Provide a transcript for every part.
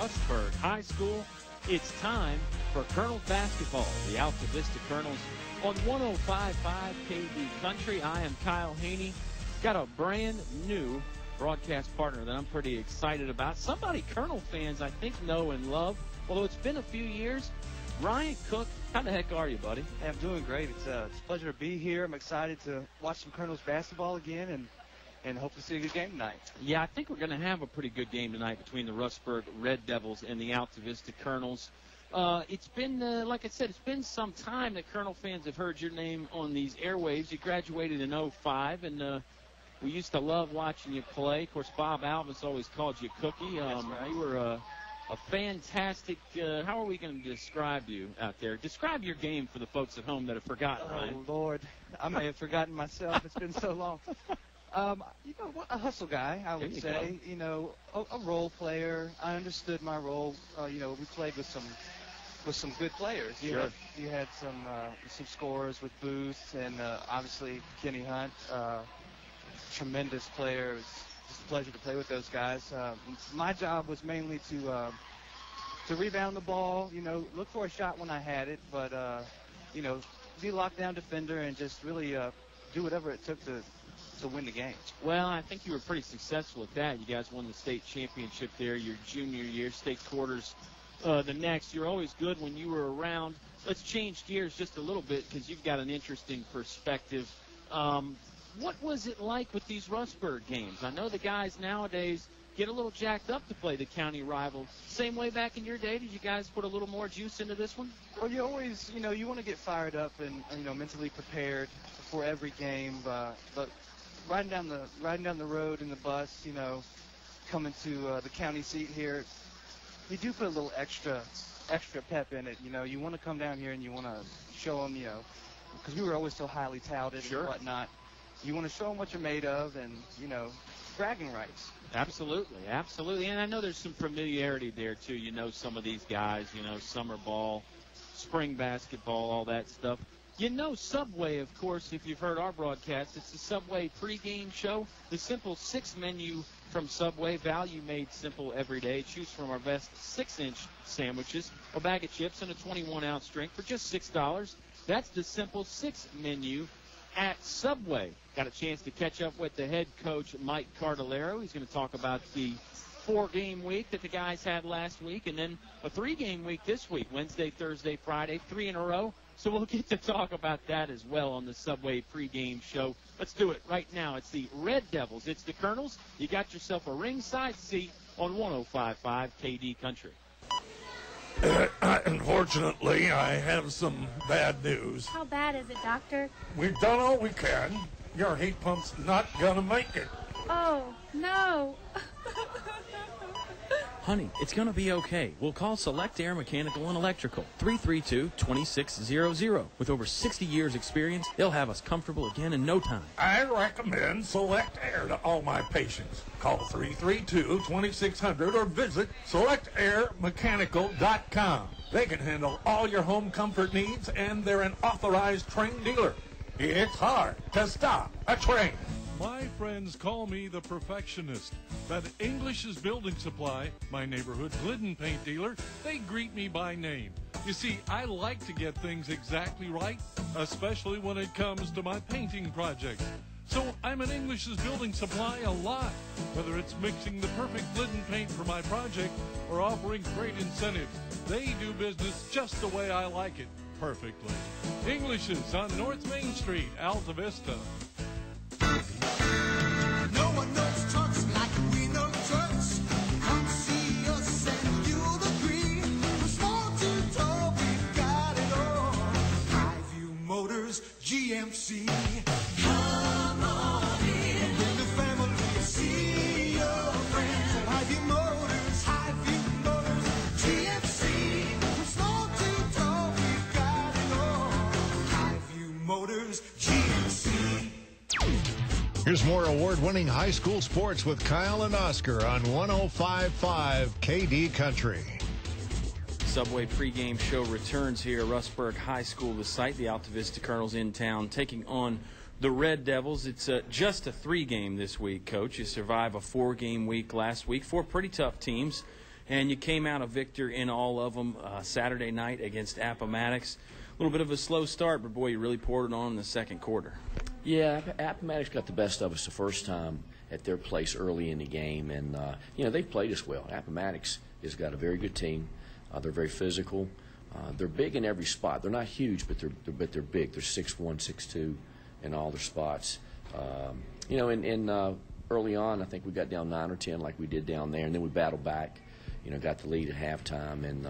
Rustburg High School. It's time for Colonels basketball. The Altavista Colonels on 105.5 KD Country. I am Kyle Hoehne. Got a brand new broadcast partner that I'm pretty excited about. Somebody Colonel fans, I think, know and love. Although it's been a few years. Ryan Cook, how the heck are you, buddy? Hey, I'm doing great. It's a pleasure to be here. I'm excited to watch some Colonels basketball again and hope to see a good game tonight. Yeah, I think we're going to have a pretty good game tonight between the Rustburg Red Devils and the Altavista Colonels. It's been, like I said, it's been some time that Colonel fans have heard your name on these airwaves. You graduated in 05, and we used to love watching you play. Of course, Bob Alvis always called you Cookie. That's right. You were a fantastic, how are we going to describe you out there? Describe your game for the folks at home that have forgotten, Ryan. Oh, Lord. I may have forgotten myself. It's been so long. A hustle guy, I would say. You know, a role player. I understood my role. We played with some good players. You had some scorers with Booth and obviously Kenny Hunt. Tremendous player. It was just a pleasure to play with those guys. My job was mainly to rebound the ball. Look for a shot when I had it, but be a lockdown defender and just really do whatever it took to win the game. Well, I think you were pretty successful at that. You guys won the state championship there your junior year, state quarters the next. You're always good when you were around. Let's change gears just a little bit because you've got an interesting perspective. What was it like with these Rustburg games? I know the guys nowadays get a little jacked up to play the county rival. Same way back in your day, did you guys put a little more juice into this one? Well, you always, you want to get fired up and mentally prepared for every game. But riding down the road in the bus, coming to the county seat here, you do put a little extra pep in it. You want to come down here and you want to show them, because we were always so highly touted and whatnot. You want to show them what you're made of and, bragging rights. Absolutely. And I know there's some familiarity there, too. Some of these guys, summer ball, spring basketball, all that stuff. Subway, of course, if you've heard our broadcast, it's the Subway pregame show. The simple 6 menu from Subway, value made simple every day. Choose from our best 6-inch sandwiches, a bag of chips, and a 21-ounce drink for just $6. That's the simple 6 menu at Subway. Got a chance to catch up with the head coach, Mike Cardellaro. He's going to talk about the 4-game week that the guys had last week, and then a 3-game week this week, Wednesday, Thursday, Friday, 3 in a row. So we'll get to talk about that as well on the Subway pregame show. Let's do it right now. It's the Red Devils. It's the Colonels. You got yourself a ringside seat on 105.5 KD Country. Unfortunately, I have some bad news. How bad is it, Doctor? We've done all we can. Your heat pump's not gonna make it. Oh, no. Honey, it's going to be okay. We'll call Select Air Mechanical and Electrical, 332-2600. With over 60 years experience, they'll have us comfortable again in no time. I recommend Select Air to all my patients. Call 332-2600 or visit selectairmechanical.com. They can handle all your home comfort needs, and they're an authorized trained dealer. It's hard to stop a train. My friends call me the perfectionist. At English's Building Supply, my neighborhood Glidden paint dealer, they greet me by name. You see, I like to get things exactly right, especially when it comes to my painting projects. So I'm at English's Building Supply a lot, whether it's mixing the perfect Glidden paint for my project or offering great incentives. They do business just the way I like it, perfectly. English's on North Main Street, Altavista. No one knows trucks like we know trucks. Come see us and you'll agree. From small to tall, we've got it all. Highview Motors, GMC. Come on in. Bring the family, see your friends. At Highview Motors, GMC. From small to tall, we've got it all. Highview Motors, GMC. Here's more award-winning high school sports with Kyle and Oscar on 105.5 KD Country. Subway pregame show returns here at Rustburg High School, the site. The Altavista Colonels in town taking on the Red Devils. It's just a 3-game this week, Coach. You survived a 4-game week last week. 4 pretty tough teams. and you came out a victor in all of them Saturday night against Appomattox. A little bit of a slow start, but, boy, you really poured it on in the second quarter. Yeah, Appomattox got the best of us the first time at their place early in the game, and, they've played us well. Appomattox has got a very good team. They're very physical. They're big in every spot. They're not huge, but they're big. They're 6'1", 6'2", in all their spots. Early on, I think we got down 9 or 10 like we did down there, and then we battled back. Got the lead at halftime, and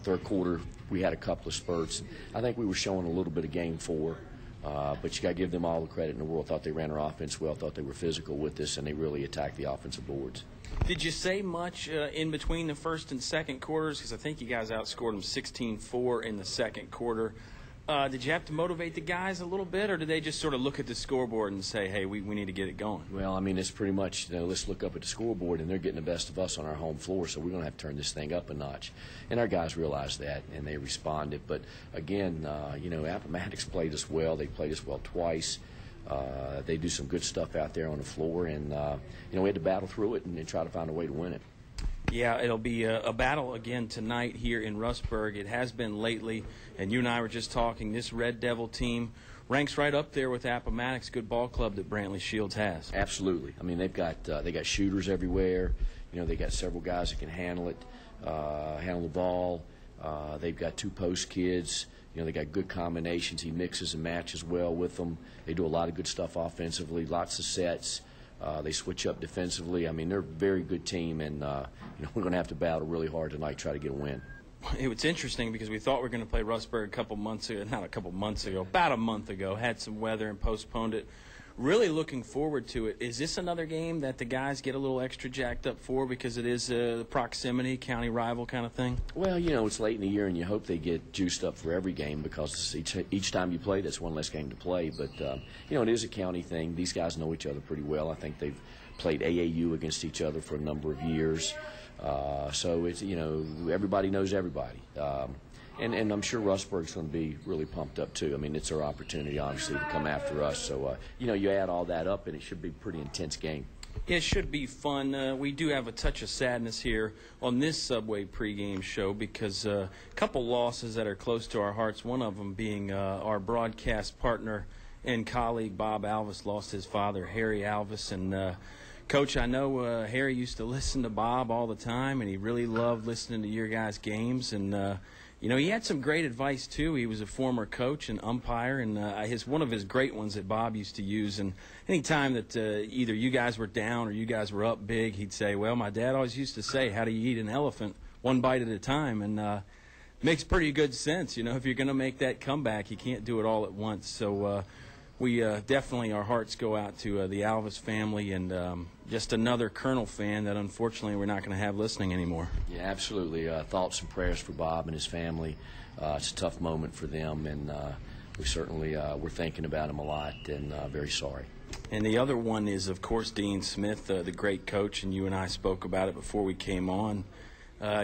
third quarter we had a couple of spurts. I think we were showing a little bit of game 4, but you got to give them all the credit in the world. Thought they ran their offense well, thought they were physical with us, and they really attacked the offensive boards. Did you say much in between the first and second quarters? Because I think you guys outscored them 16-4 in the second quarter. Did you have to motivate the guys a little bit, or did they just sort of look at the scoreboard and say, hey, we need to get it going? Well, it's pretty much, let's look up at the scoreboard, and they're getting the best of us on our home floor, so we're going to have to turn this thing up a notch. And our guys realized that, and they responded. But, again, Appomattox played us well. They played us well twice. They do some good stuff out there on the floor, and, we had to battle through it and try to find a way to win it. Yeah, it'll be a battle again tonight here in Rustburg. It has been lately, and you and I were just talking. This Red Devil team ranks right up there with Appomattox, good ball club that Brantley Shields has. Absolutely. They've got they got shooters everywhere. They got several guys that can handle it, handle the ball. They've got 2 post kids. They got good combinations. He mixes and matches well with them. They do a lot of good stuff offensively, lots of sets. They switch up defensively. They're a very good team, and we're going to have to battle really hard tonight, try to get a win. It's interesting because we thought we were going to play Rustburg about a month ago. Had some weather and postponed it. Really looking forward to it. Is this another game that the guys get a little extra jacked up for because it is the proximity, county rival kind of thing? Well, it's late in the year, and you hope they get juiced up for every game because each time you play, that's one less game to play. But, it is a county thing. These guys know each other pretty well. I think they've played AAU against each other for a number of years. So, it's everybody knows everybody. And I'm sure Rustburg's going to be really pumped up, too. It's our opportunity, obviously, to come after us. So, you add all that up, and it should be a pretty intense game. It should be fun. We do have a touch of sadness here on this Subway pregame show because a couple losses that are close to our hearts, one of them being our broadcast partner and colleague, Bob Alvis, lost his father, Harry Alvis. And, Coach, I know Harry used to listen to Bob all the time, and he really loved listening to your guys' games. And, he had some great advice, too. He was a former coach and umpire, and one of his great ones that Bob used to use. And any time that either you guys were down or you guys were up big, he'd say, well, my dad always used to say, how do you eat an elephant? One bite at a time. And makes pretty good sense. If you're going to make that comeback, you can't do it all at once. So we definitely, our hearts go out to the Alvis family and just another Colonel fan that unfortunately we're not going to have listening anymore. Yeah, absolutely. Thoughts and prayers for Bob and his family. It's a tough moment for them, and we certainly we're thinking about him a lot and very sorry. And the other one is, of course, Dean Smith, the great coach, and you and I spoke about it before we came on.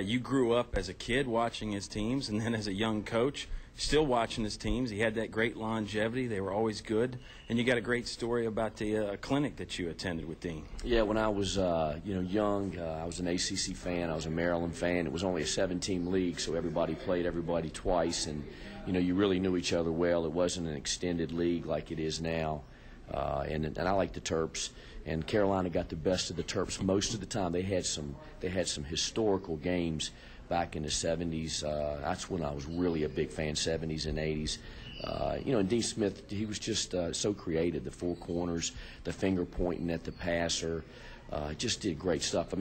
You grew up as a kid watching his teams, and then as a young coach, still watching his teams. He had that great longevity. They were always good. And you got a great story about the clinic that you attended with Dean. Yeah, when I was young, I was an ACC fan. I was a Maryland fan. It was only a 7-team league, so everybody played everybody twice. And, you really knew each other well. It wasn't an extended league like it is now. And I like the Terps. And Carolina got the best of the Terps most of the time. They had some historical games back in the 70s. That's when I was really a big fan, 70s and 80s. And Dean Smith, he was just so creative. The 4 corners, the finger pointing at the passer, just did great stuff.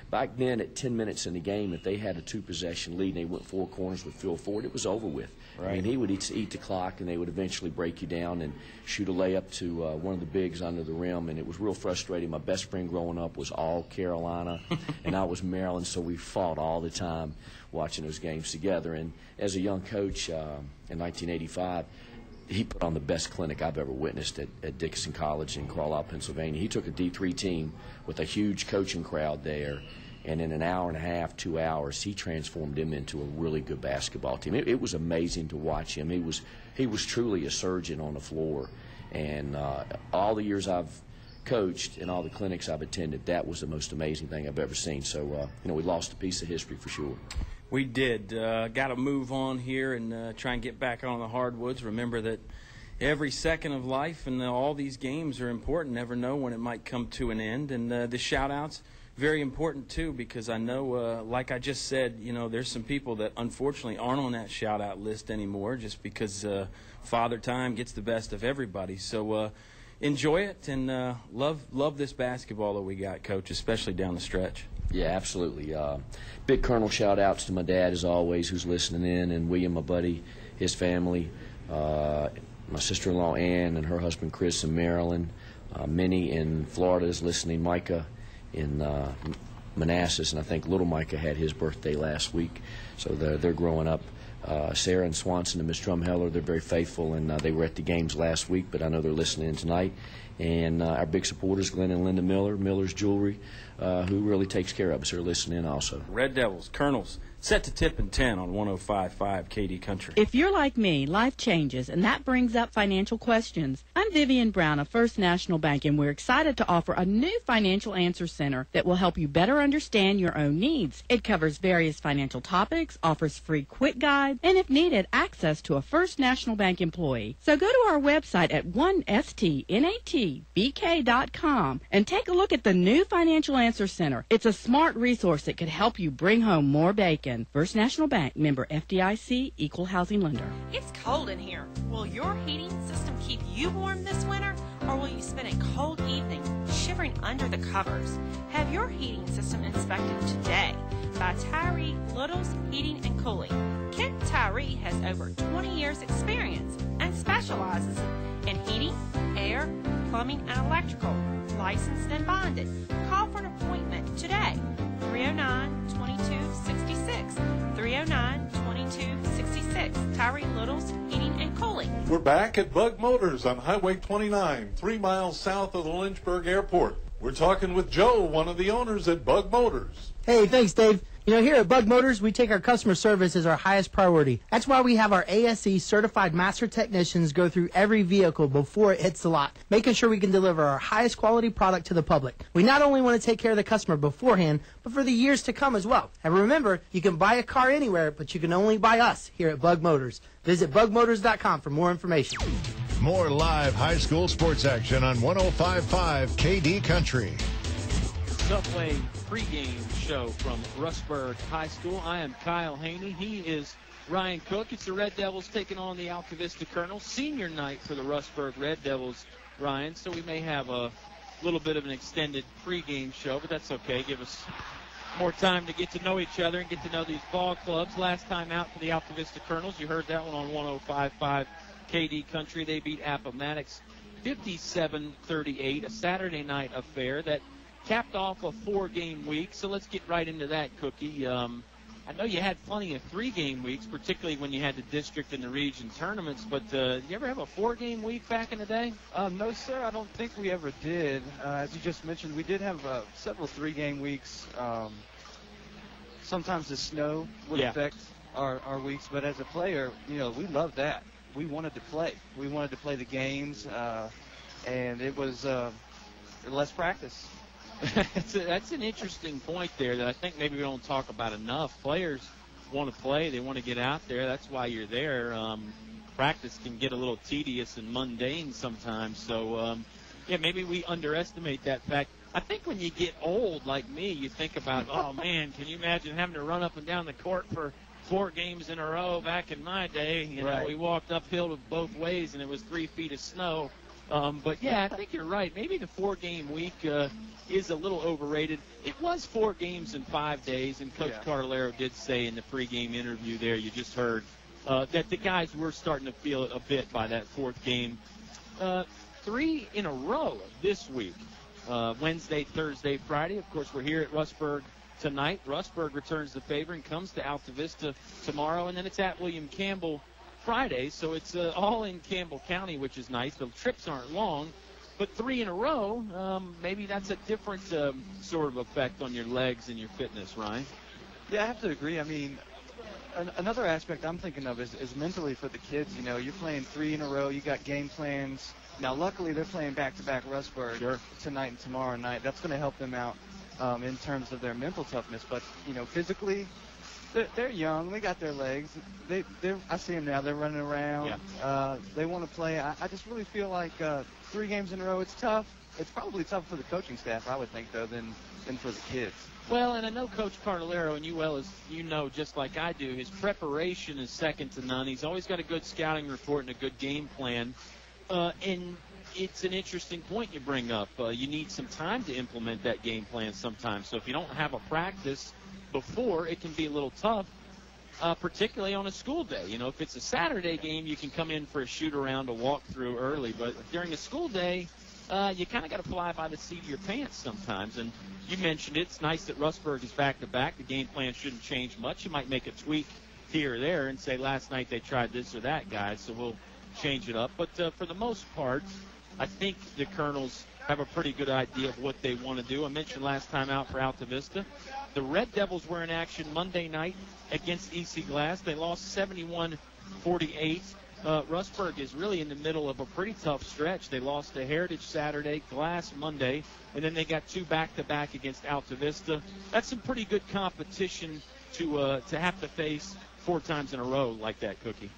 Back then at 10 minutes in the game, if they had a 2-possession lead and they went 4 corners with Phil Ford, it was over with. Right. He would eat the clock, and they would eventually break you down and shoot a layup to one of the bigs under the rim, and it was real frustrating. My best friend growing up was all Carolina, and I was Maryland, so we fought all the time watching those games together. And as a young coach in 1985, he put on the best clinic I've ever witnessed at Dickinson College in Carlisle, Pennsylvania. He took a D3 team with a huge coaching crowd there, and in an hour and a half, 2 hours, he transformed them into a really good basketball team. It was amazing to watch him. He was truly a surgeon on the floor. And all the years I've coached and all the clinics I've attended, that was the most amazing thing I've ever seen. So, we lost a piece of history for sure. We did. Got to move on here and try and get back on the hardwoods. Remember that every second of life and all these games are important. Never know when it might come to an end. And the shout-outs, very important too, because I know, like I just said, there's some people that unfortunately aren't on that shout-out list anymore just because Father Time gets the best of everybody. So enjoy it and love this basketball that we got, Coach, especially down the stretch. Yeah, absolutely. Big Colonel shout-outs to my dad, as always, who's listening in, and William, my buddy, his family, my sister-in-law Ann and her husband Chris in Maryland, Minnie in Florida is listening, Micah in Manassas, and I think little Micah had his birthday last week, so they're growing up. Sarah and Swanson and Miss Drumheller, they're very faithful, and they were at the games last week, but I know they're listening in tonight. And our big supporters, Glenn and Linda Miller, Miller's Jewelry, who really takes care of us, are listening in also. Red Devils, Colonels, set to tip in 10 on 105.5 KD Country. If you're like me, life changes, and that brings up financial questions. I'm Vivian Brown of First National Bank, and we're excited to offer a new Financial Answer Center that will help you better understand your own needs. It covers various financial topics, offers free quick guides, and if needed, access to a First National Bank employee. So go to our website at 1stnatbk.com and take a look at the new Financial Answer Center. It's a smart resource that could help you bring home more bacon. First National Bank, member FDIC, equal housing lender. It's cold in here. Will your heating system keep you warm this winter, or will you spend a cold evening shivering under the covers? Have your heating system inspected today by Tyree Littles Heating and Cooling. Kent Tyree has over 20 years experience and specializes in heating, air, plumbing, and electrical. Licensed and bonded. Call for an appointment today. 309-2266. 309-2266. Tyree Littles Heating and Cooling. We're back at Bug Motors on Highway 29, 3 miles south of the Lynchburg Airport. We're talking with Joe, one of the owners at Bug Motors. Hey, thanks, Dave. Here at Bug Motors, we take our customer service as our highest priority. That's why we have our ASE certified master technicians go through every vehicle before it hits the lot, making sure we can deliver our highest quality product to the public. We not only want to take care of the customer beforehand, but for the years to come as well. And remember, you can buy a car anywhere, but you can only buy us here at Bug Motors. Visit bugmotors.com for more information. More live high school sports action on 105.5 KD Country. Subway pregame show from Rustburg High School. I am Kyle Hoehne. He is Ryan Cook. It's the Red Devils taking on the Altavista Colonels. Senior night for the Rustburg Red Devils, Ryan. So we may have a little bit of an extended pregame show, but that's okay. Give us more time to get to know each other and get to know these ball clubs. Last time out for the Altavista Colonels, you heard that one on 105.5 KD Country. They beat Appomattox 57-38, a Saturday night affair that capped off a 4-game week. So let's get right into that, Cookie. I know you had plenty of 3-game weeks, particularly when you had the district and the region tournaments, but you ever have a 4-game week back in the day? No, sir, I don't think we ever did. As you just mentioned, we did have several 3-game weeks. Sometimes the snow would affect our weeks, but as a player, we loved that. We wanted to play. We wanted to play the games, and it was less practice. That's an interesting point there that I think maybe we don't talk about enough. Players want to play. They want to get out there. That's why you're there. Practice can get a little tedious and mundane sometimes. So, maybe we underestimate that fact. I think when you get old like me, you think about, oh, man, can you imagine having to run up and down the court for 4 games in a row back in my day? You know, we walked uphill both ways, and it was 3 feet of snow. But, I think you're right. Maybe the 4-game week is a little overrated. It was 4 games in 5 days, and Coach Carlero did say in the pregame interview there, you just heard, that the guys were starting to feel it a bit by that 4th game. 3 in a row this week, Wednesday, Thursday, Friday. Of course, we're here at Rustburg tonight. Rustburg returns the favor and comes to Altavista tomorrow, and then it's at William Campbell Friday, so it's all in Campbell County, which is nice. The trips aren't long, but 3 in a row, maybe that's a different sort of effect on your legs and your fitness, Ryan. Yeah, I have to agree. I mean, another aspect I'm thinking of is mentally for the kids. You're playing 3 in a row. You got game plans Now, luckily, they're playing back-to-back Rustburg tonight and tomorrow night. That's going to help them out in terms of their mental toughness. But, physically, they're young. They got their legs. I see them now. They're running around. Yeah. They want to play. I just really feel like 3 games in a row, it's tough. It's probably tougher for the coaching staff, I would think, though, than for the kids. Well, and I know Coach Carnelero, and you well as you know, just like I do, his preparation is second to none. He's always got a good scouting report and a good game plan. And it's an interesting point you bring up. You need some time to implement that game plan sometimes. So if you don't have a practice before, it can be a little tough, particularly on a school day. If it's a Saturday game, you can come in for a shoot-around, a walk-through early. But during a school day, you kind of got to fly by the seat of your pants sometimes. And you mentioned it. It's nice that Rustburg is back-to-back. The game plan shouldn't change much. You might make a tweak here or there and say, last night they tried this or that, guys, so we'll change it up. But for the most part, I think the Colonels have a pretty good idea of what they want to do. I mentioned last time out for Altavista, the Red Devils were in action Monday night against EC Glass. They lost 71-48. Rustburg is really in the middle of a pretty tough stretch. They lost to Heritage Saturday, Glass Monday, and then they got 2 back-to-back against Altavista. That's some pretty good competition to have to face 4 times in a row like that, Cookie.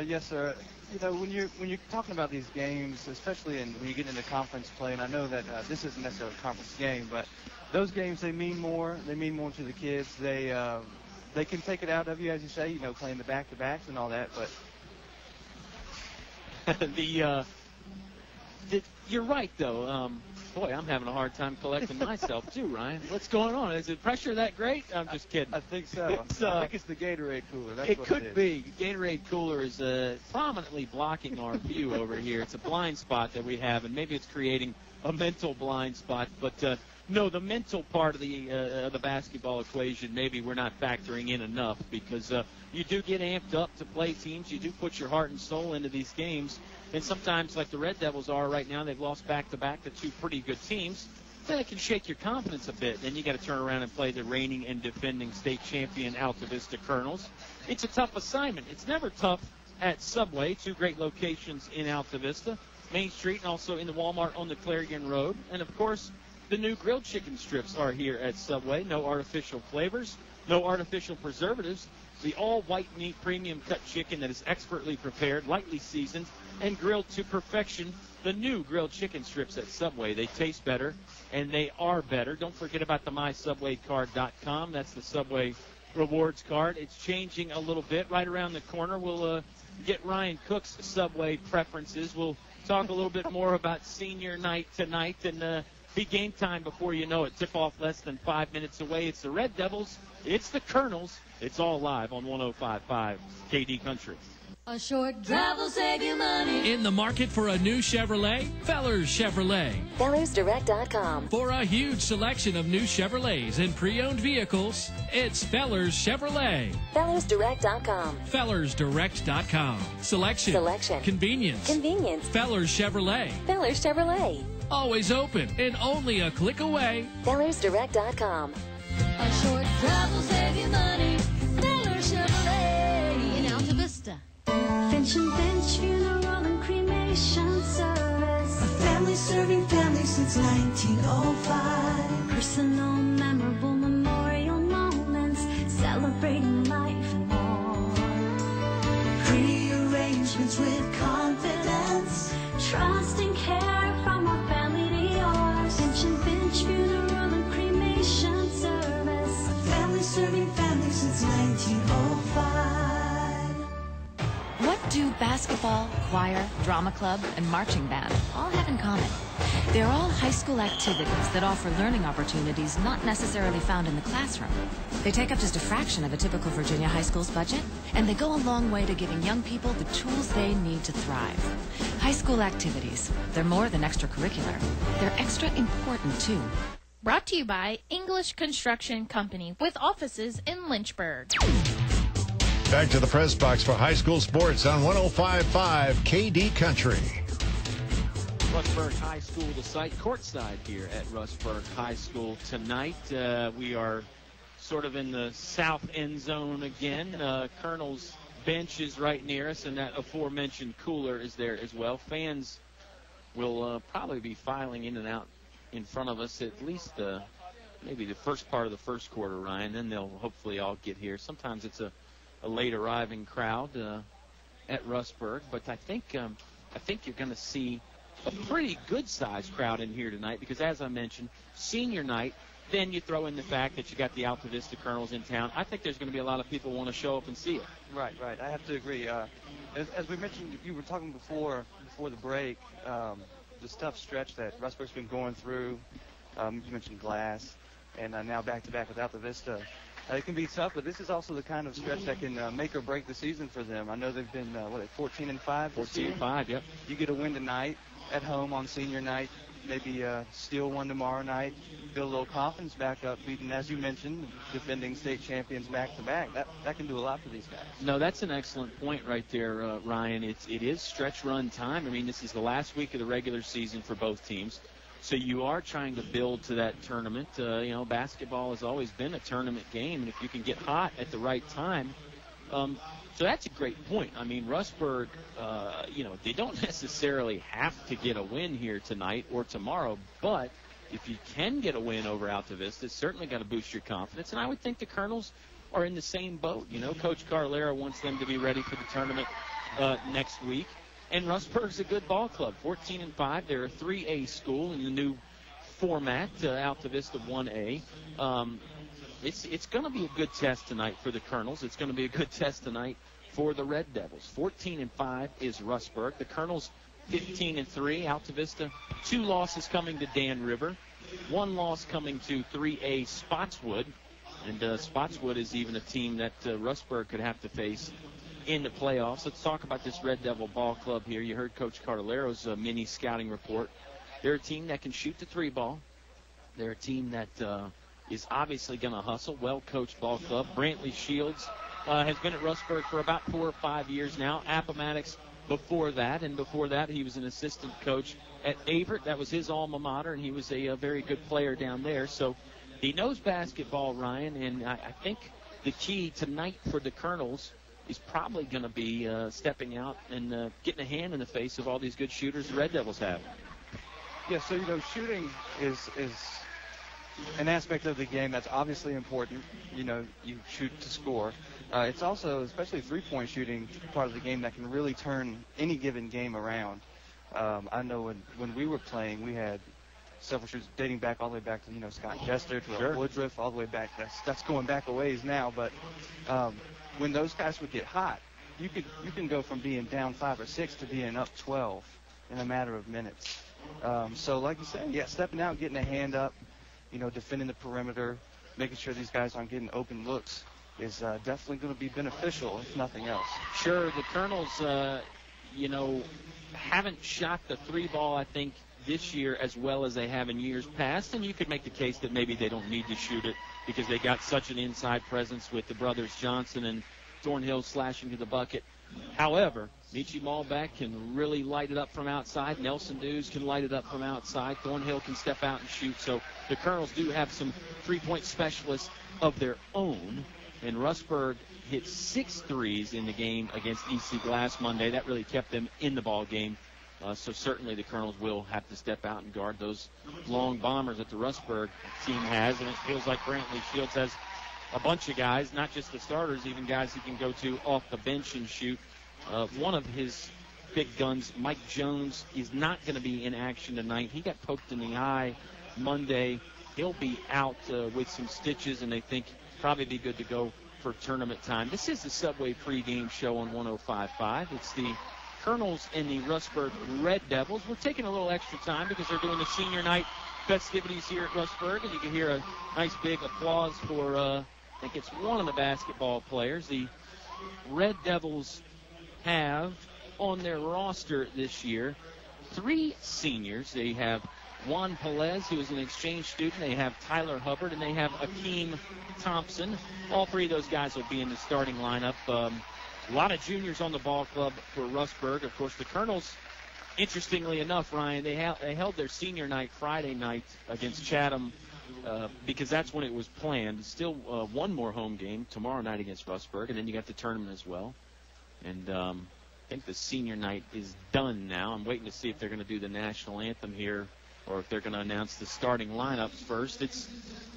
Yes, sir. When you're talking about these games, especially when you get into conference play, and I know that this isn't necessarily a conference game, but those games, they mean more. They mean more to the kids. They can take it out of you, as you say, playing the back-to-backs and all that, but you're right, though. Boy, I'm having a hard time collecting myself, too, Ryan. What's going on? Is the pressure that great? I'm just kidding. I think so. I think it's the Gatorade cooler. That's it what could it is. be. Gatorade cooler is prominently blocking our view over here. It's a blind spot that we have, and maybe it's creating a mental blind spot. But, no, the mental part of the basketball equation, maybe we're not factoring in enough because you do get amped up to play teams. You do put your heart and soul into these games. And sometimes, like the Red Devils are right now, they've lost back-to-back to 2 pretty good teams. Then it can shake your confidence a bit. Then you got to turn around and play the reigning and defending state champion Altavista Colonels. It's a tough assignment. It's never tough at Subway, 2 great locations in Altavista, Main Street and also in the Walmart on the Clarion Road. And, of course, the new grilled chicken strips are here at Subway. No artificial flavors, no artificial preservatives. The all-white meat premium cut chicken that is expertly prepared, lightly seasoned, and grilled to perfection. The new grilled chicken strips at Subway. They taste better, and they are better. Don't forget about the MySubwayCard.com. That's the Subway Rewards card. It's changing a little bit. Right around the corner, we'll get Ryan Cook's Subway preferences. We'll talk a little bit more about senior night tonight, and be game time before you know it. Tip-off less than 5 minutes away. It's the Red Devils. It's the Colonels. It's all live on 105.5 KD Country. A short drive will save you money. In the market for a new Chevrolet? Fellers Chevrolet. FellersDirect.com. For a huge selection of new Chevrolets and pre-owned vehicles, it's Fellers Chevrolet. FellersDirect.com. FellersDirect.com. Selection. Convenience. Fellers Chevrolet. Fellers Chevrolet. Always open and only a click away. FellersDirect.com. A short drive will save you money. Fellers Chevrolet. In Altavista. Finch and Finch Funeral and Cremation Service. A family serving family since 1905. Personal, memorable memorial moments, celebrating life and more. Pre-arrangements with confidence, trust and care from our family to yours. Finch and Finch Funeral and Cremation Service. A family serving family since 1905. What do basketball, choir, drama club, and marching band all have in common? They're all high school activities that offer learning opportunities not necessarily found in the classroom. They take up just a fraction of a typical Virginia high school's budget, and they go a long way to giving young people the tools they need to thrive. High school activities, they're more than extracurricular. They're extra important, too. Brought to you by English Construction Company with offices in Lynchburg. Back to the press box for high school sports on 105.5 KD Country. Rustburg High School, the site courtside here at Rustburg High School tonight. We are sort of in the south end zone again. Colonel's bench is right near us, and that aforementioned cooler is there as well. Fans will probably be filing in and out in front of us at least maybe the first part of the first quarter, Ryan. Then they'll hopefully all get here. Sometimes it's a late arriving crowd at Rustburg, but I think you're going to see a pretty good-sized crowd in here tonight because, as I mentioned, senior night. Then you throw in the fact that you got the Altavista Colonels in town. I think there's going to be a lot of people who want to show up and see it. Right. I have to agree. As we mentioned, you were talking before the break, the tough stretch that Rustburg's been going through. You mentioned Glass, and now back-to-back with Altavista. It can be tough, but this is also the kind of stretch that can make or break the season for them. I know they've been, 14-5 this year? 14-5, yep. You get a win tonight at home on senior night, maybe steal one tomorrow night, build a little confidence back up, beating, as you mentioned, defending state champions back-to-back. That can do a lot for these guys. No, that's an excellent point right there, Ryan. It is stretch run time. I mean, this is the last week of the regular season for both teams. So you are trying to build to that tournament. Basketball has always been a tournament game, and if you can get hot at the right time, so that's a great point. I mean, Rustburg, they don't necessarily have to get a win here tonight or tomorrow, but if you can get a win over Altavista, it's certainly got to boost your confidence. And I would think the Colonels are in the same boat. Coach Carlera wants them to be ready for the tournament next week. And Rustburg's a good ball club, 14-5. They're a 3A school in the new format, Altavista 1A. It's going to be a good test tonight for the Colonels. It's going to be a good test tonight for the Red Devils. 14-5 is Rustburg. The Colonels 15-3. Altavista, 2 losses coming to Dan River, 1 loss coming to 3A Spotswood. And Spotswood is even a team that Rustburg could have to face in the playoffs. Let's talk about this Red Devil ball club here. You heard Coach Cartalero's mini scouting report. They're a team that can shoot the 3-ball. They're a team that is obviously going to hustle. Well-coached ball club. Brantley Shields has been at Rustburg for about 4 or 5 years now. Appomattox before that, and before that he was an assistant coach at Avert. That was his alma mater, and he was a very good player down there. So he knows basketball, Ryan, and I think the key tonight for the Colonels is probably going to be stepping out and getting a hand in the face of all these good shooters the Red Devils have. Yeah, so, shooting is an aspect of the game that's obviously important. You shoot to score. It's also, especially three-point shooting, part of the game that can really turn any given game around. I know when we were playing, we had several shooters dating back all the way back to, Scott Jester, to Woodruff, all the way back. That's going back a ways now, but when those guys would get hot, you can go from being down 5 or 6 to being up 12 in a matter of minutes. So like you said, stepping out, getting a hand up, defending the perimeter, making sure these guys aren't getting open looks is definitely going to be beneficial, if nothing else. Sure, the Colonels, haven't shot the 3-ball, I think, this year as well as they have in years past, and you could make the case that maybe they don't need to shoot it because they got such an inside presence with the brothers Johnson and Thornhill slashing to the bucket. However, Michi Malbeck can really light it up from outside. Nelson Dews can light it up from outside. Thornhill can step out and shoot. So the Colonels do have some three-point specialists of their own. And Rustburg hit 6 threes in the game against EC Glass Monday. That really kept them in the ball game. So certainly the Colonels will have to step out and guard those long bombers that the Rustburg team has. And it feels like Brantley Shields has a bunch of guys, not just the starters, even guys he can go to off the bench and shoot. One of his big guns, Mike Jones, is not going to be in action tonight. He got poked in the eye Monday. He'll be out with some stitches, and they think probably be good to go for tournament time. This is the Subway pregame show on 105.5. It's the Colonels and the Rustburg Red Devils. We're taking a little extra time because they're doing the senior night festivities here at Rustburg, and you can hear a nice big applause for, I think it's one of the basketball players. The Red Devils have on their roster this year 3 seniors. They have Juan Pelez, who is an exchange student. They have Tyler Hubbard, and they have Akeem Thompson. All 3 of those guys will be in the starting lineup. A lot of juniors on the ball club for Rustburg. Of course, the Colonels, interestingly enough, Ryan, they held their senior night Friday night against Chatham because that's when it was planned. Still one more home game tomorrow night against Rustburg, and then you got the tournament as well. And think the senior night is done now. I'm waiting to see if they're going to do the national anthem here or if they're going to announce the starting lineups first. It's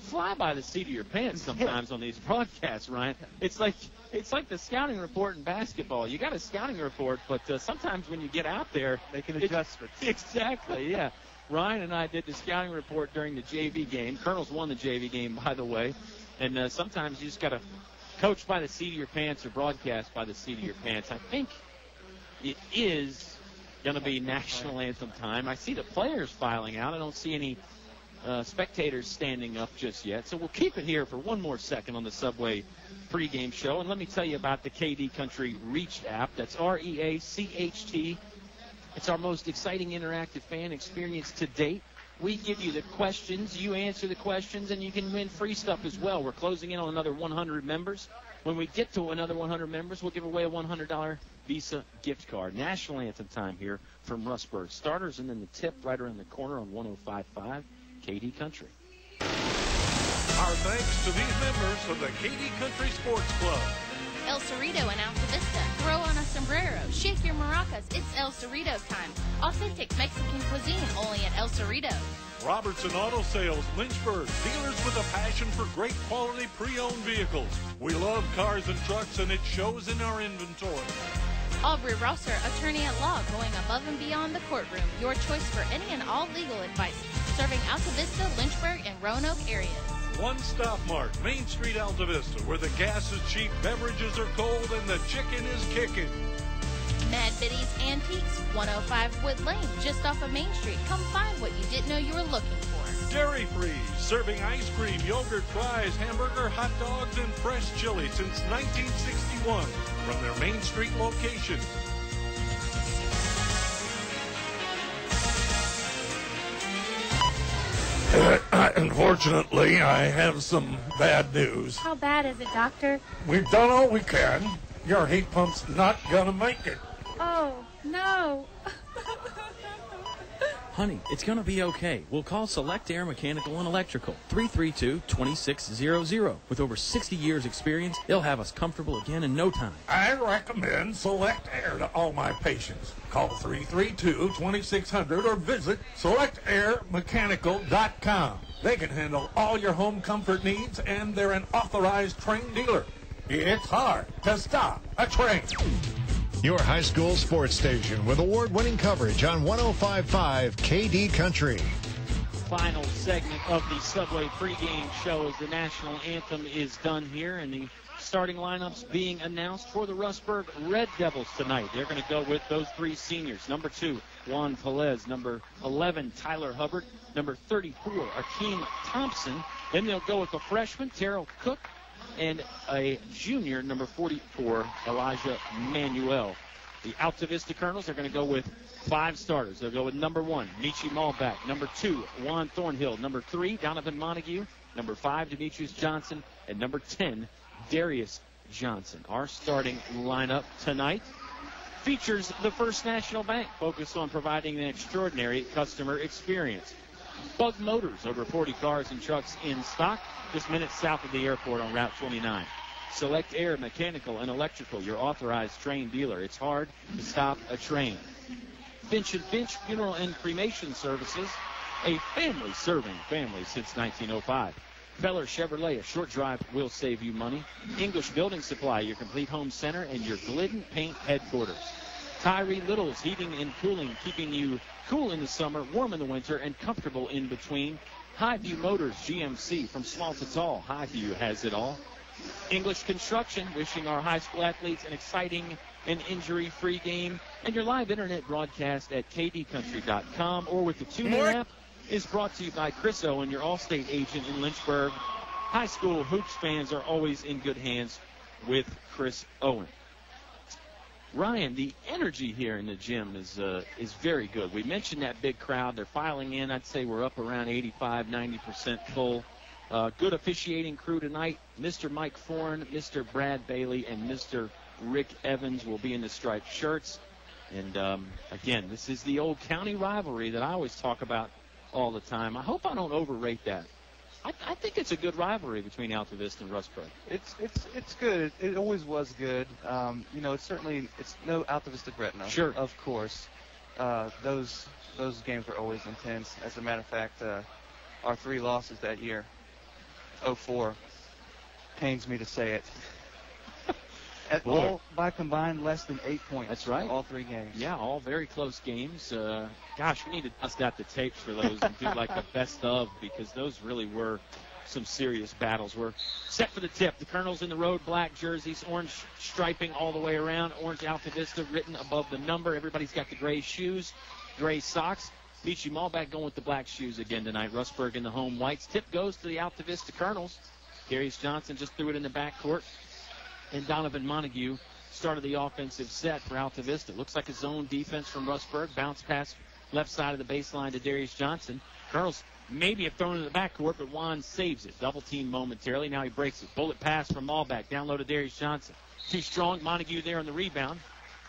fly by the seat of your pants sometimes on these broadcasts, Ryan. It's like the scouting report in basketball. You got a scouting report, but sometimes when you get out there, making adjustments. Exactly, yeah. Ryan and I did the scouting report during the JV game. Colonels won the JV game, by the way. And sometimes you just got to coach by the seat of your pants or broadcast by the seat of your pants. I think it is going to be national anthem time. I see the players filing out. I don't see any spectators standing up just yet. So we'll keep it here for one more second on the Subway pregame show. And let me tell you about the KD Country Reached app. That's REACHT. It's our most exciting interactive fan experience to date. We give you the questions, you answer the questions, and you can win free stuff as well. We're closing in on another 100 members. When we get to another 100 members, we'll give away a $100 Visa gift card. National anthem time here from Rustburg. Starters and then the tip right around the corner on 105.5 KD Country. Our thanks to these members of the KD Country Sports Club. El Cerrito in Altavista. Throw on a sombrero. Shake your maracas. It's El Cerrito time. Authentic Mexican cuisine only at El Cerrito. Robertson Auto Sales, Lynchburg. Dealers with a passion for great quality pre-owned vehicles. We love cars and trucks, and it shows in our inventory. Aubrey Rosser, attorney at law, going above and beyond the courtroom. Your choice for any and all legal advice. Serving Altavista, Lynchburg, and Roanoke areas. One Stop Mart, Main Street, Altavista, where the gas is cheap, beverages are cold, and the chicken is kicking. Mad Biddy's Antiques, 105 Wood Lane, just off of Main Street. Come find what you didn't know you were looking for. Dairy Free, serving ice cream, yogurt, fries, hamburger, hot dogs, and fresh chili since 1961 from their Main Street location. Unfortunately, I have some bad news. How bad is it, Doctor? We've done all we can. Your heat pump's not gonna make it. Oh, no. Honey, it's going to be okay. We'll call Select Air Mechanical and Electrical, 332-2600. With over 60 years experience, they'll have us comfortable again in no time. I recommend Select Air to all my patients. Call 332-2600 or visit selectairmechanical.com. They can handle all your home comfort needs, and they're an authorized trained dealer. It's hard to stop a train. Your high school sports station with award-winning coverage on 105.5 KD Country. Final segment of the Subway pregame show as the national anthem is done here, and the starting lineups being announced for the Rustburg Red Devils tonight. They're going to go with those three seniors. Number 2, Juan Pelez. Number 11, Tyler Hubbard. Number 34, Akeem Thompson. Then they'll go with the freshman, Terrell Cook, and a junior, number 44, Elijah Manuel. The Altavista Colonels are going to go with 5 starters. They'll go with number 1, Michi Malback. Number 2, Juan Thornhill. Number 3, Donovan Montague. Number 5, Demetrius Johnson. And number 10, Darius Johnson. Our starting lineup tonight features the First National Bank, focused on providing an extraordinary customer experience. Bug Motors, over 40 cars and trucks in stock, just minutes south of the airport on Route 29. Select Air Mechanical and Electrical, your authorized train dealer. It's hard to stop a train. Finch & Finch Funeral and Cremation Services, a family serving families since 1905. Feller Chevrolet, a short drive will save you money. English Building Supply, your complete home center, and your Glidden Paint headquarters. Tyree Little's Heating and Cooling, keeping you cool in the summer, warm in the winter, and comfortable in between. Highview Motors GMC, from small to tall, Highview has it all. English Construction, wishing our high school athletes an exciting and injury-free game. And your live internet broadcast at kdcountry.com or with the TuneIn app is brought to you by Chris Owen, your Allstate agent in Lynchburg. High school hoops fans are always in good hands with Chris Owen. Ryan, the energy here in the gym is very good. We mentioned that big crowd. They're filing in. I'd say we're up around 85, 90% full. Good officiating crew tonight. Mr. Mike Foran, Mr. Brad Bailey, and Mr. Rick Evans will be in the striped shirts. And, again, this is the old county rivalry that I always talk about all the time. I hope I don't overrate that. I think it's a good rivalry between Altavista and Rustburg. It's good. It always was good. It's no Altavista Gretna. Sure. Of course. Those games were always intense. As a matter of fact, our 3 losses that year, 0-4, pains me to say it. All by combined less than 8 points. That's right. All 3 games. Yeah, all very close games. Gosh, we need to bust out the tapes for those and do like the best of, because those really were some serious battles. We're set for the tip. The Colonels in the road, black jerseys, orange striping all the way around, orange Altavista written above the number. Everybody's got the gray shoes, gray socks. Michi Malback going with the black shoes again tonight. Rustburg in the home whites. Tip goes to the Altavista Colonels. Darius Johnson just threw it in the backcourt. And Donovan Montague started the offensive set for Altavista. Looks like a zone defense from Rustburg. Bounce pass left side of the baseline to Darius Johnson. Colonels maybe have thrown it in the backcourt, but Juan saves it. Double team momentarily. Now he breaks it. Bullet pass from Malback. Down low to Darius Johnson. Too strong. Montague there on the rebound.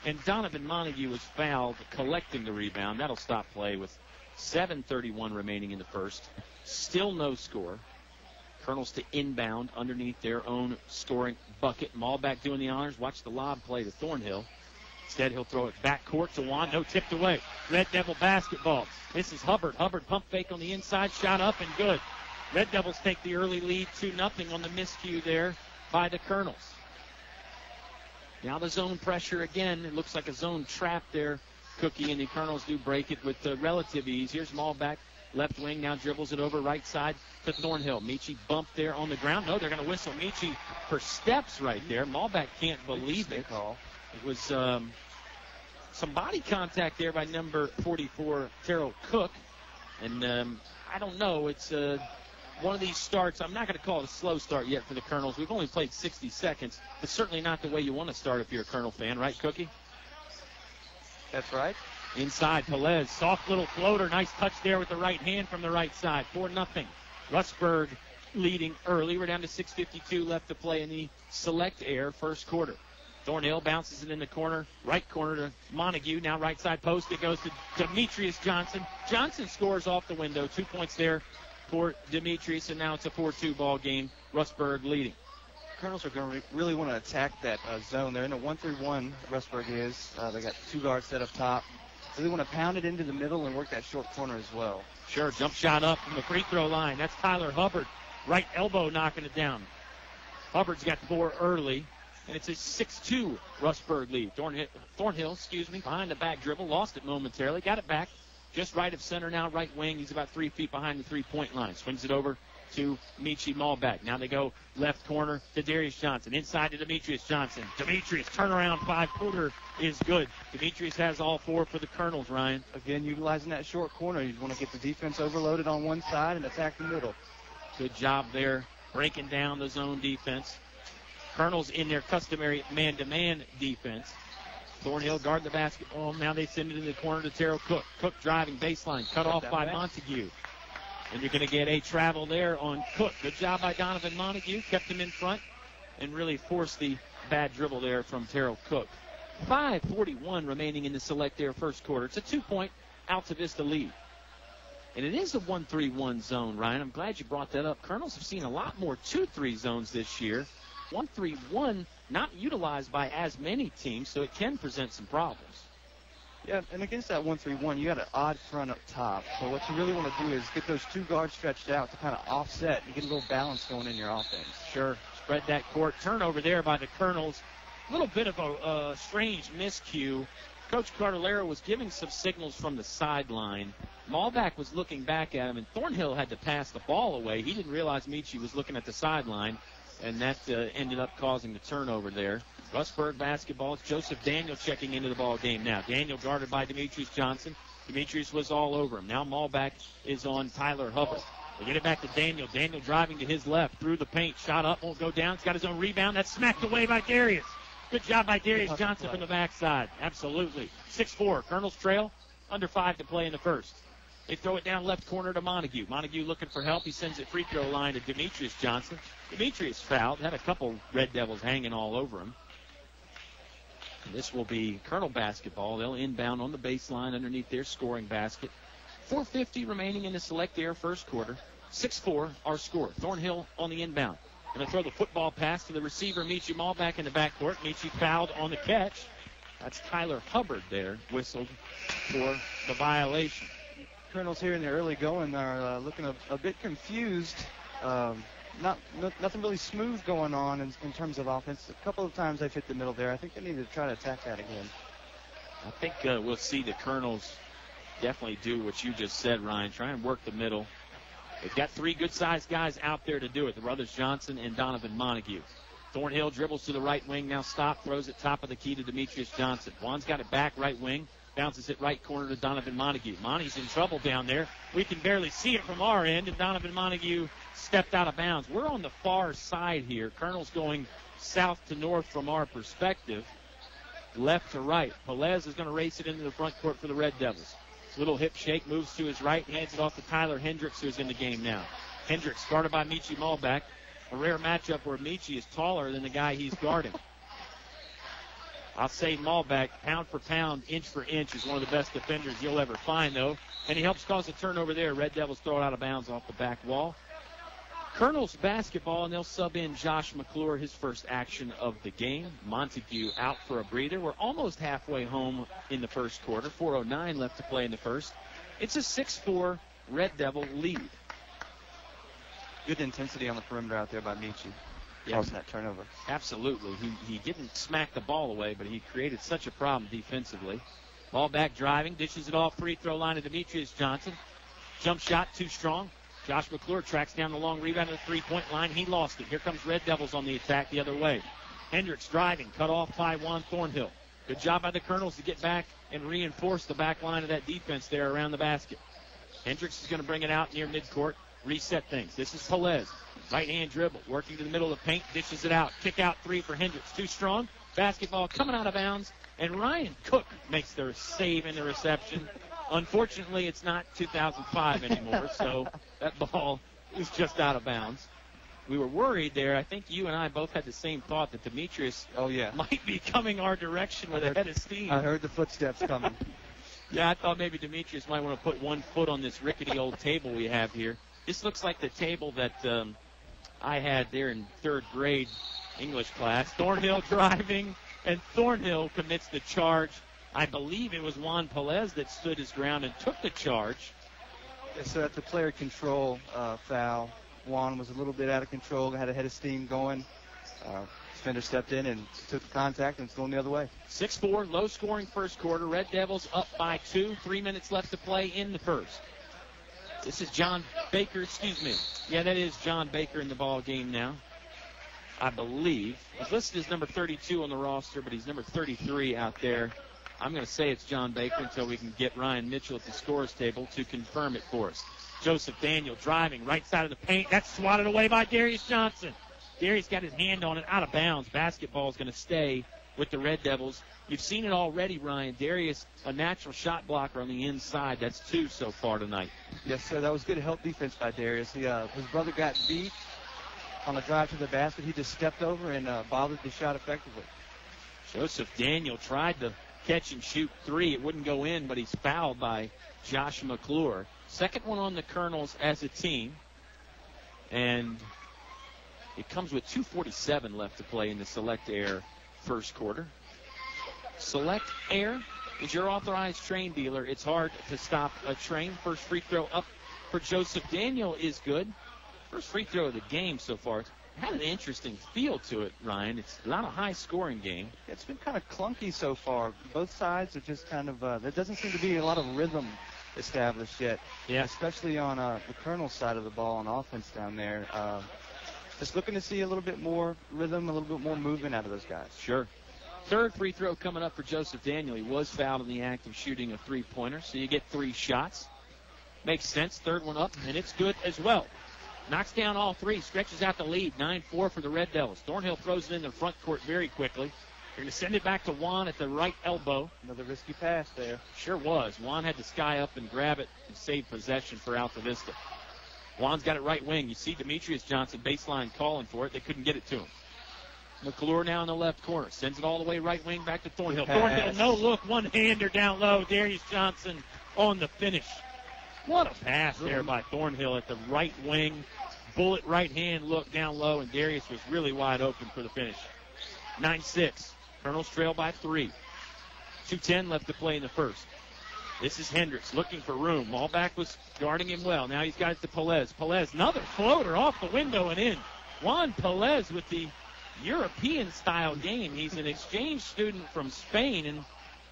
And Donovan Montague was fouled collecting the rebound. That'll stop play with 7:31 remaining in the first. Still no score. Colonels to inbound underneath their own scoring bucket. Malback doing the honors. Watch the lob play to Thornhill. Instead, he'll throw it back court to Juan. No, tipped away. Red Devil basketball. This is Hubbard. Hubbard pump fake on the inside. Shot up and good. Red Devils take the early lead 2-0 on the miscue there by the Colonels. Now the zone pressure again. It looks like a zone trap there, Cookie, and the Colonels do break it with relative ease. Here's Malback. Left wing now dribbles it over right side to Thornhill. Michi bumped there on the ground. No, they're going to whistle Michi for steps right there. Malback can't believe it. It was some body contact there by number 44, Terrell Cook. And I don't know. It's one of these starts. I'm not going to call it a slow start yet for the Colonels. We've only played 60 seconds. It's certainly not the way you want to start if you're a Colonel fan, right, Cookie? That's right. Inside, Pelez, soft little floater. Nice touch there with the right hand from the right side. 4-0. Rustburg leading early. We're down to 6:52 left to play in the Select Air first quarter. Thornhill bounces it in the corner, right corner to Montague. Now right side post. It goes to Demetrius Johnson. Johnson scores off the window. 2 points there for Demetrius, and now it's a 4-2 ball game. Rustburg leading. Colonels are going to really want to attack that zone. They're in a 1-3-1, Rustburg is. They got 2 guards set up top. Really want to pound it into the middle and work that short corner as well. Sure, jump shot up from the free throw line. That's Tyler Hubbard. Right elbow knocking it down. Hubbard's got 4 early, and it's a 6-2 Rustburg lead. Thornhill, behind the back dribble. Lost it momentarily. Got it back. Just right of center now, right wing. He's about 3 feet behind the three-point line. Swings it over to Michi Malback. Now they go left corner to Darius Johnson. Inside to Demetrius Johnson. Demetrius, turnaround 5-footer is good. Demetrius has all 4 for the Colonels, Ryan. Again, utilizing that short corner. You want to get the defense overloaded on one side and attack the middle. Good job there, breaking down the zone defense. Colonels in their customary man-to-man defense. Thornhill guard the basketball. Now they send it in the corner to Terrell Cook. Cook driving baseline, cut off by Montague. And you're going to get a travel there on Cook. Good job by Donovan Montague. Kept him in front and really forced the bad dribble there from Terrell Cook. 5:41 remaining in the Select Air first quarter. It's a 2-point Altavista lead. And it is a 1-3-1 zone, Ryan. I'm glad you brought that up. Colonels have seen a lot more 2-3 zones this year. 1-3-1 not utilized by as many teams, so it can present some problems. Yeah, and against that 1-3-1, you got an odd front up top. So what you really want to do is get those 2 guards stretched out to kind of offset and get a little balance going in your offense. Sure. Spread that court. Turnover there by the Colonels. A little bit of a strange miscue. Coach Cartolero was giving some signals from the sideline. Malback was looking back at him, and Thornhill had to pass the ball away. He didn't realize Michi was looking at the sideline, and that ended up causing the turnover there. Rustburg basketball. It's Joseph Daniel checking into the ball game now. Daniel guarded by Demetrius Johnson. Demetrius was all over him. Now Malback is on Tyler Hubbard. They get it back to Daniel. Daniel driving to his left through the paint. Shot up, won't go down. He's got his own rebound. That's smacked away by Darius. Good job by Darius Johnson from the backside. Absolutely. 6-4. Colonels trail. Under 5 to play in the first. They throw it down left corner to Montague. Montague looking for help. He sends it free throw line to Demetrius Johnson. Demetrius fouled. Had a couple Red Devils hanging all over him. This will be Colonel basketball. They'll inbound on the baseline underneath their scoring basket. 4:50 remaining in the Select Air first quarter. 6-4, our score. Thornhill on the inbound. Going to throw the football pass to the receiver, Michi Mall, back in the backcourt. Michi fouled on the catch. That's Tyler Hubbard there, whistled for the violation. Colonels here in the early going are looking a bit confused. Nothing really smooth going on in terms of offense. A couple of times they've hit the middle there. I think they need to try to attack that again. I think we'll see the Colonels definitely do what you just said, Ryan. Try and work the middle. They've got three good-sized guys out there to do it, the brothers Johnson and Donovan Montague. Thornhill dribbles to the right wing, now stop, throws it top of the key to Demetrius Johnson. Juan's got it back right wing, bounces it right corner to Donovan Montague. Monty's in trouble down there. We can barely see it from our end, and Donovan Montague stepped out of bounds. We're on the far side here. Colonel's going south to north from our perspective, left to right. Pelez is going to race it into the front court for the Red Devils. Little hip shake, moves to his right, hands it off to Tyler Hendricks, who's in the game now. Hendricks guarded by Michi Malback. A rare matchup where Michi is taller than the guy he's guarding. I'll say Malback, pound for pound, inch for inch, is one of the best defenders you'll ever find, though. And he helps cause a turnover there. Red Devils throw it out of bounds off the back wall. Colonels basketball, and they'll sub in Josh McClure, his first action of the game. Montague out for a breather. We're almost halfway home in the first quarter. 4:09 left to play in the first. It's a 6-4 Red Devil lead. Good intensity on the perimeter out there by Michi. Causing that turnover. Absolutely. He didn't smack the ball away, but he created such a problem defensively. Ball back driving, dishes it off free throw line to Demetrius Johnson. Jump shot too strong. Josh McClure tracks down the long rebound to the three-point line. He lost it. Here comes Red Devils on the attack the other way. Hendricks driving, cut off by Juan Thornhill. Good job by the Colonels to get back and reinforce the back line of that defense there around the basket. Hendricks is going to bring it out near midcourt, reset things. This is Pelez. Right-hand dribble, working to the middle of the paint, dishes it out. Kick out three for Hendricks. Too strong. Basketball coming out of bounds, and Ryan Cook makes their save in the reception. Unfortunately, it's not 2005 anymore, so that ball is just out of bounds. We were worried there. I think you and I both had the same thought that Demetrius might be coming our direction with a head of steam. I heard the footsteps coming. Yeah, I thought maybe Demetrius might want to put one foot on this rickety old table we have here. This looks like the table that I had there in third grade English class. Thornhill driving, and Thornhill commits the charge. I believe it was Juan Pelez that stood his ground and took the charge. Yes, so that's a player control foul. Juan was a little bit out of control, had a head of steam going. Defender stepped in and took the contact, and it's going the other way. 6-4, low-scoring first quarter. Red Devils up by 2. 3 minutes left to play in the first. This is John Baker, Yeah, that is John Baker in the ball game now, I believe. He's listed as number 32 on the roster, but he's number 33 out there. I'm going to say it's John Baker until we can get Ryan Mitchell at the scores table to confirm it for us. Joseph Daniel driving right side of the paint. That's swatted away by Darius Johnson. Darius got his hand on it, out of bounds. Basketball is going to stay with the Red Devils. You've seen it already, Ryan. Darius, a natural shot blocker on the inside. That's 2 so far tonight. Yes, sir. That was good help defense by Darius. His brother got beat on a drive to the basket. He just stepped over and bothered the shot effectively. Joseph Daniel tried to catch and shoot 3. It wouldn't go in, but he's fouled by Josh McClure. Second one on the Colonels as a team. And it comes with 2:47 left to play in the Select Air first quarter. Select Air is your authorized train dealer. It's hard to stop a train. First free throw up for Joseph Daniel is good. First free throw of the game so far. It's had an interesting feel to it, Ryan. It's not a high-scoring game. It's been kind of clunky so far. Both sides are just kind of there doesn't seem to be a lot of rhythm established yet. Yeah. Especially on the Colonel side of the ball on offense down there. Just looking to see a little bit more rhythm, a little bit more movement out of those guys. Sure. Third free throw coming up for Joseph Daniel. He was fouled in the act of shooting a three-pointer, so you get 3 shots. Makes sense. Third one up, and it's good as well. Knocks down all 3, stretches out the lead, 9-4 for the Red Devils. Thornhill throws it in the front court very quickly. They're going to send it back to Juan at the right elbow. Another risky pass there. Sure was. Juan had to sky up and grab it and save possession for Altavista. Juan's got it right wing. You see Demetrius Johnson baseline calling for it. They couldn't get it to him. McClure now in the left corner. Sends it all the way right wing back to Thornhill. Thornhill, no look, one-hander down low. Darius Johnson on the finish. What a pass there by Thornhill at the right wing. Bullet right hand look down low, and Darius was really wide open for the finish. 9-6. Colonels trail by 3. 2:10 left to play in the first. This is Hendricks looking for room. Malback was guarding him well. Now he's got it to Pelez. Pelez, another floater off the window and in. Juan Pelez with the European-style game. He's an exchange student from Spain, and,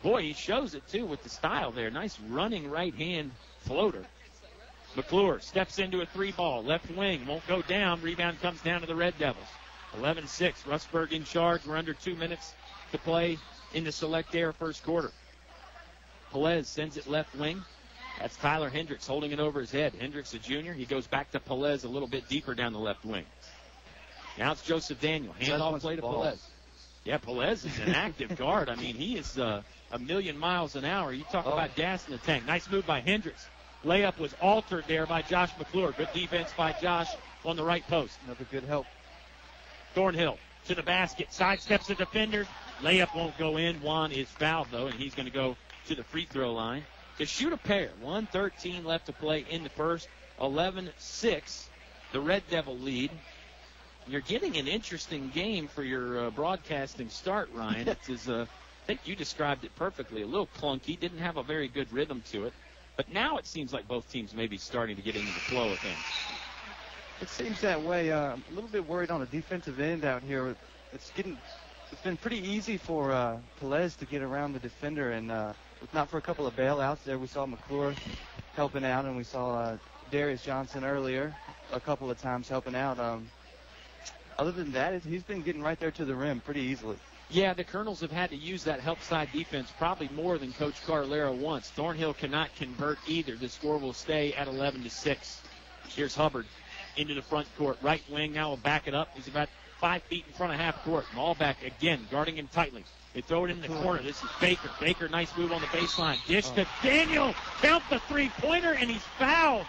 boy, he shows it, too, with the style there. Nice running right-hand floater. McClure steps into a 3-ball. Left wing won't go down. Rebound comes down to the Red Devils. 11-6. Rustburg in charge. We're under 2 minutes to play in the Select Air first quarter. Pelez sends it left wing. That's Tyler Hendricks holding it over his head. Hendricks, a junior. He goes back to Pelez a little bit deeper down the left wing. Now it's Joseph Daniel. Handoff play to Pelez. Yeah, Pelez is an active guard. I mean, he is a million miles an hour. You talk about gas in the tank. Nice move by Hendricks. Layup was altered there by Josh McClure. Good defense by Josh on the right post. Another good help. Thornhill to the basket. Sidesteps the defender. Layup won't go in. Juan is fouled, though, and he's going to go to the free throw line to shoot a pair. 1:13 left to play in the first. 11-6, the Red Devil lead. You're getting an interesting game for your broadcasting start, Ryan. It is, I think you described it perfectly. A little clunky. Didn't have a very good rhythm to it. But now it seems like both teams may be starting to get into the flow of things. It seems that way. A little bit worried on the defensive end out here. It's been pretty easy for Pelez to get around the defender, and if not for a couple of bailouts there, we saw McClure helping out, and we saw Darius Johnson earlier a couple of times helping out. Other than that, he's been getting right there to the rim pretty easily. Yeah, the Colonels have had to use that help side defense probably more than Coach Carlero wants. Thornhill cannot convert either. The score will stay at 11-6. Here's Hubbard into the front court. Right wing now will back it up. He's about 5 feet in front of half court. Malback again guarding him tightly. They throw it in the corner. This is Baker. Baker, nice move on the baseline. Dish to Daniel. Count the three-pointer, and he's fouled.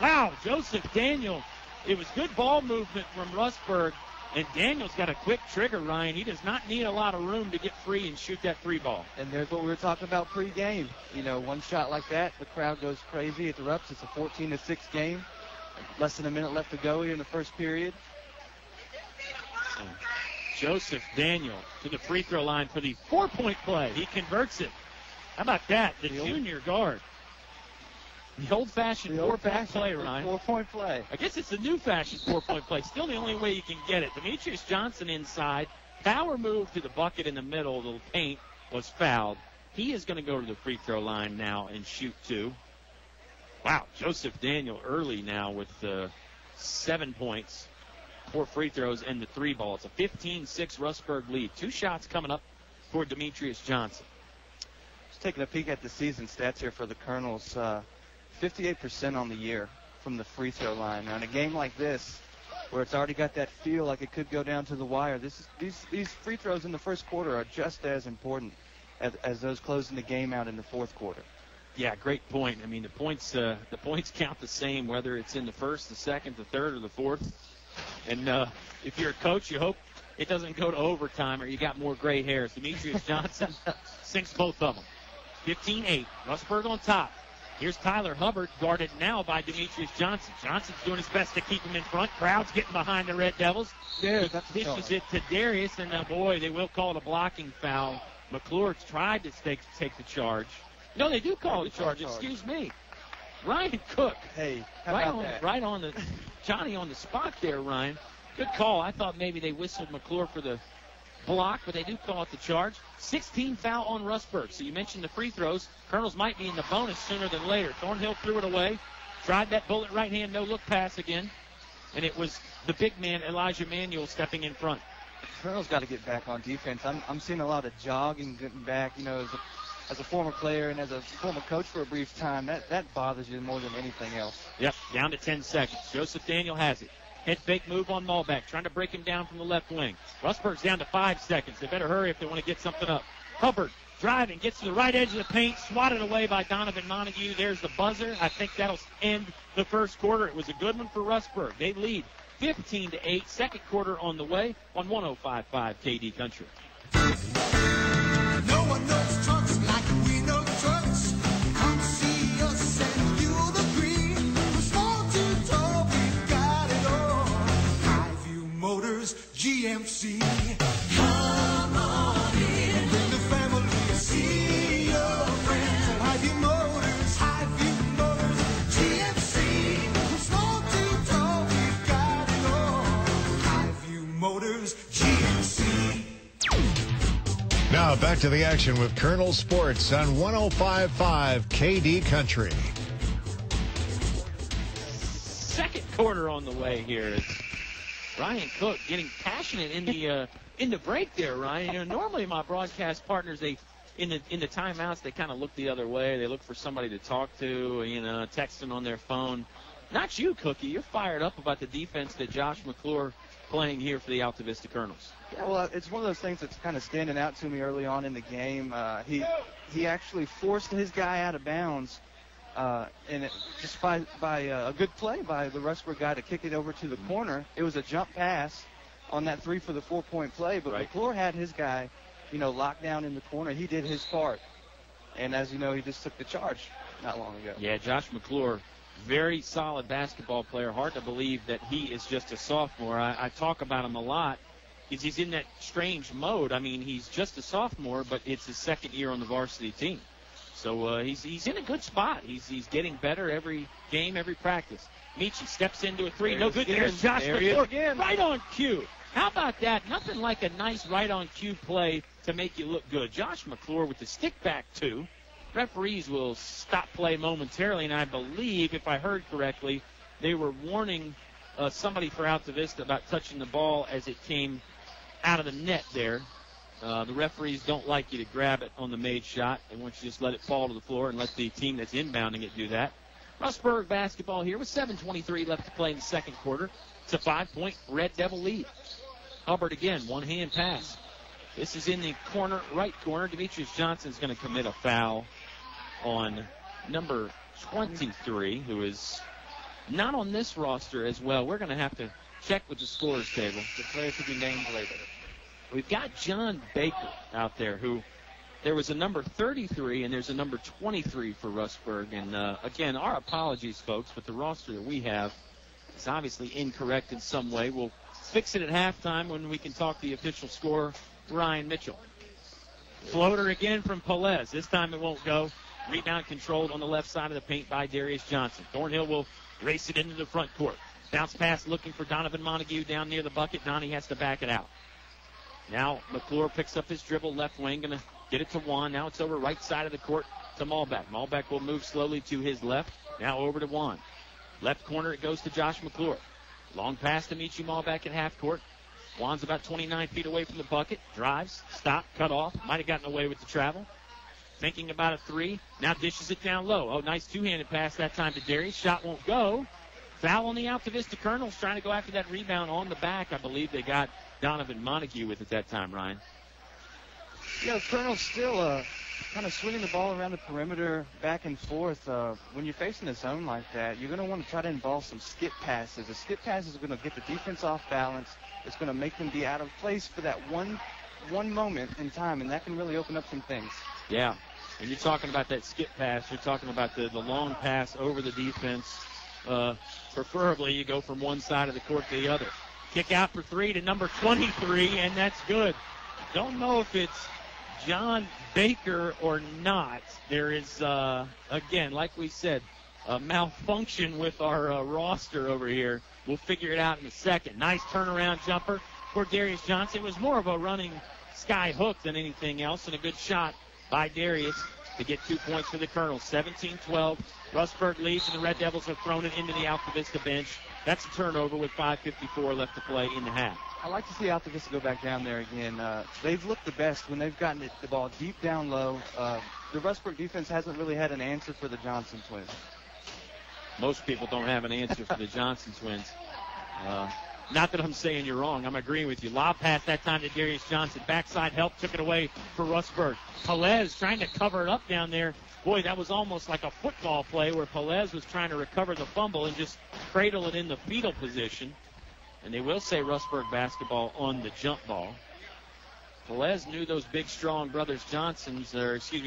Wow, Joseph Daniel. It was good ball movement from Rustburg. And Daniel's got a quick trigger, Ryan. He does not need a lot of room to get free and shoot that 3-ball. And there's what we were talking about pregame. You know, one shot like that, the crowd goes crazy. It erupts. It's a 14-6 game. Less than a minute left to go here in the first period. Joseph Daniel to the free throw line for the 4-point play. He converts it. How about that? The junior guard. The old-fashioned 4-point play, Ryan. 4-point play. I guess it's a new-fashioned 4-point play. Still the only way you can get it. Demetrius Johnson inside. Power move to the bucket in the middle. The paint was fouled. He is going to go to the free throw line now and shoot 2. Wow, Joseph Daniel early now with 7 points, 4 free throws, and the 3-ball. It's a 15-6 Rustburg lead. 2 shots coming up for Demetrius Johnson. Just taking a peek at the season stats here for the Colonels. 58% on the year from the free throw line. Now, in a game like this, where it's already got that feel like it could go down to the wire, these free throws in the first quarter are just as important as those closing the game out in the fourth quarter. Yeah, great point. I mean, the points count the same, whether it's in the first, the second, the third, or the fourth. And if you're a coach, you hope it doesn't go to overtime or you got more gray hairs. Demetrius Johnson sinks both of them. 15-8. Rustburg on top. Here's Tyler Hubbard, guarded now by Demetrius Johnson. Johnson's doing his best to keep him in front. Crowd's getting behind the Red Devils. Yeah, he dishes it to Darius, and boy, they will call it a blocking foul. McClure tried to take the charge. No, they do call it a charge. Excuse me. Ryan Cook. Hey, how about that? Right on the Johnny on the spot there, Ryan. Good call. I thought maybe they whistled McClure for the block, but they do call it the charge. 16 foul on Rustburg. So you mentioned the free throws. Colonels might be in the bonus sooner than later. Thornhill threw it away. Tried that bullet right hand, no look pass again. And it was the big man, Elijah Manuel, stepping in front. Colonel's got to get back on defense. I'm seeing a lot of jogging, getting back, you know, as a former player and as a former coach for a brief time. That bothers you more than anything else. Yep, down to 10 seconds. Joseph Daniel has it. Head fake move on Malback, trying to break him down from the left wing. Rustburg's down to 5 seconds. They better hurry if they want to get something up. Hubbard driving, gets to the right edge of the paint, swatted away by Donovan Montague. There's the buzzer. I think that'll end the first quarter. It was a good one for Rustburg. They lead 15-8. Second quarter on the way on 105.5 KD Country. No one knows trucks like we know trucks. Come see us and you'll agree. GMC. Come on in, bring the family, see your friends at Highview Motors, GMC. From small to tall, we've got it all. Highview Motors, GMC. Now back to the action with Colonel Sports on 105.5 KD Country. Second quarter on the way here. It's Ryan Cook getting passionate in the break there, Ryan. You know, normally my broadcast partners, they in the timeouts, they kind of look the other way. They look for somebody to talk to, you know, texting on their phone. Not you, Cookie. You're fired up about the defense that Josh McClure playing here for the Altavista Colonels. Yeah, well, it's one of those things that's kind of standing out to me early on in the game. He actually forced his guy out of bounds, and just by a good play by the Rustburg guy to kick it over to the corner. It was a jump pass on that 3 for the 4-point play, but McClure had his guy, you know, locked down in the corner. He did his part, and as you know, he just took the charge not long ago. Yeah, Josh McClure, very solid basketball player. Hard to believe that he is just a sophomore. I talk about him a lot because he's in that strange mode. I mean, he's just a sophomore, but it's his second year on the varsity team. So he's in a good spot. He's getting better every game, every practice. Michi steps into a 3. No good. There's Josh McClure again. Right on cue. How about that? Nothing like a nice right on cue play to make you look good. Josh McClure with the stick back 2. Referees will stop play momentarily, and I believe, if I heard correctly, they were warning somebody for Altavista about touching the ball as it came out of the net there. The referees don't like you to grab it on the made shot. They want you to just let it fall to the floor and let the team that's inbounding it do that. Rustburg basketball here with 7:23 left to play in the second quarter. It's a 5-point Red Devil lead. Hubbard again, one-hand pass. This is in the corner, right corner. Demetrius Johnson's going to commit a foul on number 23, who is not on this roster as well. We're going to have to check with the scores table. The player to be named later. We've got John Baker out there, who there was a number 33 and there's a number 23 for Rustburg. And, again, our apologies, folks, but the roster that we have is obviously incorrect in some way. We'll fix it at halftime when we can talk the official score. Ryan Mitchell. Floater again from Pelez. This time it won't go. Rebound controlled on the left side of the paint by Darius Johnson. Thornhill will race it into the front court. Bounce pass looking for Donovan Montague down near the bucket. Donnie has to back it out. Now McClure picks up his dribble, left wing, going to get it to Juan. Now it's over right side of the court to Malbeck. Malbeck will move slowly to his left. Now over to Juan. Left corner, it goes to Josh McClure. Long pass to Michi Malbeck at half court. Juan's about 29 feet away from the bucket. Drives, stop, cut off. Might have gotten away with the travel. Thinking about a 3. Now dishes it down low. Oh, nice two-handed pass that time to Darius. Shot won't go. Foul on the Altavista Colonels, trying to go after that rebound on the back. I believe they got Donovan Montague with it that time, Ryan. Yeah, the Colonels still kind of swinging the ball around the perimeter back and forth. When you're facing a zone like that, you're going to want to try to involve some skip passes. A skip pass is going to get the defense off balance. It's going to make them be out of place for that one moment in time, and that can really open up some things. Yeah, and you're talking about that skip pass. You're talking about the long pass over the defense. Preferably you go from one side of the court to the other. Kick out for 3 to number 23, and that's good. Don't know if it's John Baker or not. There is, again, like we said, a malfunction with our roster over here. We'll figure it out in a second. Nice turnaround jumper for Darius Johnson. It was more of a running sky hook than anything else, and a good shot by Darius to get 2 points for the Colonels. 17-12. Rustburg leads, and the Red Devils have thrown it into the Altavista bench. That's a turnover with 5:54 left to play in the half. I like to see Altavista go back down there again. They've looked the best when they've gotten the ball deep down low. The Rustburg defense hasn't really had an answer for the Johnson twins. Most people don't have an answer for the Johnson twins. Not that I'm saying you're wrong. I'm agreeing with you. Lob pass that time to Darius Johnson. Backside help, took it away for Rustburg. Pelez trying to cover it up down there. Boy, that was almost like a football play where Pelez was trying to recover the fumble and just cradle it in the fetal position. And they will say Rustburg basketball on the jump ball. Pelez knew those big, strong brothers Johnsons,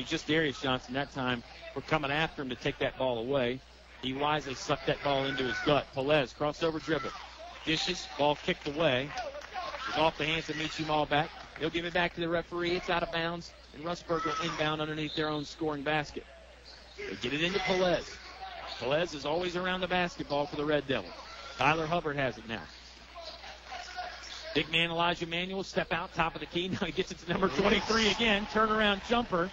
just Darius Johnson that time, were coming after him to take that ball away. He wisely sucked that ball into his gut. Pelez, crossover dribble. Dishes, ball kicked away. It's off the hands of Michi Malbeck. He'll give it back to the referee. It's out of bounds, and Rustburg will inbound underneath their own scoring basket. They get it into Pelez. Pelez is always around the basketball for the Red Devils. Tyler Hubbard has it now. Big man Elijah Manuel step out, top of the key. Now he gets it to number 23 again. Turnaround jumper.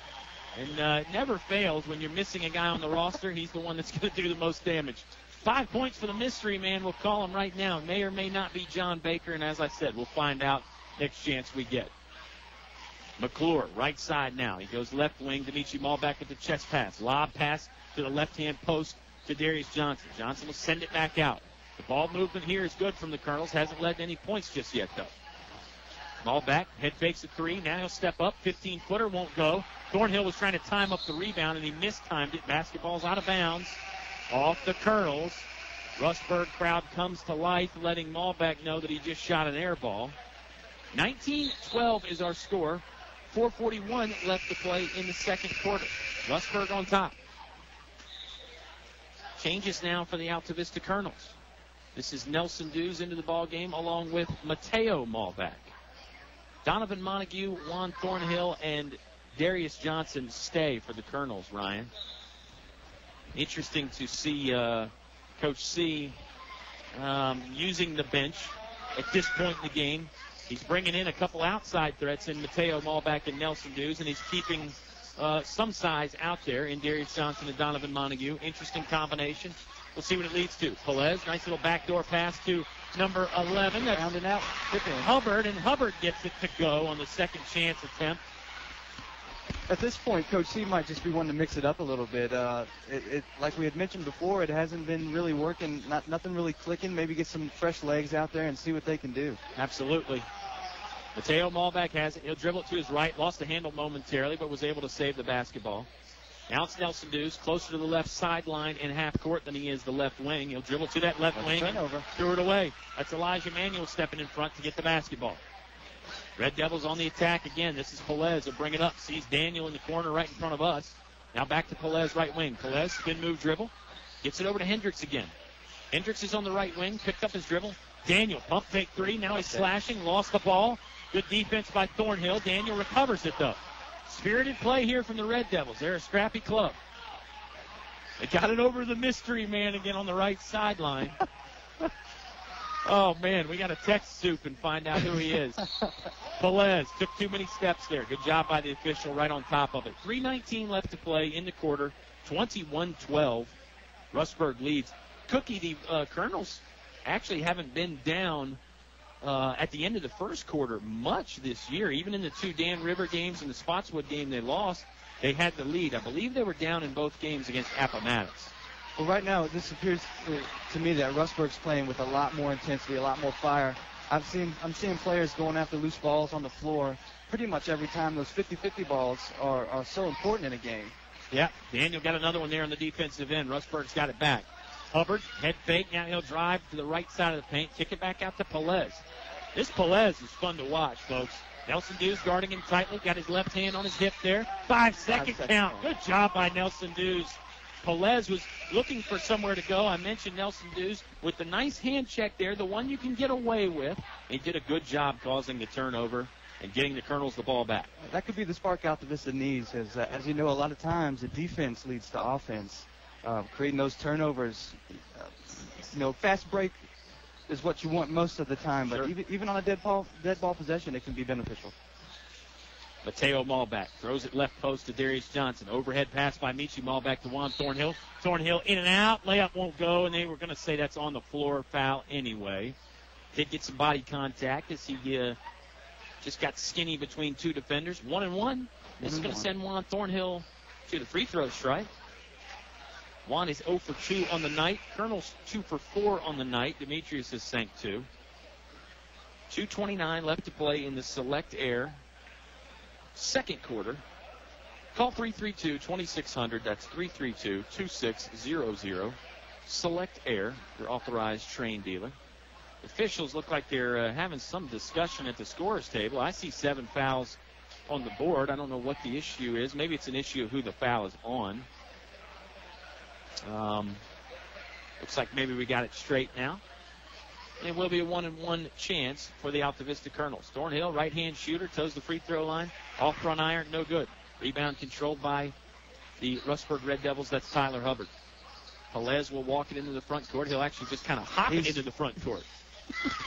And it never fails when you're missing a guy on the roster. He's the one that's going to do the most damage. 5 points for the mystery man. We'll call him right now. May or may not be John Baker. And as I said, we'll find out next chance we get. McClure, right side now. He goes left wing. Dimitri Malbeck with the chest pass. Lob pass to the left-hand post to Darius Johnson. Johnson will send it back out. The ball movement here is good from the Colonels. Hasn't led to any points just yet, though. Malbeck, head fakes a three. Now he'll step up. 15-footer won't go. Thornhill was trying to time up the rebound, and he mistimed it. Basketball's out of bounds. Off the Colonels. Rustburg crowd comes to life, letting Malbeck know that he just shot an air ball. 19-12 is our score. 4:41 left to play in the second quarter. Rustburg on top. Changes now for the Altavista Colonels. This is Nelson Dews into the ball game along with Mateo Malbeck. Donovan Montague, Juan Thornhill, and Darius Johnson stay for the Colonels, Ryan. Interesting to see Coach C using the bench at this point in the game. He's bringing in a couple outside threats in Mateo Malbeck and Nelson Dews, and he's keeping some size out there in Darius Johnson and Donovan Montague. Interesting combination. We'll see what it leads to. Pelez, nice little backdoor pass to number 11. That's rounding out Hubbard, and Hubbard gets it to go on the second chance attempt. At this point, Coach C might just be wanting to mix it up a little bit. Like we had mentioned before, it hasn't been really working, nothing really clicking. Maybe get some fresh legs out there and see what they can do. Absolutely. Mateo Malbeck has it. He'll dribble it to his right. Lost the handle momentarily, but was able to save the basketball. Now it's Nelson Dews, closer to the left sideline in half court than he is the left wing. He'll dribble to that left wing and threw it away. That's Elijah Manuel stepping in front to get the basketball. Red Devils on the attack again. This is Pelez. He'll bring it up. Sees Daniel in the corner right in front of us. Now back to Pelez, right wing. Pelez, spin move dribble. Gets it over to Hendricks again. Hendricks is on the right wing. Picked up his dribble. Daniel, pump fake three. Now he's slashing. Lost the ball. Good defense by Thornhill. Daniel recovers it, though. Spirited play here from the Red Devils. They're a scrappy club. They got it over the mystery man again on the right sideline. Oh, man, we got to text Soup and find out who he is. Pelez took too many steps there. Good job by the official right on top of it. 3:19 left to play in the quarter. 21-12. Rustburg leads. Cookie, the Colonels actually haven't been down at the end of the first quarter much this year. Even in the two Dan River games and the Spotswood game they lost, they had the lead. I believe they were down in both games against Appomattox. Well, right now, this appears to me that Rustburg's playing with a lot more intensity, a lot more fire. I'm seeing players going after loose balls on the floor pretty much every time. Those 50-50 balls are so important in a game. Yeah, Daniel got another one there on the defensive end. Rustburg's got it back. Hubbard, head fake. Now he'll drive to the right side of the paint, kick it back out to Pelez. This Pelez is fun to watch, folks. Nelson Dews guarding him tightly, got his left hand on his hip there. 5-second count. Good job by Nelson Dews. Pelez was looking for somewhere to go. I mentioned Nelson Dews with the nice hand check there, the one you can get away with. He did a good job causing the turnover and getting the Colonels the ball back. That could be the spark Altavista needs. As you know, a lot of times the defense leads to offense. Creating those turnovers, fast break is what you want most of the time. But even on a dead ball possession, it can be beneficial. Mateo Malbeck throws it left post to Darius Johnson. Overhead pass by Michi Malbeck to Juan Thornhill. Thornhill in and out. Layup won't go, and they were going to say that's on the floor. Foul anyway. Did get some body contact as he just got skinny between two defenders. 1-1. This is going to send Juan Thornhill to the free throw strike. Juan is 0 for 2 on the night. Colonel's 2 for 4 on the night. Demetrius has sank 2. 2:29 left to play in the Select Air second quarter. Call 332-2600. That's 332-2600. Select Air, your authorized train dealer. Officials look like they're having some discussion at the scorer's table. I see 7 fouls on the board. I don't know what the issue is. Maybe it's an issue of who the foul is on. Looks like maybe we got it straight now. It will be a 1-and-1 chance for the Altavista Colonels. Thornhill, right-hand shooter, toes the free throw line. Off front iron, no good. Rebound controlled by the Rustburg Red Devils. That's Tyler Hubbard. Pelez will walk it into the front court. He'll actually just kind of hop it into the front court.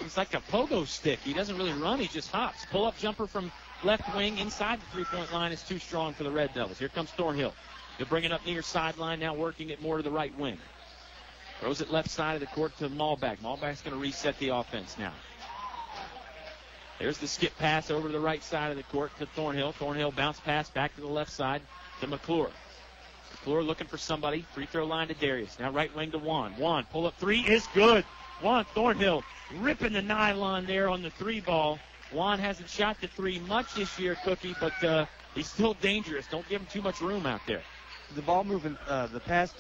It's like a pogo stick. He doesn't really run. He just hops. Pull-up jumper from left wing inside the three-point line is too strong for the Red Devils. Here comes Thornhill. He'll bring it up near sideline now, working it more to the right wing. Throws it left side of the court to Malbach. Malbach's going to reset the offense now. There's the skip pass over to the right side of the court to Thornhill. Thornhill bounce pass back to the left side to McClure. McClure looking for somebody. Free throw line to Darius. Now right wing to Juan. Juan, pull up three is good. Juan Thornhill ripping the nylon there on the three ball. Juan hasn't shot the three much this year, Cookie, but he's still dangerous. Don't give him too much room out there. The ball moving, the pass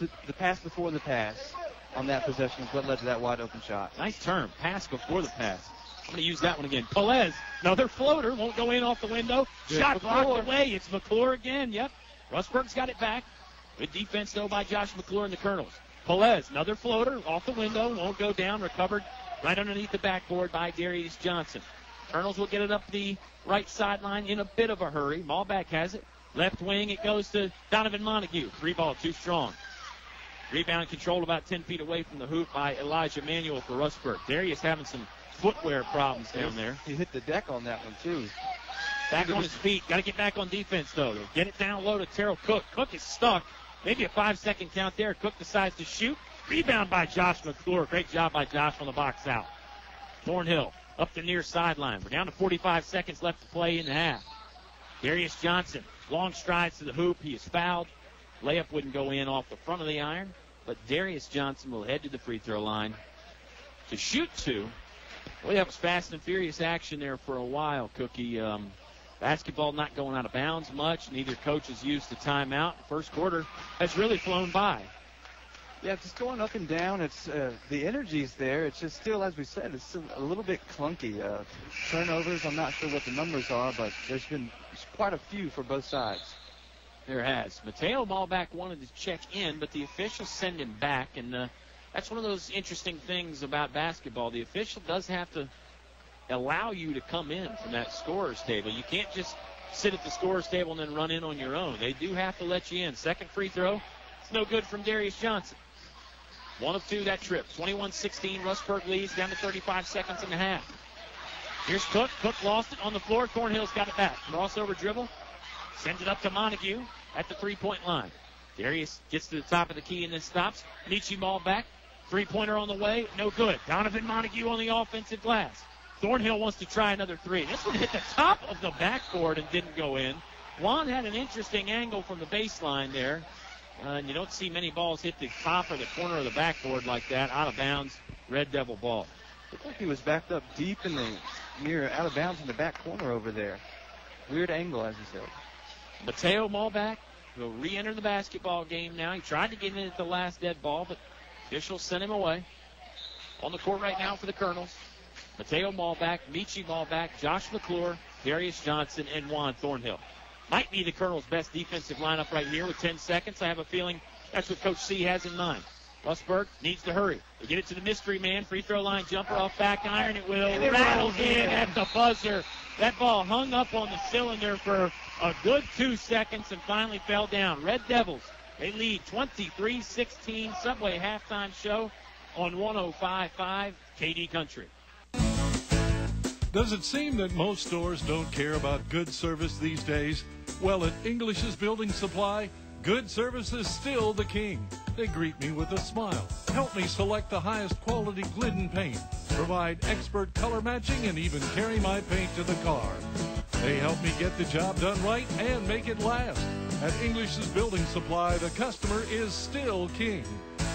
before the pass on that possession is what led to that wide open shot. Nice term, pass before the pass. I'm going to use that one again. Pelez, another floater, won't go in off the window. Shot blocked away. It's McClure again. Yep, Rustburg's got it back. Good defense, though, by Josh McClure and the Colonels. Pelez, another floater off the window, won't go down, recovered right underneath the backboard by Darius Johnson. Colonels will get it up the right sideline in a bit of a hurry. Malbach has it. Left wing, it goes to Donovan Montague. Three ball, too strong. Rebound controlled about 10 feet away from the hoop by Elijah Manuel for Rustburg. Darius having some footwear problems down there. He hit the deck on that one, too. Back on his feet. Got to get back on defense, though. Get it down low to Terrell Cook. Cook is stuck. Maybe a 5-second count there. Cook decides to shoot. Rebound by Josh McClure. Great job by Josh on the box out. Thornhill up the near sideline. We're down to 45 seconds left to play in the half. Darius Johnson, long strides to the hoop. He is fouled. Layup wouldn't go in off the front of the iron, but Darius Johnson will head to the free throw line to shoot two. Well, that was fast and furious action there for a while, Cookie. Basketball not going out of bounds much. Neither coach has used the timeout. First quarter has really flown by. Yeah, just going up and down. It's the energy's there. It's just still, as we said, it's still a little bit clunky. Turnovers, I'm not sure what the numbers are, but there's been quite a few for both sides. There has. Mateo Malbach wanted to check in, but the officials send him back, and that's one of those interesting things about basketball. The official does have to allow you to come in from that scorer's table. You can't just sit at the scorer's table and then run in on your own. They do have to let you in. Second free throw. It's no good from Darius Johnson. 1 of 2 that trip. 21-16. Rustburg leads down to 35 seconds and a half. Here's Cook. Cook lost it on the floor. Thornhill's got it back. Crossover dribble. Sends it up to Montague at the three-point line. Darius gets to the top of the key and then stops. Michi Malbach. Three-pointer on the way. No good. Donovan Montague on the offensive glass. Thornhill wants to try another three. This one hit the top of the backboard and didn't go in. Juan had an interesting angle from the baseline there. And you don't see many balls hit the top or the corner of the backboard like that. Out of bounds, Red Devil ball. Looked like he was backed up deep in the near out of bounds in the back corner over there. Weird angle, as you said. Mateo Malbach will re-enter the basketball game now. He tried to get in at the last dead ball, but officials sent him away. On the court right now for the Colonels, Mateo Malbach, Michi Malbach, Josh McClure, Darius Johnson, and Juan Thornhill. Might be the Colonels' best defensive lineup right here with 10 seconds. I have a feeling that's what Coach C has in mind. Rustburg needs to hurry. They get it to the mystery man. Free throw line jumper off back iron. It will rattle in at the buzzer. That ball hung up on the cylinder for a good 2 seconds and finally fell down. Red Devils, they lead 23-16. Subway halftime show on 105.5 KD Country. Does it seem that most stores don't care about good service these days? Well, at English's Building Supply, good service is still the king. They greet me with a smile, help me select the highest quality Glidden paint, provide expert color matching, and even carry my paint to the car. They help me get the job done right and make it last. At English's Building Supply, the customer is still king.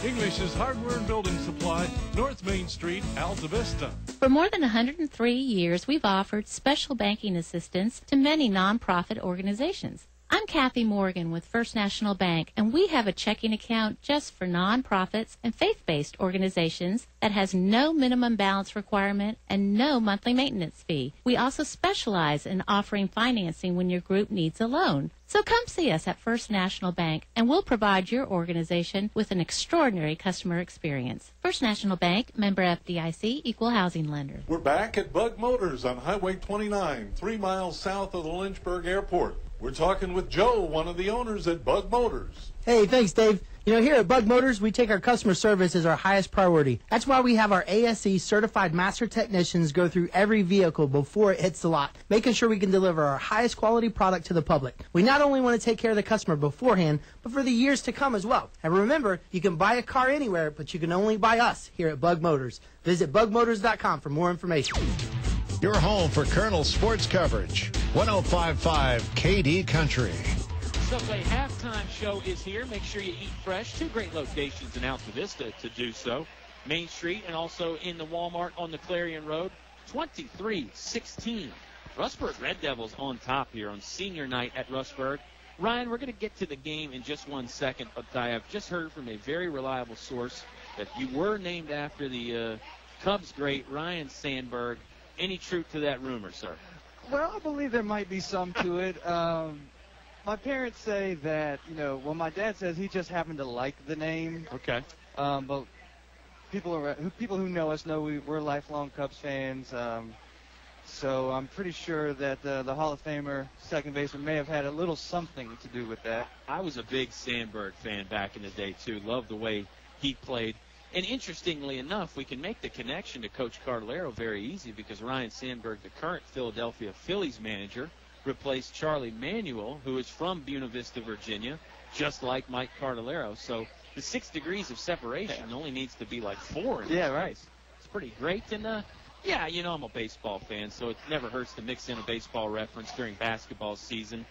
English's Hardware and Building Supply, North Main Street, Altavista. For more than 103 years, we've offered special banking assistance to many nonprofit organizations. I'm Kathy Morgan with First National Bank, and we have a checking account just for nonprofits and faith-based organizations that has no minimum balance requirement and no monthly maintenance fee. We also specialize in offering financing when your group needs a loan. So come see us at First National Bank, and we'll provide your organization with an extraordinary customer experience. First National Bank, member FDIC, equal housing lender. We're back at Bug Motors on Highway 29, 3 miles south of the Lynchburg Airport. We're talking with Joe, one of the owners at Bug Motors. Hey, thanks, Dave. You know, here at Bug Motors, we take our customer service as our highest priority. That's why we have our ASE certified master technicians go through every vehicle before it hits the lot, making sure we can deliver our highest quality product to the public. We not only want to take care of the customer beforehand, but for the years to come as well. And remember, you can buy a car anywhere, but you can only buy us here at Bug Motors. Visit bugmotors.com for more information. Your home for Colonel sports coverage. 105.5 KD Country. Subway halftime show is here. Make sure you eat fresh. 2 great locations in Altavista to do so. Main Street and also in the Walmart on the Clarion Road. 23-16. Rustburg Red Devils on top here on senior night at Rustburg. Ryan, we're going to get to the game in just 1 second, but I have just heard from a very reliable source that you were named after the Cubs great Ryne Sandberg. Any truth to that rumor, sir? Well, I believe there might be some to it. My parents say that, well, my dad says he just happened to like the name. Okay. But people who know us know we're lifelong Cubs fans. So I'm pretty sure that the Hall of Famer second baseman may have had a little something to do with that. I was a big Sandberg fan back in the day, too. Loved the way he played. And interestingly enough, we can make the connection to Coach Cardellaro very easy because Ryne Sandberg, the current Philadelphia Phillies manager, replaced Charlie Manuel, who is from Buena Vista, Virginia, just like Mike Cardellaro. So the 6 degrees of separation only needs to be like 4. Yeah, right. It's pretty great. And, yeah, I'm a baseball fan, so it never hurts to mix in a baseball reference during basketball season.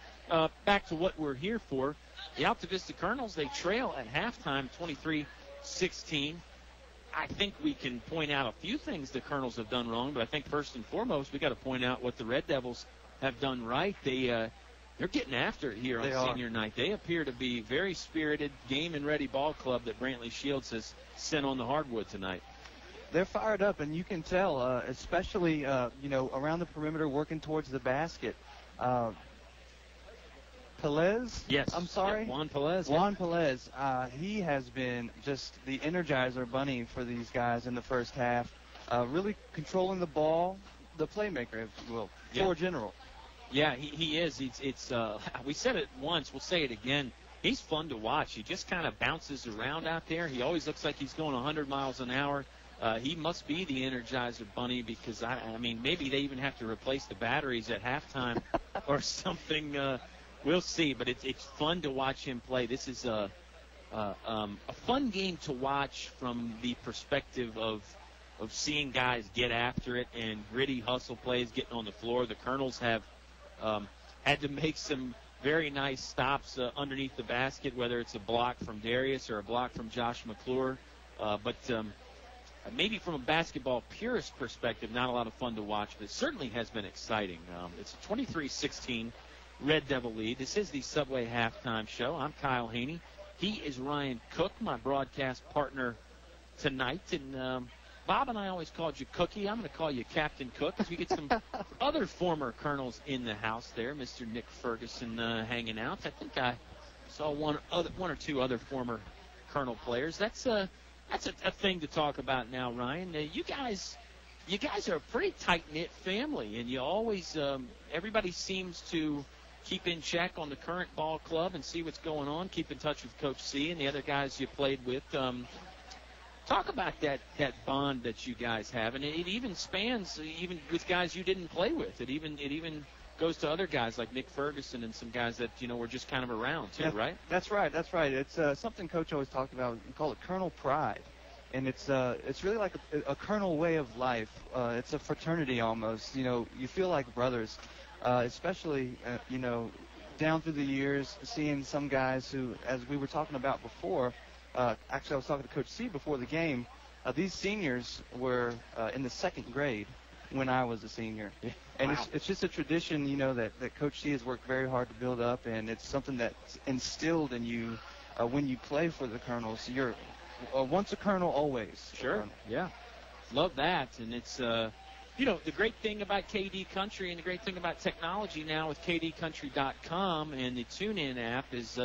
Back to what we're here for. The Altavista Colonels, they trail at halftime 23-16. I think we can point out a few things the Colonels have done wrong, but I think first and foremost we got to point out what the Red Devils have done right. They're getting after it here on senior night. They appear to be very spirited, game and ready ball club that Brantley Shields has sent on the hardwood tonight. They're fired up, and you can tell, especially around the perimeter, working towards the basket. Pelez? Yes. I'm sorry? Yeah, Juan Pelez. Juan Pelez. He has been just the energizer bunny for these guys in the first half. Really controlling the ball, the playmaker, if you will, floor general. Yeah, he is. We said it once. We'll say it again. He's fun to watch. He just kind of bounces around out there. He always looks like he's going 100 miles an hour. He must be the Energizer Bunny because, I mean, maybe they even have to replace the batteries at halftime or something. We'll see, but it's fun to watch him play. This is a fun game to watch from the perspective of seeing guys get after it and gritty hustle plays getting on the floor. The Colonels have had to make some very nice stops underneath the basket, whether it's a block from Darius or a block from Josh McClure. But maybe from a basketball purist perspective, not a lot of fun to watch, but it certainly has been exciting. It's a 23-16 Red Devil lead. This is the Subway halftime show. I'm Kyle Hoehne. He is Ryan Cook, my broadcast partner tonight. And Bob and I always called you Cookie. I'm going to call you Captain Cook as we get some other former Colonels in the house there. Mr. Nick Ferguson hanging out. I think I saw one or two other former Colonel players. That's a thing to talk about now, Ryan. You guys are a pretty tight-knit family, and you always everybody seems to keep in check on the current ball club and see what's going on, keep in touch with Coach C and the other guys you played with. Talk about that bond that you guys have, and it even spans even with guys you didn't play with. It even goes to other guys like Nick Ferguson and some guys that were just kind of around too, right? That's right. It's something Coach always talked about. We call it Colonel Pride, and it's really like a Colonel way of life. It's a fraternity almost. You feel like brothers. Especially, down through the years, seeing some guys who, as we were talking about before, actually I was talking to Coach C before the game, these seniors were in the second grade when I was a senior. And it's just a tradition, you know, that Coach C has worked very hard to build up, and it's something that's instilled in you when you play for the Colonels. You're once a Colonel, always. Sure, yeah. Love that. And it's, you know, the great thing about KD Country and the great thing about technology now with KDCountry.com and the TuneIn app is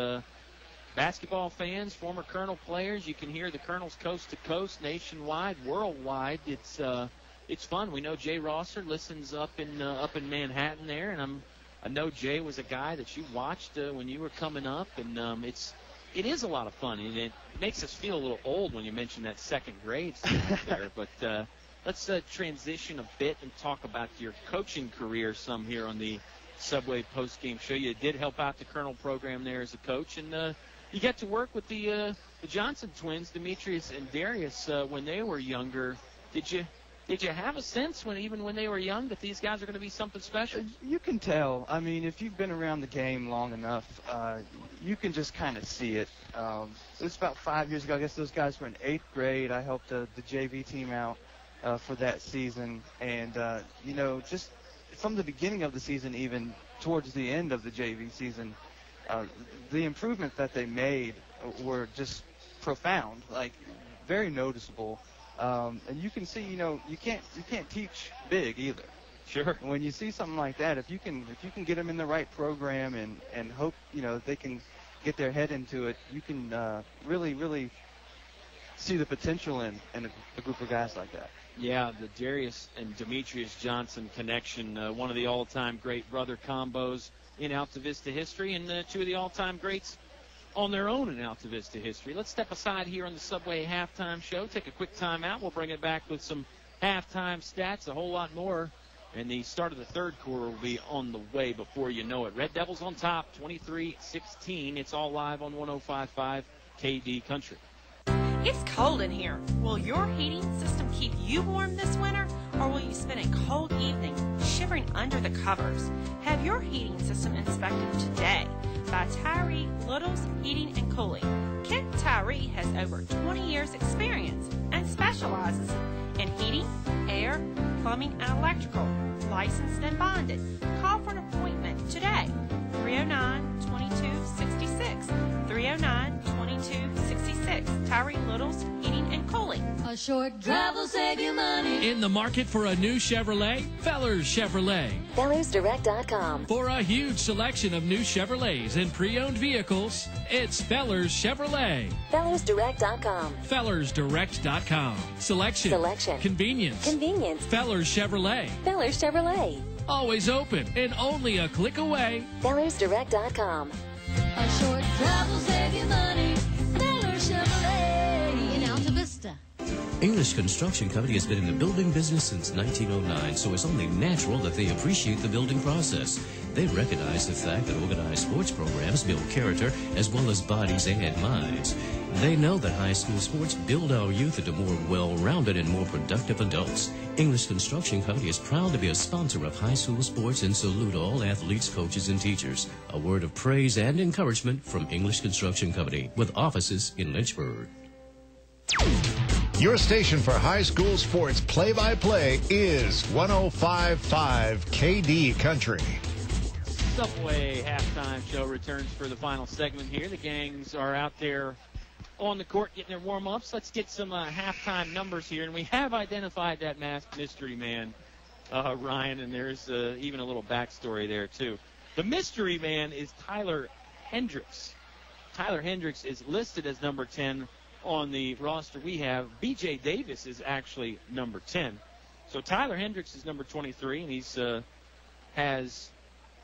basketball fans, former Colonel players, you can hear the Colonels coast to coast, nationwide, worldwide. It's fun. We know Jay Rosser listens up in Manhattan there, and I know Jay was a guy that you watched when you were coming up, and it is a lot of fun, and it makes us feel a little old when you mention that second grade stuff there. But let's transition a bit and talk about your coaching career some here on the Subway postgame show. You did help out the Colonel program there as a coach, and you got to work with the Johnson twins, Demetrius and Darius, when they were younger. Did you have a sense even when they were young that these guys are going to be something special? You can tell. I mean, if you've been around the game long enough, you can just kind of see it. It was about 5 years ago. I guess those guys were in 8th grade. I helped the JV team out for that season. And, you know, just from the beginning of the season, even towards the end of the JV season, the improvement that they made were just profound, like very noticeable. And you can see, you know, you can't teach big either. Sure. When you see something like that, if you can get them in the right program and hope, you know, they can get their head into it, you can really see the potential in a group of guys like that. Yeah, the Darius and Demetrius Johnson connection, one of the all-time great brother combos in Altavista history, and two of the all-time greats on their own in Altavista history. Let's step aside here on the Subway halftime show, take a quick timeout. We'll bring it back with some halftime stats, a whole lot more, and the start of the third quarter will be on the way before you know it. Red Devils on top, 23-16. It's all live on 105.5 KD Country. It's cold in here. Will your heating system keep you warm this winter, or will you spend a cold evening shivering under the covers? Have your heating system inspected today by Tyree Littles Heating and Cooling. Kent Tyree has over 20 years experience and specializes in heating, air, plumbing, and electrical. Licensed and bonded. Call for an appointment today. 309-2266. 309-2266. Tyree Littles Heating and Cooling. A short drive will save you money. In the market for a new Chevrolet? Fellers Chevrolet. FellersDirect.com. For a huge selection of new Chevrolets and pre-owned vehicles, it's Fellers Chevrolet. FellersDirect.com. FellersDirect.com. Selection. Convenience. Fellers Chevrolet. Fellers Chevrolet. Always open and only a click away. FellersDirect.com. A short drive will save you money. Fellers Chevrolet in Altavista. English Construction Company has been in the building business since 1909, so it's only natural that they appreciate the building process. They recognize the fact that organized sports programs build character as well as bodies and minds. They know that high school sports build our youth into more well-rounded and more productive adults. English Construction Company is proud to be a sponsor of high school sports and salute all athletes, coaches, and teachers. A word of praise and encouragement from English Construction Company with offices in Lynchburg. Your station for high school sports play-by-play is 105.5 KD Country. Subway halftime show returns for the final segment here. The gangs are out there on the court getting their warm-ups. Let's get some halftime numbers here. And we have identified that masked mystery man, Ryne, and there's even a little backstory there, too. The mystery man is Tyler Hendricks. Tyler Hendricks is listed as number 10 on the roster we have. B.J. Davis is actually number 10. So Tyler Hendricks is number 23, and he's has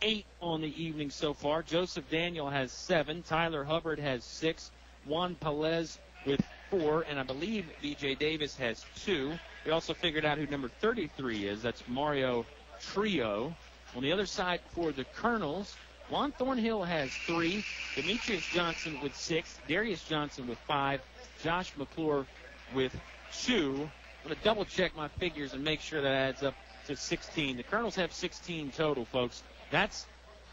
8 on the evening so far. Joseph Daniel has 7. Tyler Hubbard has 6. Juan Pelez with 4, and I believe B.J. Davis has 2. We also figured out who number 33 is. That's Mario Trio. On the other side for the Colonels, Juan Thornhill has 3. Demetrius Johnson with 6. Darius Johnson with 5. Josh McClure with 2. I'm going to double-check my figures and make sure that adds up to 16. The Colonels have 16 total, folks. That's,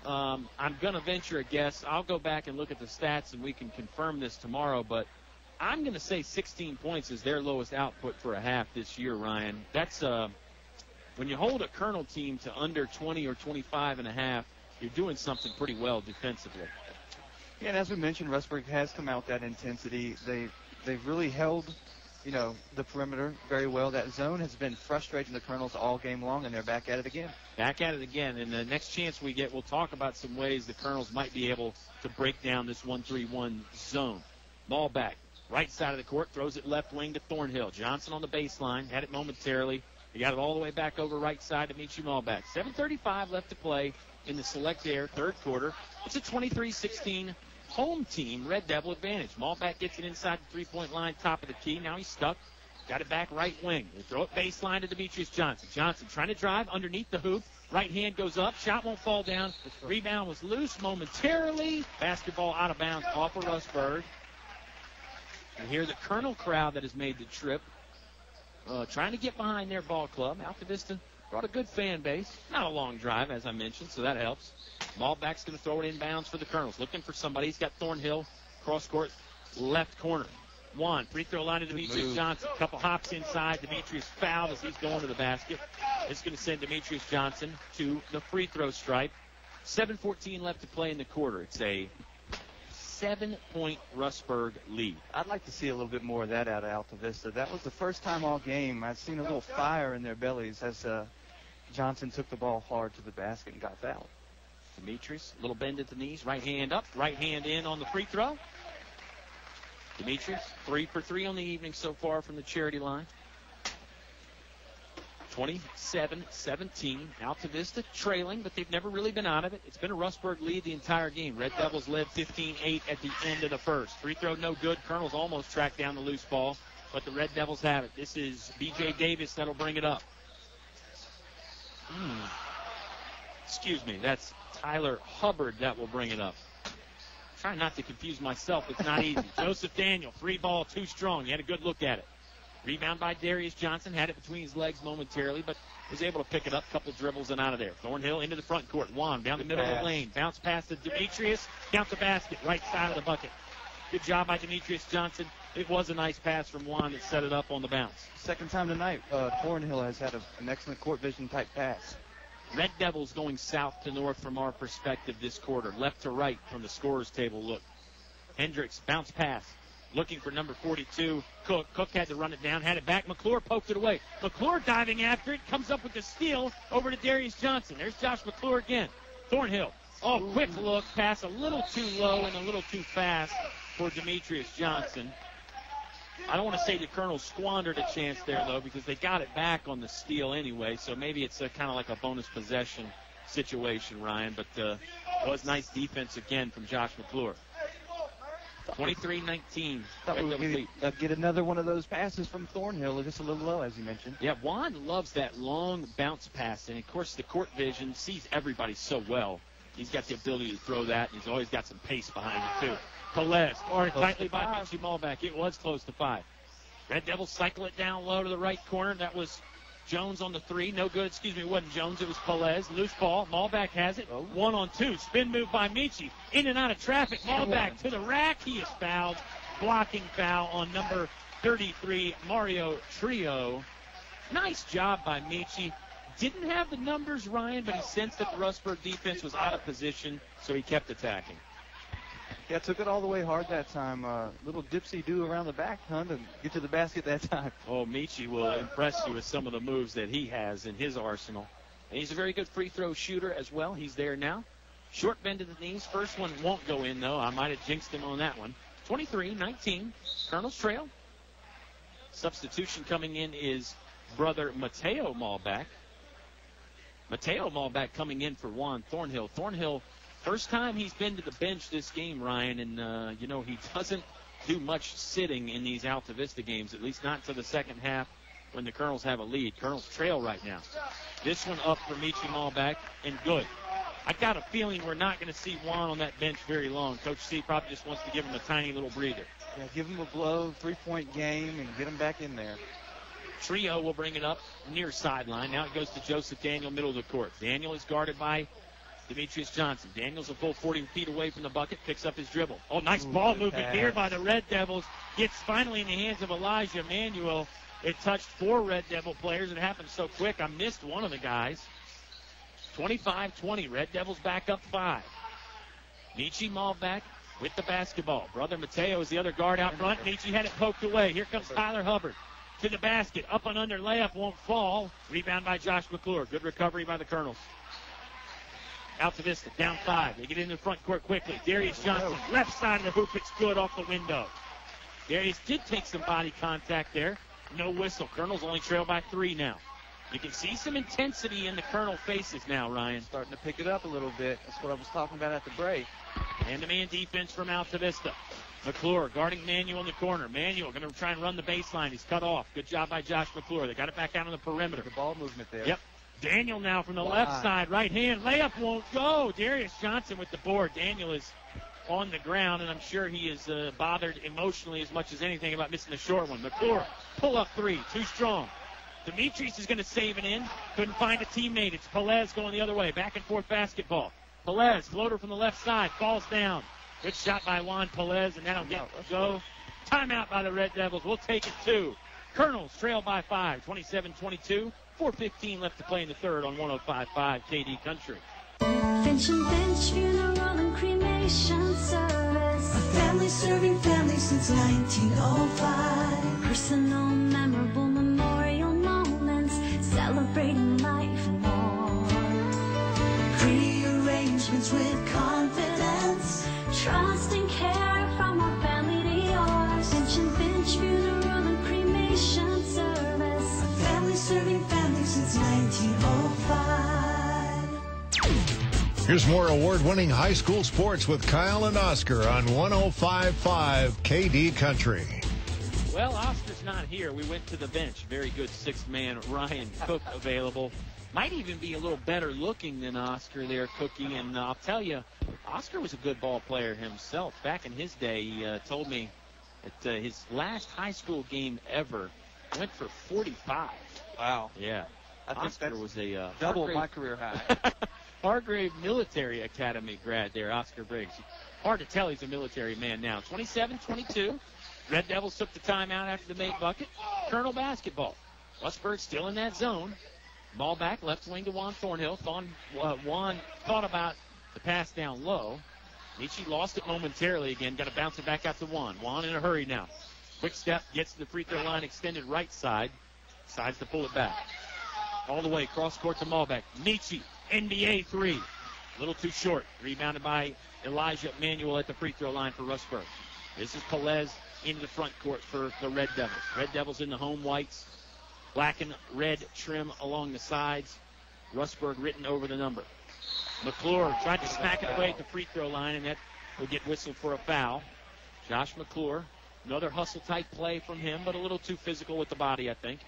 I'm going to venture a guess. I'll go back and look at the stats, and we can confirm this tomorrow, but I'm going to say 16 points is their lowest output for a half this year, Ryan. That's when you hold a Colonel team to under 20 or 25 and a half, you're doing something pretty well defensively. Yeah, and as we mentioned, Rustburg has come out that intensity. They've really held, the perimeter very well. That zone has been frustrating the Colonels all game long, and they're back at it again. Back at it again, and the next chance we get, we'll talk about some ways the Colonels might be able to break down this 1-3-1 zone. Ball back, right side of the court, throws it left wing to Thornhill. Johnson on the baseline, had it momentarily. He got it all the way back over right side to Michi Malback. 7:35 left to play in the Select Air third quarter. It's a 23-16 home team Red Devil advantage. Malback gets it inside the three-point line, top of the key. Now he's stuck. Got it back right wing. They throw it baseline to Demetrius Johnson. Johnson trying to drive underneath the hoop. Right hand goes up. Shot won't fall down. Rebound was loose momentarily. Basketball out of bounds off of Rustburg. And here the Colonel crowd that has made the trip, trying to get behind their ball club. Altavista brought a good fan base. Not a long drive, as I mentioned, so that helps. Malback's going to throw it inbounds for the Colonels. Looking for somebody. He's got Thornhill, cross court, left corner. Juan, free throw line to Demetrius Johnson. Couple hops inside. Demetrius fouled as he's going to the basket. It's going to send Demetrius Johnson to the free throw stripe. 7:14 left to play in the quarter. It's a 7-point Rustburg lead. I'd like to see a little bit more of that out of Altavista. That was the first time all game I've seen a little fire in their bellies as Johnson took the ball hard to the basket and got fouled. Demetrius, a little bend at the knees, right hand up, right hand in on the free throw. Demetrius, 3 for 3 on the evening so far from the charity line. 27-17. Altavista trailing, but they've never really been out of it. It's been a Rustburg lead the entire game. Red Devils led 15-8 at the end of the first. Free throw no good. Colonels almost tracked down the loose ball, but the Red Devils have it. This is B.J. Davis that'll bring it up. Excuse me, that's Tyler Hubbard that will bring it up. Trying not to confuse myself. It's not easy. Joseph Daniel, 3 ball, too strong. He had a good look at it. Rebound by Darius Johnson. Had it between his legs momentarily, but was able to pick it up. Couple dribbles and out of there. Thornhill into the front court. Juan down the middle of the lane. Bounce pass to Demetrius. Count the basket. Right side of the bucket. Good job by Demetrius Johnson. It was a nice pass from Juan that set it up on the bounce. Second time tonight, Thornhill has had an excellent court vision type pass. Red Devils going south to north from our perspective this quarter. Left to right from the scorer's table look. Hendricks, bounce pass. Looking for number 42, Cook. Cook had to run it down, had it back. McClure poked it away. McClure diving after it, comes up with the steal over to Darius Johnson. There's Josh McClure again. Thornhill. Oh, quick look. Pass a little too low and a little too fast for Demetrius Johnson. I don't want to say the Colonels squandered a chance there, though, because they got it back on the steal anyway, so maybe it's kind of like a bonus possession situation, Ryan, but it was nice defense again from Josh McClure. 23-19. Thought we would get another one of those passes from Thornhill, just a little low, as you mentioned. Yeah, Juan loves that long bounce pass, and, of course, the court vision sees everybody so well. He's got the ability to throw that, and he's always got some pace behind it, too. Pelez, guarded tightly by Michi Malback. It was close to 5. Red Devils cycle it down low to the right corner. That was Jones on the 3. No good. Excuse me, it wasn't Jones. It was Pelez. Loose ball. Malback has it. 1-on-2. Spin move by Michi. In and out of traffic. Malback to the rack. He is fouled. Blocking foul on number 33, Mario Trio. Nice job by Michi. Didn't have the numbers, Ryan, but he sensed that the Rustburg defense was out of position, so he kept attacking. Yeah, took it all the way hard that time. Little dipsy-do around the back, Hunt, and get to the basket that time. Oh, Michi will impress you with some of the moves that he has in his arsenal. And he's a very good free throw shooter as well. He's there now. Short bend to the knees. First one won't go in, though. I might have jinxed him on that one. 23-19. Colonels trail. Substitution coming in is brother Mateo Malback. Mateo Malback coming in for Juan Thornhill. Thornhill, first time he's been to the bench this game, Ryan, and, he doesn't do much sitting in these Altavista games, at least not to the second half when the Colonels have a lead. Colonels trail right now. This one up for Michi Malback, and good. I got a feeling we're not going to see Juan on that bench very long. Coach C probably just wants to give him a tiny little breather. Yeah, give him a blow, 3-point game, and get him back in there. Trio will bring it up near sideline. Now it goes to Joseph Daniel, middle of the court. Daniel is guarded by Demetrius Johnson. Daniel's a full 40 feet away from the bucket, picks up his dribble. Oh, nice ball movement here by the Red Devils. Gets finally in the hands of Elijah Emanuel. It touched 4 Red Devil players. It happened so quick, I missed one of the guys. 25-20. Red Devils back up 5. Nietzsche Malbeck with the basketball. Brother Mateo is the other guard out front. Nietzsche had it poked away. Here comes Tyler Hubbard to the basket. Up and under layup, won't fall. Rebound by Josh McClure. Good recovery by the Colonels. Altavista down 5. They get into the front court quickly. Darius Johnson, left side of the hoop. It's good off the window. Darius did take some body contact there. No whistle. Colonels only trail by 3 now. You can see some intensity in the Colonel faces now, Ryan. Starting to pick it up a little bit. That's what I was talking about at the break. Man-to-man defense from Altavista. McClure guarding Manuel in the corner. Manuel going to try and run the baseline. He's cut off. Good job by Josh McClure. They got it back out on the perimeter. The ball movement there. Yep. Daniel now from the left side. Right hand. Layup won't go. Darius Johnson with the board. Daniel is on the ground, and I'm sure he is bothered emotionally as much as anything about missing the short one. McClure, pull-up 3. Too strong. Demetrius is going to save it in. Couldn't find a teammate. It's Pelez going the other way. Back and forth basketball. Pelez, floater from the left side, falls down. Good shot by Juan Pelez, and that'll go. Timeout by the Red Devils. We'll take it 2. Colonels trail by 5, 27-22. 4:15 left to play in the third on 105.5 KD Country. Finch and Finch Funeral and Cremation Service. A family serving family since 1905. Personal, memorable memorial moments, celebrating life and more. Pre-arrangements with confidence, trust and care from our family to yours. Finch and Finch Funeral and Cremation Service. A family serving family since 1905. Here's more award-winning high school sports with Kyle and Oscar on 105.5 KD Country. Well, Oscar's not here. We went to the bench. Very good 6-man Ryan Cook available. Might even be a little better looking than Oscar there, Cookie. And I'll tell you, Oscar was a good ball player himself. Back in his day, he told me that his last high school game ever went for 45. Wow. Yeah. I think Oscar that's was a double my career high. Hargrave Military Academy grad there, Oscar Briggs. Hard to tell he's a military man now. 27-22. Red Devils took the timeout after the made bucket. Colonel basketball. Rustburg still in that zone. Ball back, left wing to Juan Thornhill. Juan thought about the pass down low. Nietzsche lost it momentarily again. Got to bounce it back out to Juan. Juan in a hurry now. Quick step, gets to the free throw line, extended right side. Decides to pull it back. All the way, cross court to Malbeck. Nietzsche, NBA 3. A little too short. Rebounded by Elijah Manuel at the free throw line for Rustburg. This is Pelez into the front court for the Red Devils. Red Devils in the home whites. Black and red trim along the sides. Rustburg written over the number. McClure tried to smack it away at the free throw line, and that will get whistled for a foul. Josh McClure, another hustle-type play from him, but a little too physical with the body, I think.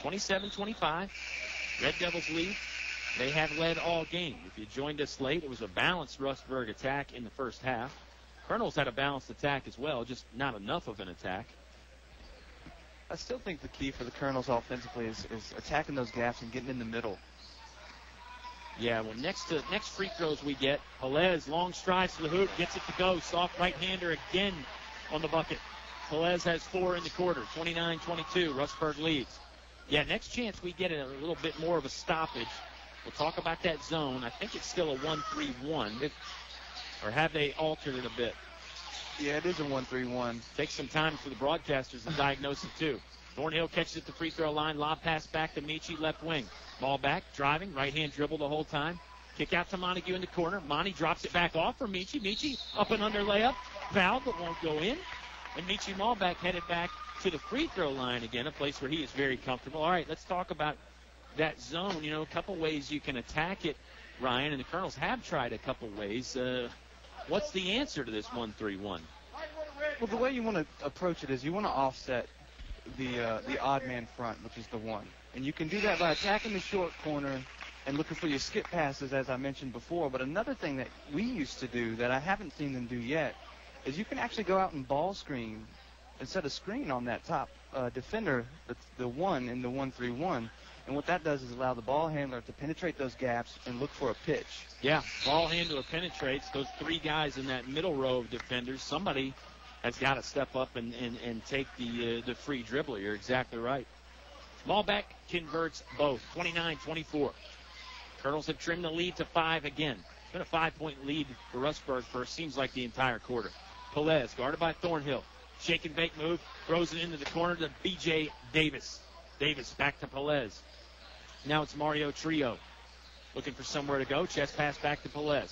27-25. Red Devils lead. They have led all game. If you joined us late, it was a balanced Rustburg attack in the first half. Colonels had a balanced attack as well, just not enough of an attack. I still think the key for the Colonels offensively is attacking those gaps and getting in the middle. Yeah, well, next free throws we get, Pelez, long strides to the hoop, gets it to go. Soft right-hander again on the bucket. Pelez has 4 in the quarter, 29-22. Rustburg leads. Yeah, next chance we get a little bit more of a stoppage. We'll talk about that zone. I think it's still a 1-3-1. Or have they altered it a bit? Yeah, it is a 1-3-1. Takes some time for the broadcasters to diagnose it, too. Thornhill catches it at the free throw line. Lob pass back to Michi, left wing. Ball back, driving, right-hand dribble the whole time. Kick out to Montague in the corner. Monty drops it back off for Michi. Michi up and under layup. Fouled, but won't go in. And Michi Malbeck headed back to the free throw line again, a place where he is very comfortable. All right, let's talk about that zone. You know, a couple ways you can attack it, Ryan, and the Colonels have tried a couple ways. What's the answer to this 1-3-1? Well, the way you want to approach it is you want to offset the odd man front, which is the 1. And you can do that by attacking the short corner and looking for your skip passes, as I mentioned before. But another thing that we used to do that I haven't seen them do yet is you can actually go out and ball screen and set a screen on that top defender, the 1 in the 1-3-1. And what that does is allow the ball handler to penetrate those gaps and look for a pitch. Yeah, ball handler penetrates those 3 guys in that middle row of defenders. Somebody has got to step up and take the free dribble. You're exactly right. Malbeck converts both, 29-24. Colonels have trimmed the lead to 5 again. It's been a 5-point lead for Rustburg for seems like the entire quarter. Pelez guarded by Thornhill. Shake and bake move, throws it into the corner to B.J. Davis. Davis back to Pelez. Now it's Mario Trio. Looking for somewhere to go. Chest pass back to Pelez.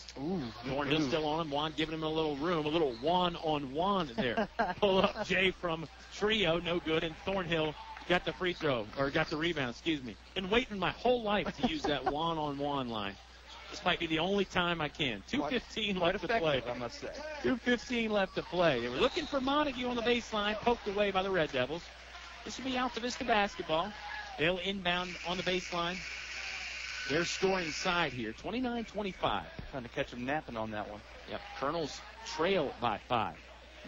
Thornhill still on him. Juan giving him a little room. A little one-on-one there. Pull up Jay from Trio. No good. And Thornhill got the free throw. Or got the rebound, excuse me. Been waiting my whole life to use that one-on-one line. This might be the only time I can. 2:15 left to play. I must say. 2:15 left to play. They were looking for Montague on the baseline. Poked away by the Red Devils. This will be Altavista basketball. They'll inbound on the baseline. They're scoring side here, 29-25. Trying to catch them napping on that one. Yep, Colonels trail by 5.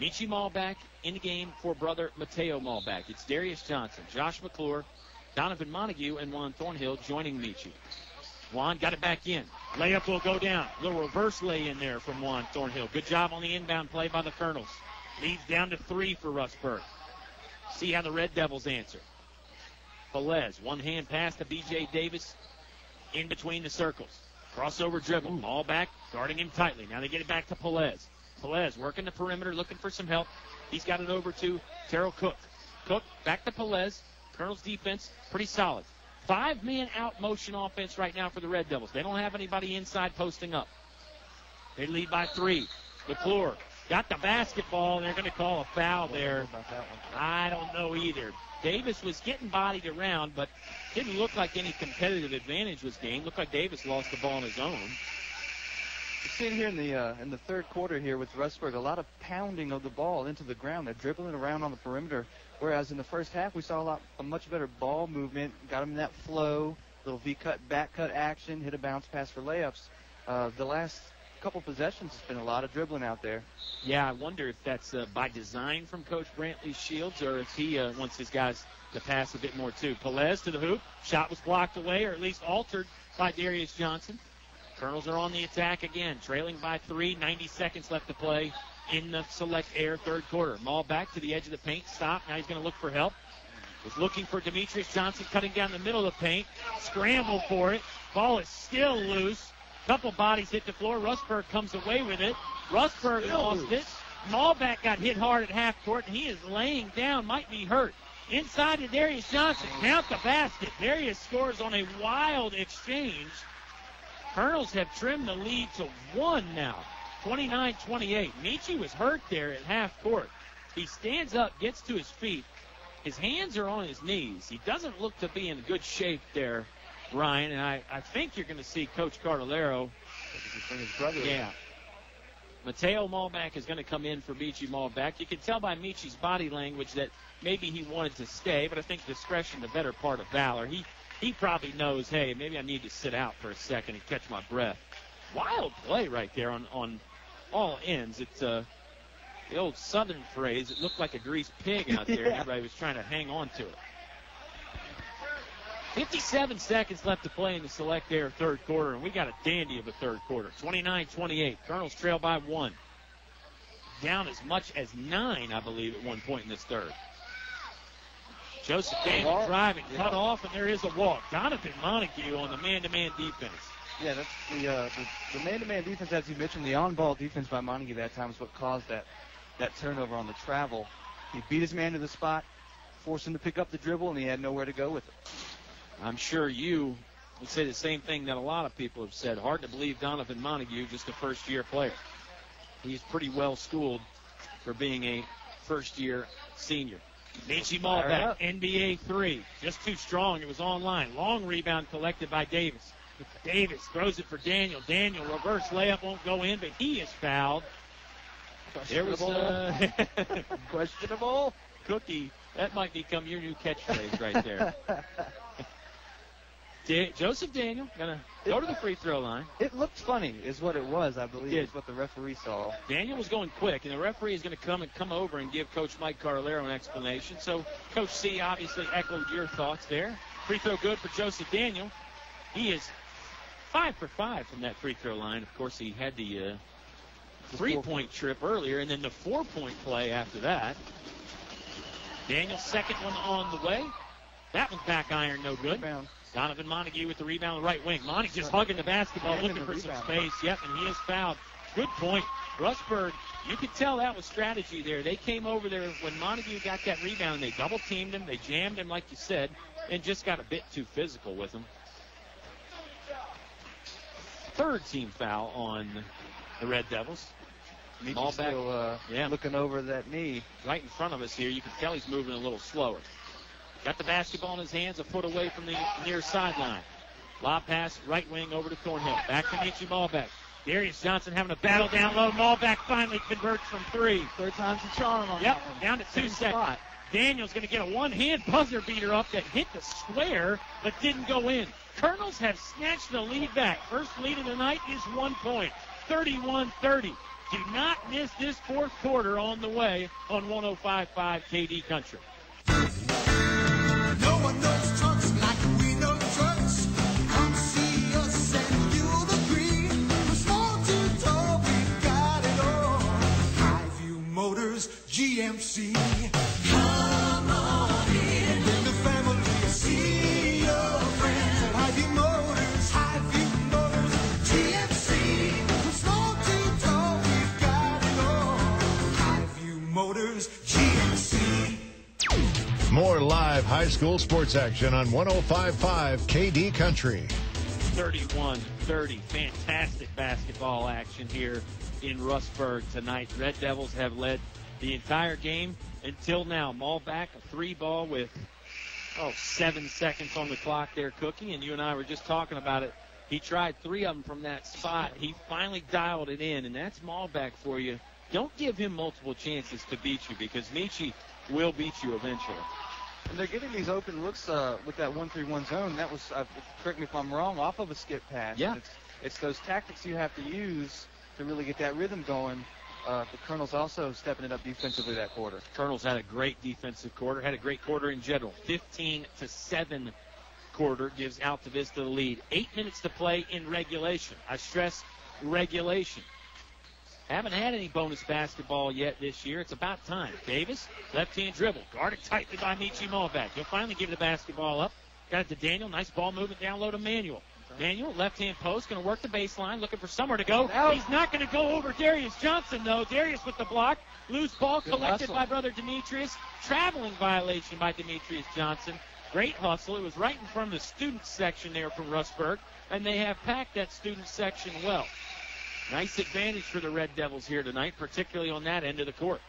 Michi Malbeck in the game for brother Mateo Malbeck. It's Darius Johnson, Josh McClure, Donovan Montague, and Juan Thornhill joining Michi. Juan got it back in. Layup will go down. A little reverse lay in there from Juan Thornhill. Good job on the inbound play by the Colonels. Leads down to 3 for Rustburg. See how the Red Devils answer. Pelez, one-hand pass to B.J. Davis in between the circles. Crossover dribble. Ball back, guarding him tightly. Now they get it back to Pelez. Pelez working the perimeter, looking for some help. He's got it over to Terrell Cook. Cook back to Pelez. Colonel's defense, pretty solid. 5-man out motion offense right now for the Red Devils. They don't have anybody inside posting up. They lead by 3. McClure got the basketball, and they're going to call a foul there. I don't know either. Davis was getting bodied around, but didn't look like any competitive advantage was gained. Looked like Davis lost the ball on his own. We're seeing here in the third quarter here with Rustburg, a lot of pounding of the ball into the ground. They're dribbling around on the perimeter, whereas in the first half we saw a much better ball movement, got them in that flow, little V-cut, back-cut action, hit a bounce pass for layups. The last couple possessions, it's been a lot of dribbling out there. Yeah, I wonder if that's by design from Coach Brantley Shields or if he wants his guys to pass a bit more too. Pelez to the hoop. Shot was blocked away or at least altered by Darius Johnson. Colonels are on the attack again, trailing by 3, 90 seconds left to play in the Select Air third quarter. Maul back to the edge of the paint, stop. Now he's going to look for help. Was looking for Demetrius Johnson, cutting down the middle of the paint. Scramble for it. Ball is still loose. Couple bodies hit the floor. Rustburg comes away with it. Rustburg lost it. Malbeck got hit hard at half court, and he is laying down, might be hurt. Inside to Darius Johnson. Count the basket. Darius scores on a wild exchange. Colonels have trimmed the lead to 1 now. 29-28. Michi was hurt there at half court. He stands up, gets to his feet. His hands are on his knees. He doesn't look to be in good shape there, Ryne, and I think you're going to see Coach Cardellaro. Bring his brother in. Mateo Malbeck is going to come in for Michi Malbeck. You can tell by Michi's body language that maybe he wanted to stay, but I think discretion the better part of valor. He probably knows, hey, maybe I need to sit out for a second and catch my breath. Wild play right there on all ends. It's the old Southern phrase. It looked like a greased pig out there. Everybody was trying to hang on to it. 57 seconds left to play in the Select Air third quarter, and we got a dandy of a third quarter. 29-28. Colonels trail by 1. Down as much as 9, I believe, at one point in this third. Joseph Daniel driving, cut off, and there is a walk. Donovan Montague on the man-to-man defense. Yeah, that's the man-to-man defense, as you mentioned, the on-ball defense by Montague that time is what caused that turnover on the travel. He beat his man to the spot, forced him to pick up the dribble, and he had nowhere to go with it. I'm sure you would say the same thing that a lot of people have said. Hard to believe Donovan Montague, just a first-year player. He's pretty well schooled for being a first-year senior. Michi Malbeck, NBA 3. Just too strong. It was online. Long rebound collected by Davis. Davis throws it for Daniel. Daniel, reverse layup, won't go in, but he is fouled. There was questionable. Cookie. That might become your new catchphrase right there. Joseph Daniel going to go to the free throw line. It looked funny is what it was, I believe, is what the referee saw. Daniel was going quick, and the referee is going to come over and give Coach Mike Cardellaro an explanation. So Coach C obviously echoed your thoughts there. Free throw good for Joseph Daniel. He is 5 for 5 from that free throw line. Of course, he had the 3-point trip earlier, and then the 4-point play after that. Daniel's second one on the way. That one's back iron, no good. Donovan Montague with the rebound, right wing. Monty just hugging the basketball, looking for some space. Yep, and he is fouled. Good point. Rustburg, you could tell that was strategy there. They came over there when Montague got that rebound. They double-teamed him. They jammed him, like you said, and just got a bit too physical with him. Third team foul on the Red Devils. Ball back, still, looking over that knee. Right in front of us here. You can tell he's moving a little slower. Got the basketball in his hands, a foot away from the near sideline. Lob pass, right wing over to Thornhill. Back to Michi Malbeck. Darius Johnson having a battle down low. Malbeck finally converts from three. Third time's a charm on Yep, that one. down to 2 seconds. Daniel's going to get a one-hand buzzer beater up that hit the square but didn't go in. Colonels have snatched the lead back. First lead of the night is 1 point, 31-30. Do not miss this fourth quarter on the way on 105.5 KD Country. No one knows trucks like we know trucks. Come see us and you'll agree. From small to tall, we've got it all. Highview Motors, GMC. Come on in. Bring the family, see your friends at Highview Motors, GMC. From small to tall, we've got it all. Highview Motors, GMC. More live high school sports action on 105.5 KD Country. 31-30. Fantastic basketball action here in Rustburg tonight. Red Devils have led the entire game until now. Malbeck, a three ball with 7 seconds on the clock there cooking, and you and I were just talking about it. He tried 3 of them from that spot. He finally dialed it in, and that's Malbeck for you. Don't give him multiple chances to beat you, because Michi will beat you eventually. And they're getting these open looks with that 1-3-1 zone. That was, correct me if I'm wrong, off of a skip pass. Yeah. It's those tactics you have to use to really get that rhythm going. The Colonels also stepping it up defensively that quarter. Colonels had a great defensive quarter, had a great quarter in general. 15-7 quarter gives Altavista the lead. 8 minutes to play in regulation. I stress regulation. Haven't had any bonus basketball yet this year. It's about time. Davis, left-hand dribble. Guarded tightly by Michi Malbeck. He'll finally give the basketball up. Got it to Daniel. Nice ball movement down low to Manuel. Daniel, left-hand post, going to work the baseline, looking for somewhere to go. He's not going to go over Darius Johnson, though. Darius with the block. Loose ball collected by brother Demetrius. Traveling violation by Demetrius Johnson. Great hustle. It was right in front of the student section there from Rustburg, and they have packed that student section well. Nice advantage for the Red Devils here tonight, particularly on that end of the court.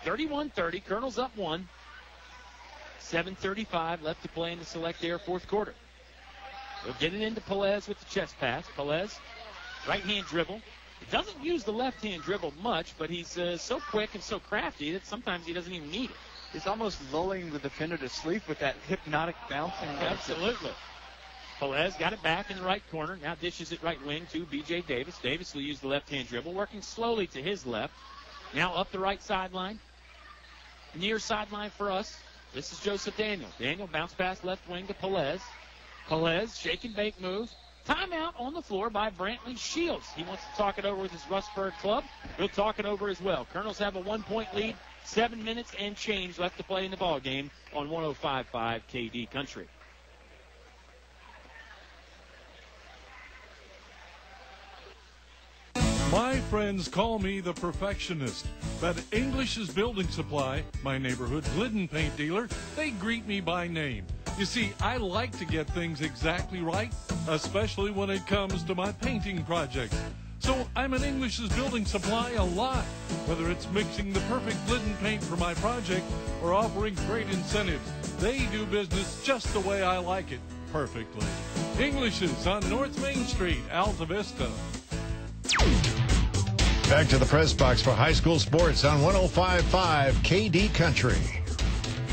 31-30, Colonels up 1. 7:35 left to play in the Select Air fourth quarter. They'll get it into Pelez with the chest pass. Pelez, right-hand dribble. He doesn't use the left-hand dribble much, but he's so quick and so crafty that sometimes he doesn't even need it. He's almost lulling the defender to sleep with that hypnotic bouncing. Absolutely. Pelez got it back in the right corner. Now dishes it right wing to B.J. Davis. Davis will use the left-hand dribble, working slowly to his left. Now up the right sideline. Near sideline for us. This is Joseph Daniel. Daniel bounce pass left wing to Pelez. Pelez, shake and bake move. Timeout on the floor by Brantley Shields. He wants to talk it over with his Rustburg club. He'll talk it over as well. Colonels have a 1-point lead. 7 minutes and change left to play in the ball game on 105.5 KD Country. My friends call me the perfectionist. But English's Building Supply, my neighborhood Glidden paint dealer, they greet me by name. You see, I like to get things exactly right, especially when it comes to my painting projects. So I'm at English's Building Supply a lot, whether it's mixing the perfect Glidden paint for my project or offering great incentives. They do business just the way I like it, perfectly. English's on North Main Street, Altavista. Back to the press box for high school sports on 105.5 KD Country.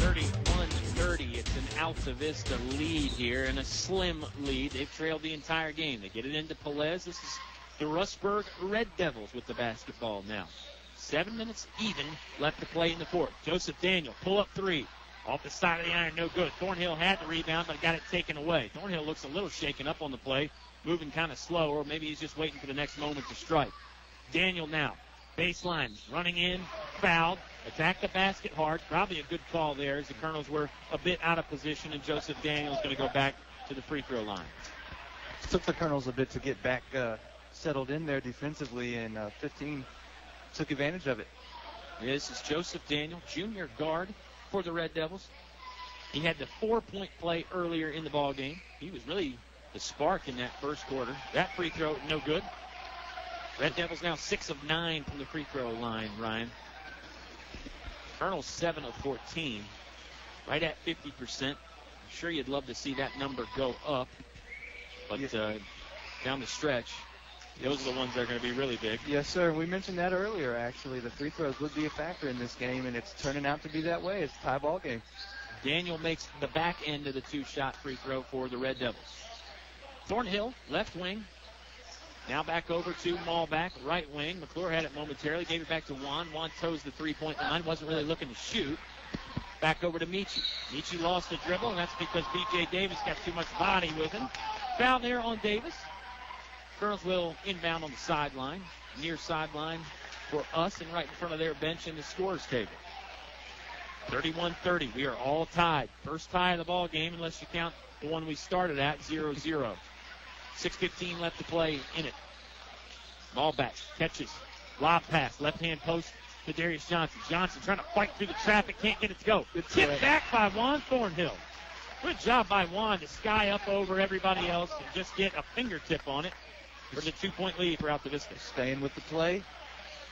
31-30. It's an Altavista lead here, and a slim lead. They've trailed the entire game. They get it into Pelez. This is the Rustburg Red Devils with the basketball now. 7 minutes even left to play in the fourth. Joseph Daniel, pull-up three. Off the side of the iron, no good. Thornhill had the rebound, but got it taken away. Thornhill looks a little shaken up on the play, moving kind of slow, or maybe he's just waiting for the next moment to strike. Daniel now Baseline, running in, fouled. Attack the basket hard. Probably a good call there as the Colonels were a bit out of position, and Joseph Daniels going to go back to the free throw line. It took the Colonels a bit to get back settled in there defensively, and 15 took advantage of it. This is Joseph Daniel, junior guard for the Red Devils. He had the 4-point play earlier in the ball game. He was really the spark in that first quarter. That free throw, no good. Red Devils now 6 of 9 from the free throw line, Ryan. Colonels 7 of 14, right at 50%. I'm sure you'd love to see that number go up, but down the stretch, those are the ones that are going to be really big. Yes, sir. We mentioned that earlier, actually. The free throws would be a factor in this game, and it's turning out to be that way. It's a tie ball game. Daniel makes the back end of the 2-shot free throw for the Red Devils. Thornhill, left wing. Now back over to Malback, right wing. McClure had it momentarily, gave it back to Juan. Juan toes the 3-point line, wasn't really looking to shoot. Back over to Michi. Michi lost the dribble, and that's because B.J. Davis got too much body with him. Foul there on Davis. Colonels will inbound on the sideline, near sideline for us and right in front of their bench in the scorers table. 31-30. We are all tied. First tie of the ball game, unless you count the one we started at, 0-0. 6:15 left to play in it. Ball back, catches, lob pass, left-hand post to Darius Johnson. Johnson trying to fight through the traffic, can't get it to go. Tipped back by Juan Thornhill. Good job by Juan to sky up over everybody else and just get a fingertip on it for the 2-point lead for Altavista. Staying with the play,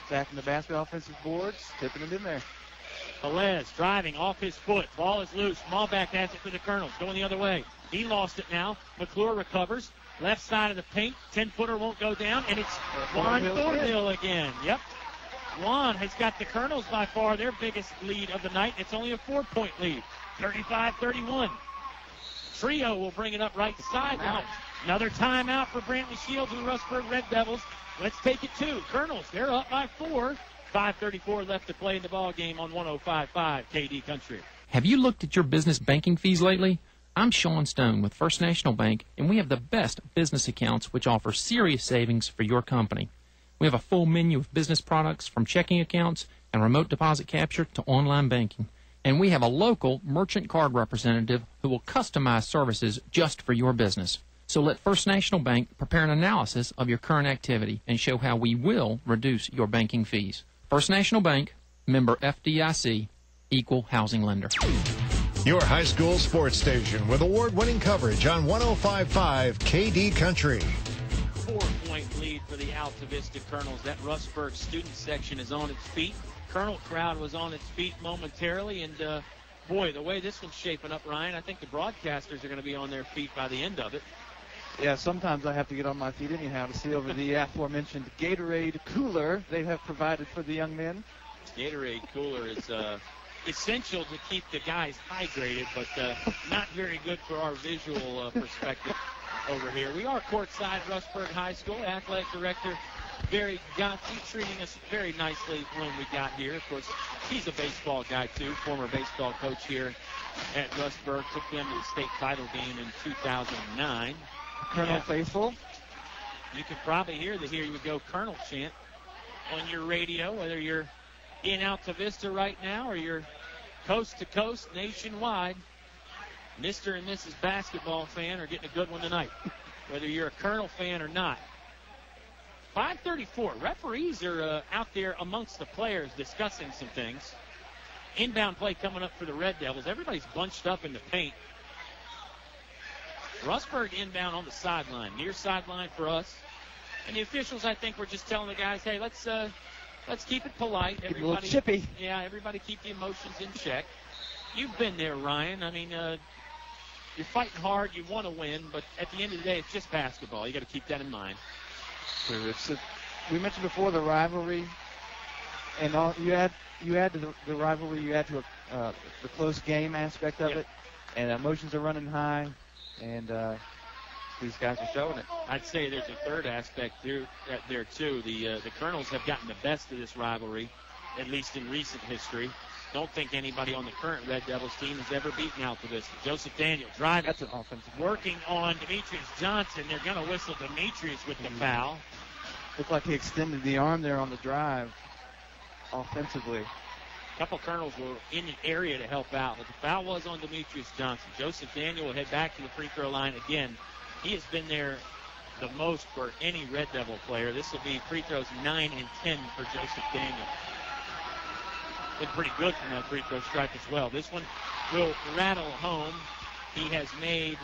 attacking the basket offensive boards, tipping it in there. Velez driving off his foot. Ball is loose. Malback has it for the Colonels. Going the other way. He lost it now. McClure recovers. Left side of the paint. 10-footer won't go down. And it's Juan Thornhill again. Yep. Juan has got the Colonels by far their biggest lead of the night. It's only a 4-point lead. 35-31. Trio will bring it up right side now. Another timeout for Brantley Shields and the Rustburg Red Devils. Let's take it to Colonels. They're up by 4. 5:34 left to play in the ball game on 105.5 KD Country. Have you looked at your business banking fees lately? I'm Sean Stone with First National Bank, and we have the best business accounts which offer serious savings for your company. We have a full menu of business products from checking accounts and remote deposit capture to online banking. And we have a local merchant card representative who will customize services just for your business. So let First National Bank prepare an analysis of your current activity and show how we will reduce your banking fees. First National Bank, member FDIC, equal housing lender. Your high school sports station with award-winning coverage on 105.5 KD Country. 4-point lead for the Altavista Colonels. That Rustburg student section is on its feet. Colonel crowd was on its feet momentarily, and boy, the way this one's shaping up, Ryan, I think the broadcasters are going to be on their feet by the end of it. Yeah, sometimes I have to get on my feet anyhow to see over the aforementioned Gatorade cooler they have provided for the young men. Gatorade cooler is essential to keep the guys hydrated, but not very good for our visual perspective over here. We are courtside Rustburg High School. Athletic Director Barry Gotzi treating us very nicely when we got here. Of course, he's a baseball guy, too, former baseball coach here at Rustburg. Took them to the state title game in 2009. Colonel faithful. You can probably hear the Here You Go Colonel chant on your radio, whether you're in Altavista right now or you're coast to coast nationwide. Mr. and Mrs. Basketball fan are getting a good one tonight, whether you're a Colonel fan or not. 5:34. Referees are out there amongst the players discussing some things. Inbound play coming up for the Red Devils. Everybody's bunched up in the paint. Rustburg inbound on the sideline, near sideline for us. And the officials, I think, were just telling the guys, hey, let's keep it polite. Keep it a little chippy. Yeah, everybody keep the emotions in check. You've been there, Ryan. I mean, you're fighting hard. You want to win, but at the end of the day, it's just basketball. You got to keep that in mind. We mentioned before the rivalry, and all, you add to the rivalry, you add to the close game aspect of it, and emotions are running high, and these guys are showing it. I'd say there's a third aspect there too. The Colonels have gotten the best of this rivalry, at least in recent history. Don't think anybody on the current Red Devils team has ever beaten Altavista. Joseph Daniel driving. That's an offensive. Working on Demetrius Johnson. They're going to whistle Demetrius with the foul. Looked like he extended the arm there on the drive. offensively. A couple Colonels were in the area to help out, but the foul was on Demetrius Johnson. Joseph Daniel will head back to the free throw line again. He has been there the most for any Red Devil player. This will be free throws 9 and 10 for Joseph Daniel. Been pretty good from that free throw stripe as well. This one will rattle home. He has made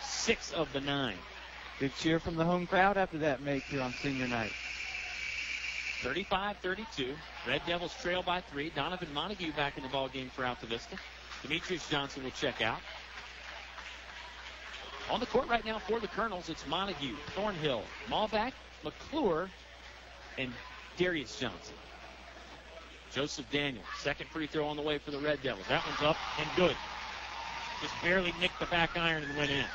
6 of the 9. Big cheer from the home crowd after that make here on senior night. 35-32. Red Devils trail by 3. Donovan Montague back in the ball game for Altavista. Demetrius Johnson will check out. On the court right now for the Colonels, it's Montague, Thornhill, Malvac, McClure, and Darius Johnson. Joseph Daniel, second free throw on the way for the Red Devils. That one's up and good. Just barely nicked the back iron and went in.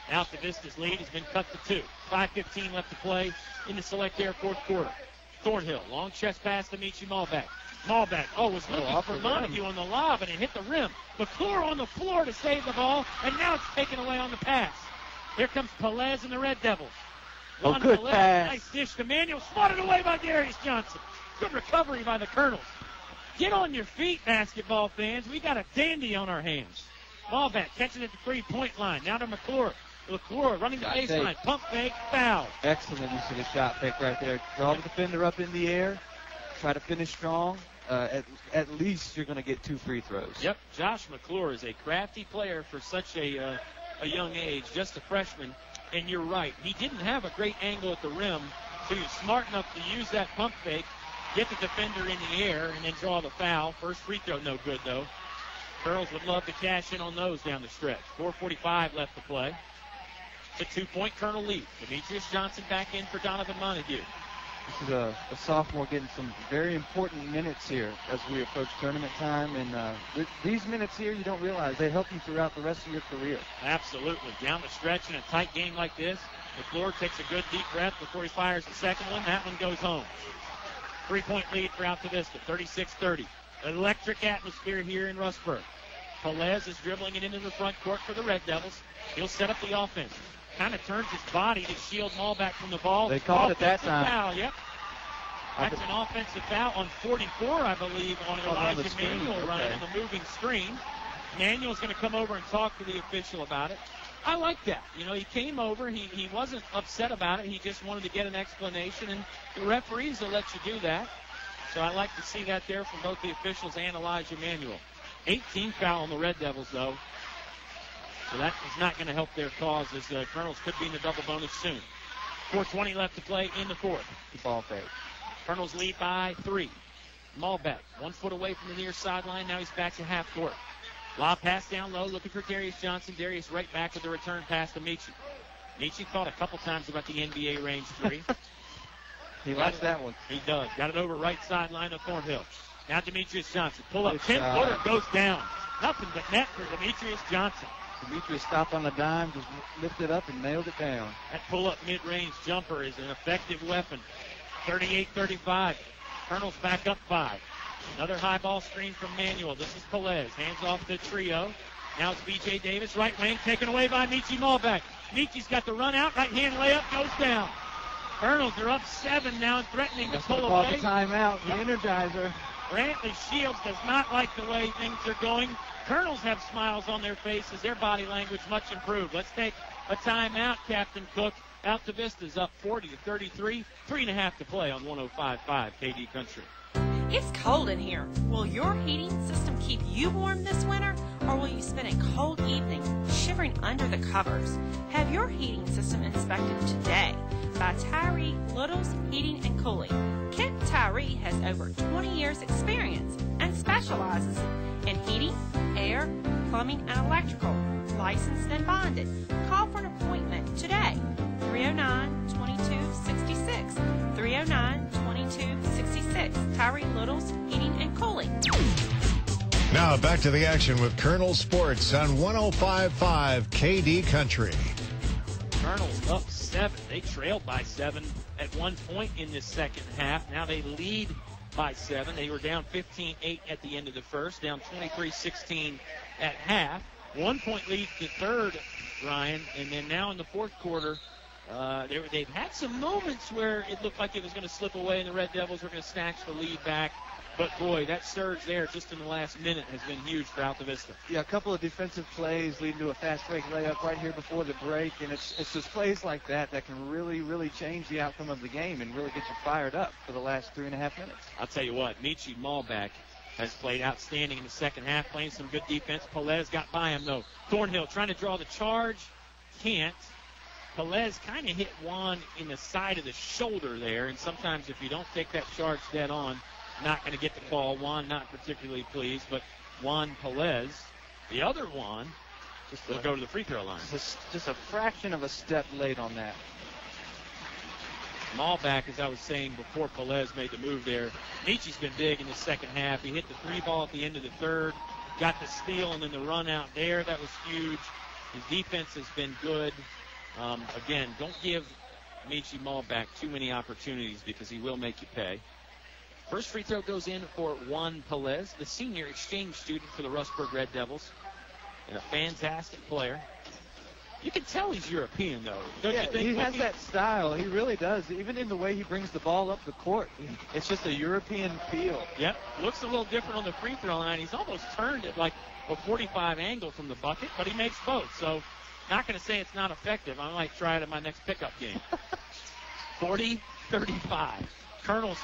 Altavista's lead has been cut to 2. 5:15 left to play in the Select Air fourth quarter. Thornhill, long chest pass to Michi Malvac. Malvac, was looking for Montague on the lob, and it hit the rim. McClure on the floor to save the ball, and now it's taken away on the pass. Here comes Pelez and the Red Devils. Good Pelez, pass. nice dish to Manuel, swatted away by Darius Johnson. Good recovery by the Colonels. Get on your feet, basketball fans. We got a dandy on our hands. Malvac catching at the 3-point line. Now to McClure. McClure running the baseline. Pump fake, foul. Excellent use of the shot fake right there. Draw the defender up in the air. Try to finish strong. At least you're going to get 2 free throws. Yep, Josh McClure is a crafty player for such a young age, just a freshman. And you're right, he didn't have a great angle at the rim, so he was smart enough to use that pump fake, get the defender in the air, and then draw the foul. First free throw no good, though. Girls would love to cash in on those down the stretch. 4:45 left to play. It's a 2-point Colonel lead. Demetrius Johnson back in for Donovan Montague. This is a sophomore getting some very important minutes here as we approach tournament time. And these minutes here, you don't realize, they help you throughout the rest of your career. Absolutely. Down the stretch in a tight game like this, McClure takes a good deep breath before he fires the second one. That one goes home. 3-point lead for Altavista, 36-30. Electric atmosphere here in Rustburg. Pelez is dribbling it into the front court for the Red Devils. He'll set up the offense. Kind of turns his body to shield Malvac from the ball. They called it that time. Foul, yep. That's an offensive foul on 44, I believe, on Elijah Manuel running in the moving screen. Manuel's going to come over and talk to the official about it. I like that. You know, he came over. He wasn't upset about it. He just wanted to get an explanation, and the referees will let you do that. So I like to see that there from both the officials and Elijah Manuel. 18 foul on the Red Devils, though. So that is not going to help their cause as the Colonels could be in the double bonus soon. 4:20 left to play in the fourth. The ball fake. Colonels lead by 3. Malvac, 1 foot away from the near sideline. Now he's back to half court. Lob pass down low, looking for Darius Johnson. Darius right back with the return pass to Michi. Michi thought a couple times about the NBA range 3. He likes that one. He does. Got it over right sideline of Thornhill. Now Demetrius Johnson. Pull up. 10-footer goes down. Nothing but net for Demetrius Johnson. Demetrius stopped on the dime, just lifted up and nailed it down. That pull-up mid-range jumper is an effective weapon. 38-35. Colonels back up 5. Another high ball screen from Manuel. This is Pelez. Hands off the trio. Now it's B.J. Davis. Right wing taken away by Michi Malvac. Michi's got the run out. Right hand layup goes down. Colonels are up 7 now and threatening to pull away. The timeout, the Energizer. Brantley Shields does not like the way things are going. Colonels have smiles on their faces. Their body language much improved. Let's take a timeout, Captain Cook. Altavista's up 40-33. 3.5 to play on 105.5 KD Country. It's cold in here. Will your heating system keep you warm this winter, or will you spend a cold evening shivering under the covers? Have your heating system inspected today by Tyree Little's Heating and Cooling. Kent Tyree has over 20 years experience and specializes in heating, air, plumbing, and electrical. Licensed and bonded. Call for an appointment today. 309-2266. 309-2266. Tyree Little's Heating and Cooling. Now back to the action with Colonel Sports on 105.5 KD Country. Colonels up 7. They trailed by 7 at one point in this second half. Now they lead by 7. They were down 15-8 at the end of the first, down 23-16 at half. 1 point lead to third, Ryan, and then now in the fourth quarter, They've had some moments where it looked like it was going to slip away and the Red Devils were going to snatch the lead back. But, boy, that surge there just in the last minute has been huge for Altavista. Yeah, a couple of defensive plays leading to a fast break layup right here before the break. And it's just plays like that that can really, really change the outcome of the game and really get you fired up for the last 3.5 minutes. I'll tell you what, Michi Malbeck has played outstanding in the second half, playing some good defense. Pelez got by him, though. Thornhill trying to draw the charge. Can't. Pelez kind of hit Juan in the side of the shoulder there, and sometimes if you don't take that charge dead on, not going to get the call. Juan not particularly pleased, but Juan Pelez, the other Juan, will go to the free throw line. Just a fraction of a step late on that. Malbeck, as I was saying before Pelez made the move there, Michi's been big in the second half. He hit the 3 ball at the end of the third, got the steal, and then the run out there. That was huge. His defense has been good. Again, don't give Michi Malbeck too many opportunities because he will make you pay. First free throw goes in for Juan Pelez, the senior exchange student for the Rustburg Red Devils, and a fantastic player. You can tell he's European, though. Don't you think? He has that style. He really does. Even in the way he brings the ball up the court, it's just a European feel. Yep. Looks a little different on the free throw line. He's almost turned it like a 45 angle from the bucket, but he makes both. So not going to say it's not effective. I might try it in my next pickup game. 40-35. Colonels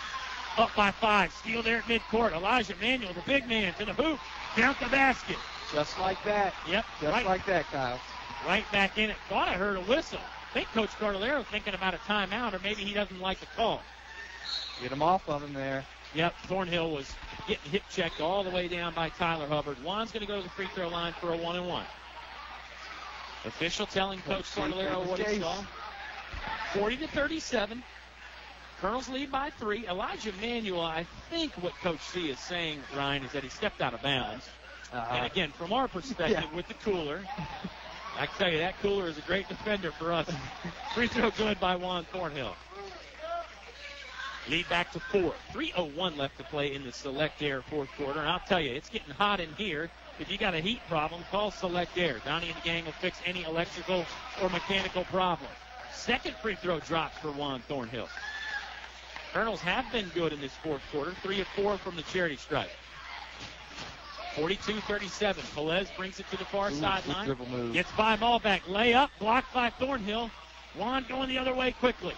up by 5. Steal there at midcourt. Elijah Manuel, the big man, to the hoop. Count the basket. Just like that. Yep. Just like that, Kyle. Right back in it. Thought I heard a whistle. I think Coach Cardellaro thinking about a timeout, or maybe he doesn't like the call. Get him off of him there. Yep, Thornhill was getting hip checked all the way down by Tyler Hubbard. Juan's going to go to the free throw line for a 1-and-1. Official telling Coach Cardellaro what he saw. 40-37. Colonels lead by 3. Elijah Manuel, I think what Coach C is saying, Ryne, is that he stepped out of bounds. And again, from our perspective with the cooler, I can tell you that cooler is a great defender for us. Free throw good by Juan Thornhill. Lead back to 4. 3:01 left to play in the Select Air fourth quarter. And I'll tell you, it's getting hot in here. If you got a heat problem, call Select Air. Donnie and the gang will fix any electrical or mechanical problem. Second free throw drops for Juan Thornhill. Colonels have been good in this fourth quarter. 3 of 4 from the charity stripe. 42-37. Pelez brings it to the far sideline. Gets by Malbeck. Layup. Blocked by Thornhill. Juan going the other way quickly.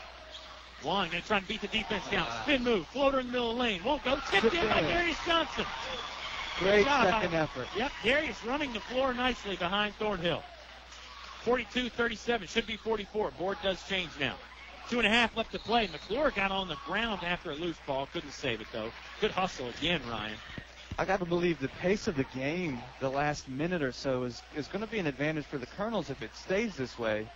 Juan going to try and beat the defense down. Spin move. Floater in the middle of the lane. Won't go. Tipped in by Darius Johnson. Great second effort. Yep. Darius running the floor nicely behind Thornhill. 42-37. Should be 44. Board does change now. 2.5 left to play. McClure got on the ground after a loose ball. Couldn't save it, though. Good hustle again, Ryan. I got to believe the pace of the game the last minute or so is going to be an advantage for the Colonels if it stays this way.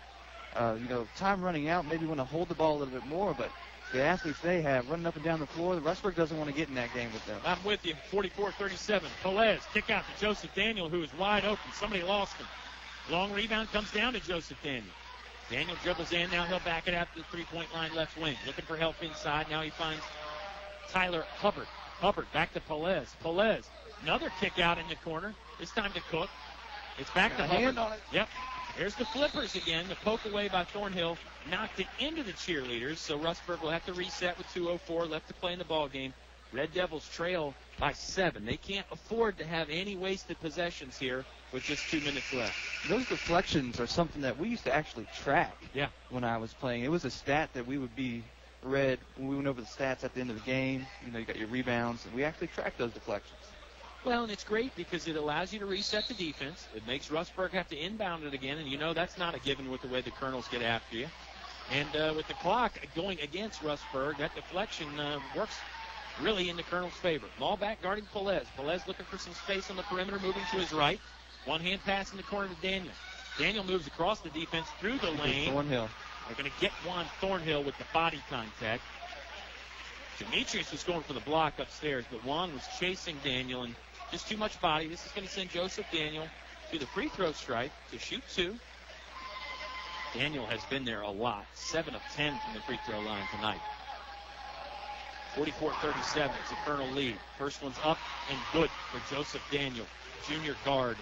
Time running out, maybe want to hold the ball a little bit more, but the athletes they have running up and down the floor, the Rustburg doesn't want to get in that game with them. I'm with you. 44-37. Pelez, kick out to Joseph Daniel, who is wide open. Somebody lost him. Long rebound comes down to Joseph Daniel. Daniel dribbles in. Now he'll back it out to the three-point line left wing. Looking for help inside. Now he finds Tyler Hubbard. Hubbard back to Pelez. Pelez, another kick out in the corner. This time to Cook. It's back to Hubbard. On it. Yep. There's the flippers again. The poke away by Thornhill knocked it into the cheerleaders. So Rustburg will have to reset with 2:04 left to play in the ball game. Red Devils trail by 7. They can't afford to have any wasted possessions here with just 2 minutes left. Those deflections are something that we used to actually track. Yeah. When I was playing, it was a stat that we would be read when we went over the stats at the end of the game. You got your rebounds, and we actually tracked those deflections. Well, and it's great because it allows you to reset the defense. It makes Rustburg have to inbound it again, and that's not a given with the way the Colonels get after you. And with the clock going against Rustburg, that deflection works really in the Colonels' favor. Malbeck guarding Pelez. Pelez looking for some space on the perimeter, moving to his right. One-hand pass in the corner to Daniel. Daniel moves across the defense through the lane. Thornhill. They're going to get Juan Thornhill with the body contact. Demetrius was going for the block upstairs, but Juan was chasing Daniel, and just too much body. This is going to send Joseph Daniel to the free throw stripe to shoot 2. Daniel has been there a lot. 7 of 10 from the free throw line tonight. 44-37 is the Colonel lead. First one's up and good for Joseph Daniel, junior guard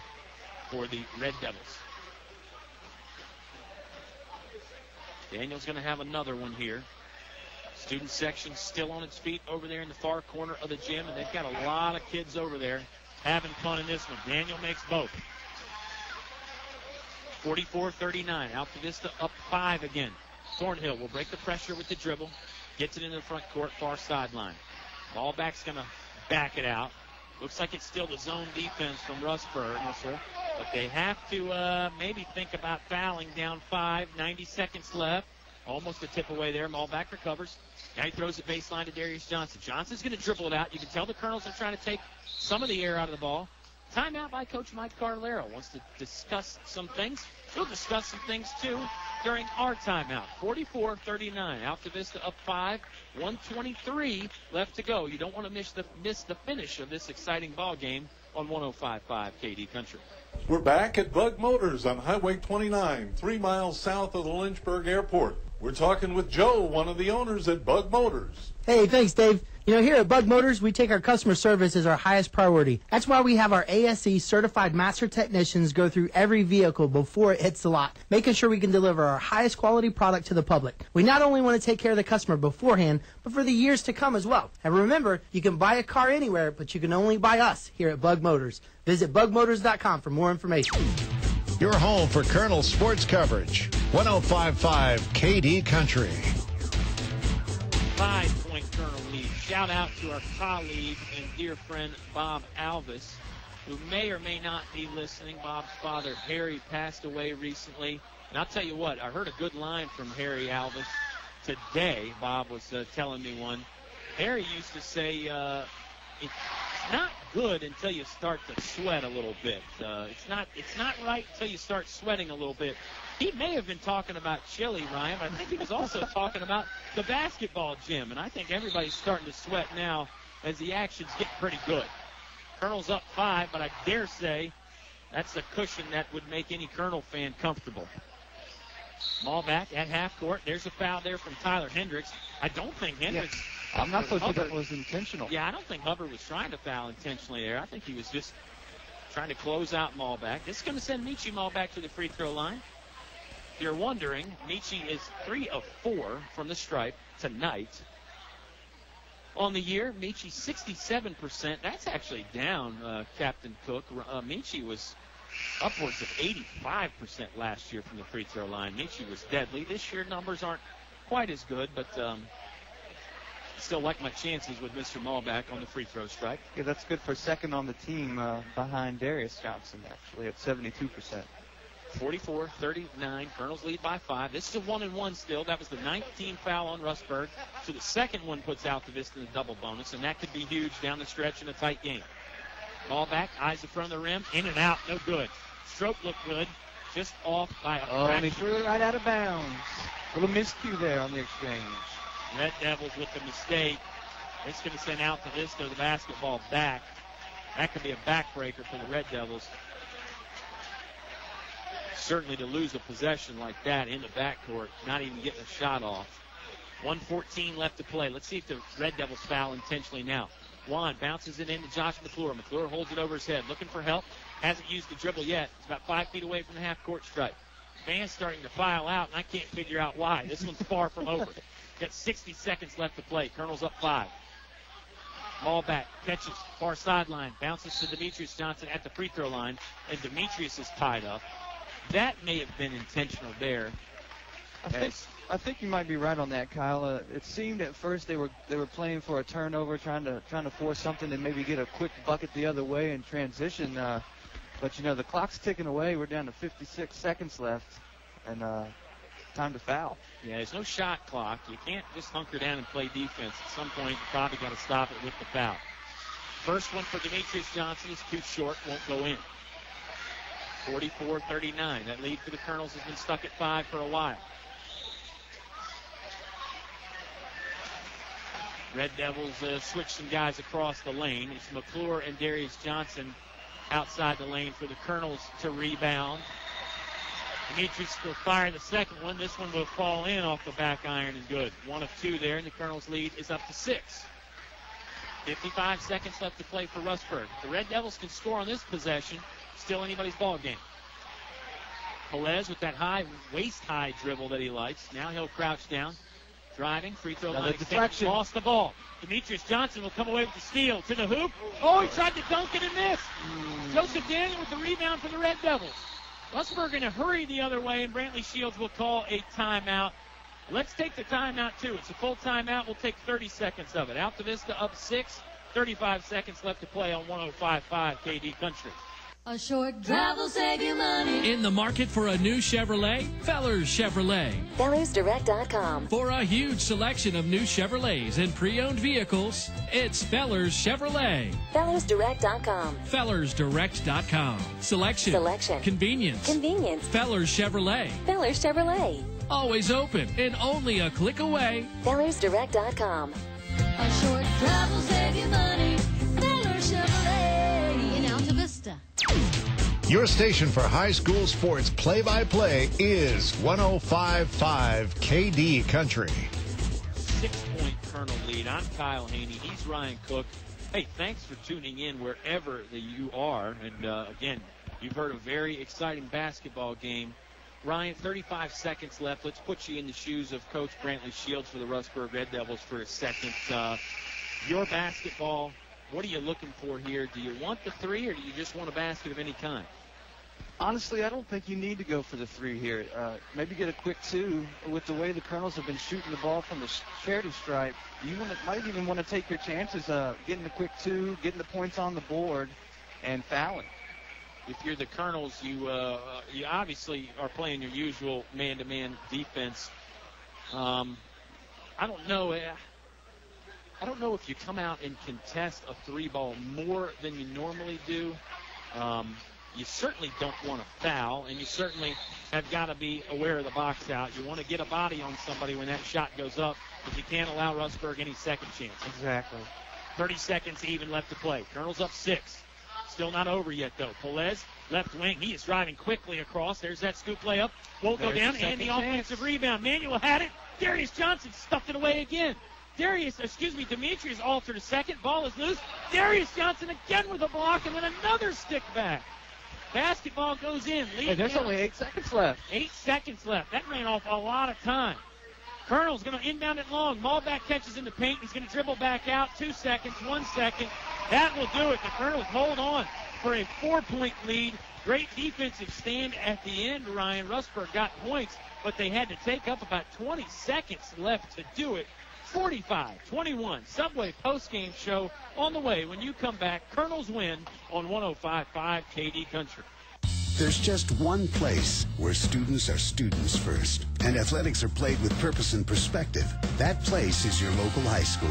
for the Red Devils. Daniel's going to have another one here. Student section still on its feet over there in the far corner of the gym, and they've got a lot of kids over there having fun in this one. Daniel makes both. 44-39. Altavista up 5 again. Thornhill will break the pressure with the dribble. Gets it into the front court, far sideline. Ball back's going to back it out. Looks like it's still the zone defense from Rustburg. Yes, sir. But they have to maybe think about fouling down 5. 90 seconds left. Almost a tip away there. Ballback recovers. Now he throws it baseline to Darius Johnson. Johnson's going to dribble it out. You can tell the Colonels are trying to take some of the air out of the ball. Timeout by Coach Mike Carlero. Wants to discuss some things. We'll discuss some things, too, during our timeout. 44-39. Altavista up 5. 1:23 left to go. You don't want to miss the finish of this exciting ball game on 105.5 KD Country. We're back at Bug Motors on Highway 29, 3 miles south of the Lynchburg Airport. We're talking with Joe, one of the owners at Bug Motors. Hey, thanks, Dave. Here at Bug Motors, we take our customer service as our highest priority. That's why we have our ASE certified master technicians go through every vehicle before it hits the lot, making sure we can deliver our highest quality product to the public. We not only want to take care of the customer beforehand, but for the years to come as well. And remember, you can buy a car anywhere, but you can only buy us here at Bug Motors. Visit bugmotors.com for more information. Your home for Colonel sports coverage. 105.5 KD Country. 5-point Colonel lead. Shout out to our colleague and dear friend Bob Alvis, who may or may not be listening. Bob's father, Harry, passed away recently. And I'll tell you what, I heard a good line from Harry Alvis today. Bob was telling me one. Harry used to say, it's not good until you start to sweat a little bit. It's not right until you start sweating a little bit. He may have been talking about chili, Ryan, but I think he was also talking about the basketball gym. And I think everybody's starting to sweat now as the actions get pretty good. Colonel's up 5, but I dare say that's the cushion that would make any Colonel fan comfortable. Ball back at half court. There's a foul there from Tyler Hendricks. I don't think Hendricks... Yeah, I'm not so sure that was intentional. Yeah, I don't think Hubbard was trying to foul intentionally there. I think he was just trying to close out Malback. This is going to send Michi Malback to the free throw line. If you're wondering, Michi is 3 of 4 from the stripe tonight. On the year, Michi 67%. That's actually down, Captain Cook. Michi was upwards of 85% last year from the free throw line. Michi was deadly. This year, numbers aren't quite as good, but still like my chances with Mr. Malback on the free throw stripe. Yeah, that's good for second on the team behind Darius Johnson, actually, at 72%. 44-39. Colonels lead by 5. This is a 1-and-1 still. That was the 19th foul on Rustburg. So the second one puts Altavista in the double bonus, and that could be huge down the stretch in a tight game. Ball back, eyes in front of the rim, in and out, no good. Stroke looked good, just off by a fraction. And he threw it right out of bounds. A little miscue there on the exchange. Red Devils with the mistake. It's going to send Altavista the basketball back. That could be a backbreaker for the Red Devils. Certainly to lose a possession like that in the backcourt, not even getting a shot off. 1:14 left to play. Let's see if the Red Devils foul intentionally now. Juan bounces it into Josh McClure. McClure holds it over his head, looking for help. Hasn't used the dribble yet. It's about 5 feet away from the half-court stripe. Fans starting to file out, and I can't figure out why. This one's far from over. Got 60 seconds left to play. Colonel's up 5. Ball back, catches, far sideline, bounces to Demetrius Johnson at the free throw line, and Demetrius is tied up. That may have been intentional there. I think you might be right on that, Kyle. It seemed at first they were playing for a turnover, trying to force something and maybe get a quick bucket the other way in transition. But the clock's ticking away. We're down to 56 seconds left, and time to foul. Yeah, there's no shot clock. You can't just hunker down and play defense. At some point, you probably got to stop it with the foul. First one for Demetrius Johnson is too short, won't go in. 44-39. That lead for the Colonels has been stuck at 5 for a while. Red Devils switch some guys across the lane. It's McClure and Darius Johnson outside the lane for the Colonels to rebound. Demetrius will fire the second one. This one will fall in off the back iron and good. 1 of 2 there, and the Colonels' lead is up to 6. 55 seconds left to play for Rustburg. The Red Devils can score on this possession. Still anybody's ball game. Pelez with that high, waist-high dribble that he likes. Now he'll crouch down. Driving, free throw line. Deflection. Lost the ball. Demetrius Johnson will come away with the steal. To the hoop. Oh, he tried to dunk it and missed. Joseph Daniel with the rebound for the Red Devils. Rustburg going to hurry the other way, and Brantley Shields will call a timeout. Let's take the timeout, too. It's a full timeout. We'll take 30 seconds of it. Altavista up 6, 35 seconds left to play on 105.5 KD Country. A short drive will save you money. In the market for a new Chevrolet? Fellers Chevrolet. FellersDirect.com. For a huge selection of new Chevrolets and pre-owned vehicles, it's Fellers Chevrolet. FellersDirect.com. FellersDirect.com. Selection. Convenience. Fellers Chevrolet. Fellers Chevrolet. Always open and only a click away. FellersDirect.com. A short drive will save you money. Fellers Chevrolet in Altavista. Your station for high school sports play-by-play is 105.5 KD Country. 6-point Colonel lead. I'm Kyle Hoehne. He's Ryan Cook. Hey, thanks for tuning in wherever that you are. And again, you've heard a very exciting basketball game. Ryan, 35 seconds left. Let's put you in the shoes of Coach Brantley Shields for the Rustburg Red Devils for a second. Your basketball, what are you looking for here? Do you want the three, or do you just want a basket of any kind? Honestly, I don't think you need to go for the three here. Maybe get a quick two. With the way the Colonels have been shooting the ball from the charity stripe, you might even want to take your chances getting the quick two, getting the points on the board, and fouling. If you're the Colonels, you obviously are playing your usual man-to-man defense. I don't know. I don't know if you come out and contest a three ball more than you normally do. You certainly don't want to foul, and you certainly have got to be aware of the box out. You want to get a body on somebody when that shot goes up, but you can't allow Rustburg any second chance. Exactly. 30 seconds even left to play. Colonels up 6. Still not over yet, though. Pelez, left wing. He is driving quickly across. There's that scoop layup. Won't go down, and the offensive rebound. Manuel had it. Darius Johnson stuffed it away again. Demetrius altered a second. Ball is loose. Darius Johnson again with a block, and then another stick back. Basketball goes in. Hey, there's only 8 seconds left. 8 seconds left. That ran off a lot of time. Colonel's going to inbound it long. Malback catches in the paint. He's going to dribble back out. 2 seconds, 1 second. That will do it. The Colonels hold on for a 4-point lead. Great defensive stand at the end, Ryan. Rustburg got points, but they had to take up about 20 seconds left to do it. 45-21. Subway postgame show on the way. When you come back, Colonels win on 105.5 KD Country. There's just one place where students are students first, and athletics are played with purpose and perspective. That place is your local high school.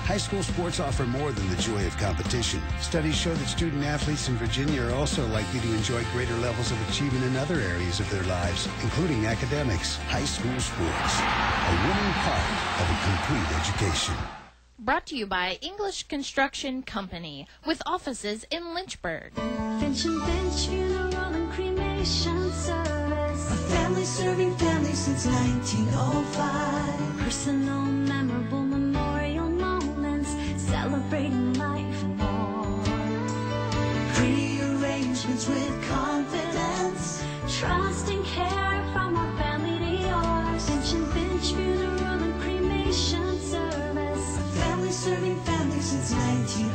High school sports offer more than the joy of competition. Studies show that student athletes in Virginia are also likely to enjoy greater levels of achievement in other areas of their lives, including academics. High school sports, a winning part of a complete education. Brought to you by English Construction Company, with offices in Lynchburg. Finch and Finch Funeral and Cremation Service. A family serving families since 1905. Personal, memorable memorial moments, celebrating life and more. Pre-arrangements with confidence, trusting care from our family to yours. Finch and Finch Funeral and Cremation Service. A family serving families since 1905.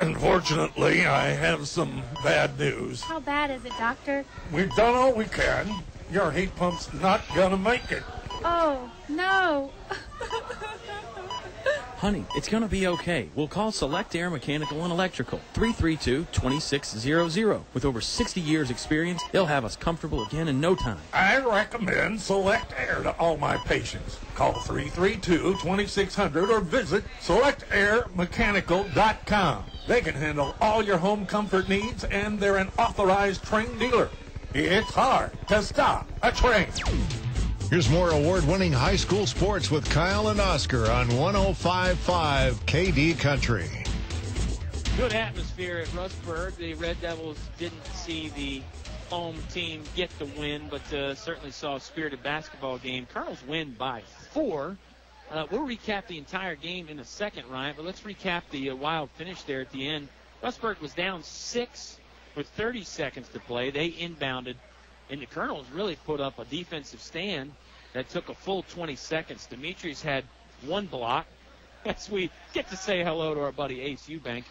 Unfortunately, I have some bad news. How bad is it, Doctor? We've done all we can. Your heat pump's not gonna make it. Oh, no. Honey, it's going to be okay. We'll call Select Air Mechanical and Electrical, 332-2600. With over 60 years experience, they'll have us comfortable again in no time. I recommend Select Air to all my patients. Call 332-2600 or visit selectairmechanical.com. They can handle all your home comfort needs, and they're an authorized trained dealer. It's hard to stop a train. Here's more award-winning high school sports with Kyle and Oscar on 105.5 KD Country. Good atmosphere at Rustburg. The Red Devils didn't see the home team get the win, but certainly saw a spirited basketball game. Colonels win by 4. We'll recap the entire game in a second, Ryan, but let's recap the wild finish there at the end. Rustburg was down 6 With 30 seconds to play, they inbounded, and the Colonels really put up a defensive stand that took a full 20 seconds. Demetrius had one block. As we get to say hello to our buddy Ace Eubank,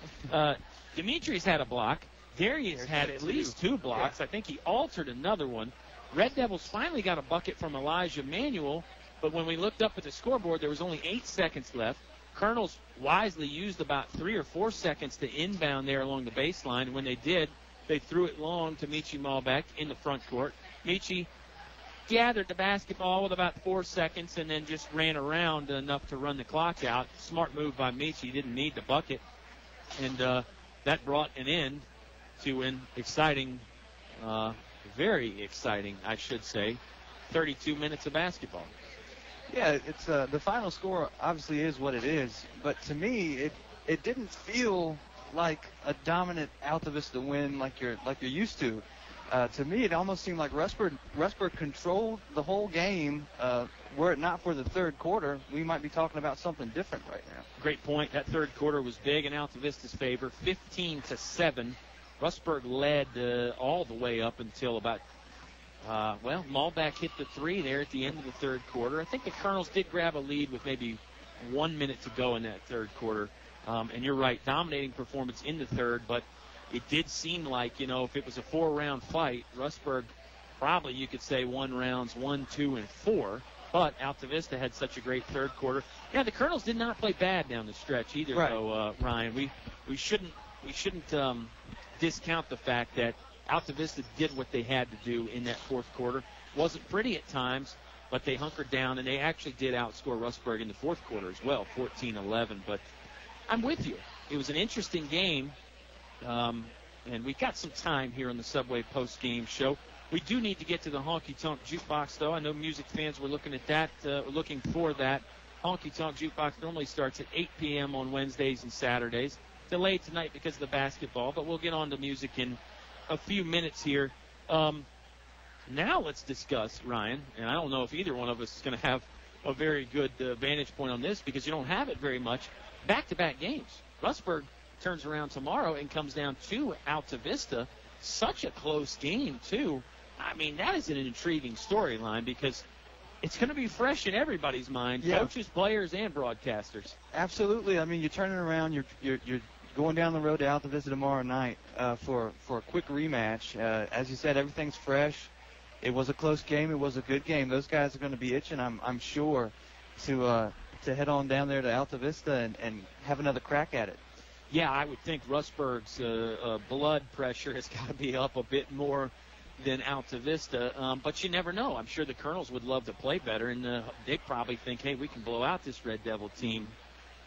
Demetrius had a block. Darius had at least 2 blocks. I think he altered another one. Red Devils finally got a bucket from Elijah Manuel, but when we looked up at the scoreboard, there was only 8 seconds left. Colonels wisely used about 3 or 4 seconds to inbound there along the baseline, and when they did, they threw it long to Michi Malbec in the front court. Michi gathered the basketball with about 4 seconds and then just ran around enough to run the clock out. Smart move by Michi. Didn't need the bucket. And that brought an end to an exciting, very exciting, I should say, 32 minutes of basketball. Yeah, it's the final score obviously is what it is, but to me it didn't feel like a dominant Altavista win like you're used to. To me, it almost seemed like Rustburg controlled the whole game. Were it not for the third quarter, we might be talking about something different right now. Great point. That third quarter was big in Altavista's favor, 15-7. Rustburg led all the way up until about, Malbec hit the 3 there at the end of the third quarter. I think the Colonels did grab a lead with maybe 1 minute to go in that third quarter. And you're right, dominating performance in the third, but it did seem like, if it was a 4-round fight, Rustburg probably, you could say, won rounds 1, 2, and 4. But Altavista had such a great third quarter. Yeah, the Colonels did not play bad down the stretch either, right. Though, Ryan. We shouldn't discount the fact that Altavista did what they had to do in that fourth quarter. Wasn't pretty at times, but they hunkered down, and they actually did outscore Rustburg in the fourth quarter as well, 14-11. But I'm with you. It was an interesting game. And we got some time here on the Subway post-game show. We do need to get to the Honky Tonk Jukebox, though. I know music fans were looking at that, looking for that. Honky Tonk Jukebox normally starts at 8 p.m. on Wednesdays and Saturdays. Delayed tonight because of the basketball, but we'll get on to music in a few minutes here. Now let's discuss, Ryan, and I don't know if either one of us is going to have a very good vantage point on this because you don't have it very much. Back-to-back games. Rustburg turns around tomorrow and comes down to Altavista. Such a close game, too. I mean, that is an intriguing storyline because it's going to be fresh in everybody's mind, coaches, players, and broadcasters. Absolutely. I mean, you're turning around. You're going down the road to Altavista tomorrow night for a quick rematch. As you said, everything's fresh. It was a close game. It was a good game. Those guys are going to be itching, I'm sure, to head on down there to Altavista and have another crack at it. Yeah, I would think Rustburg's blood pressure has got to be up a bit more than Altavista, but you never know. I'm sure the Colonels would love to play better, and they probably think, hey, we can blow out this Red Devil team.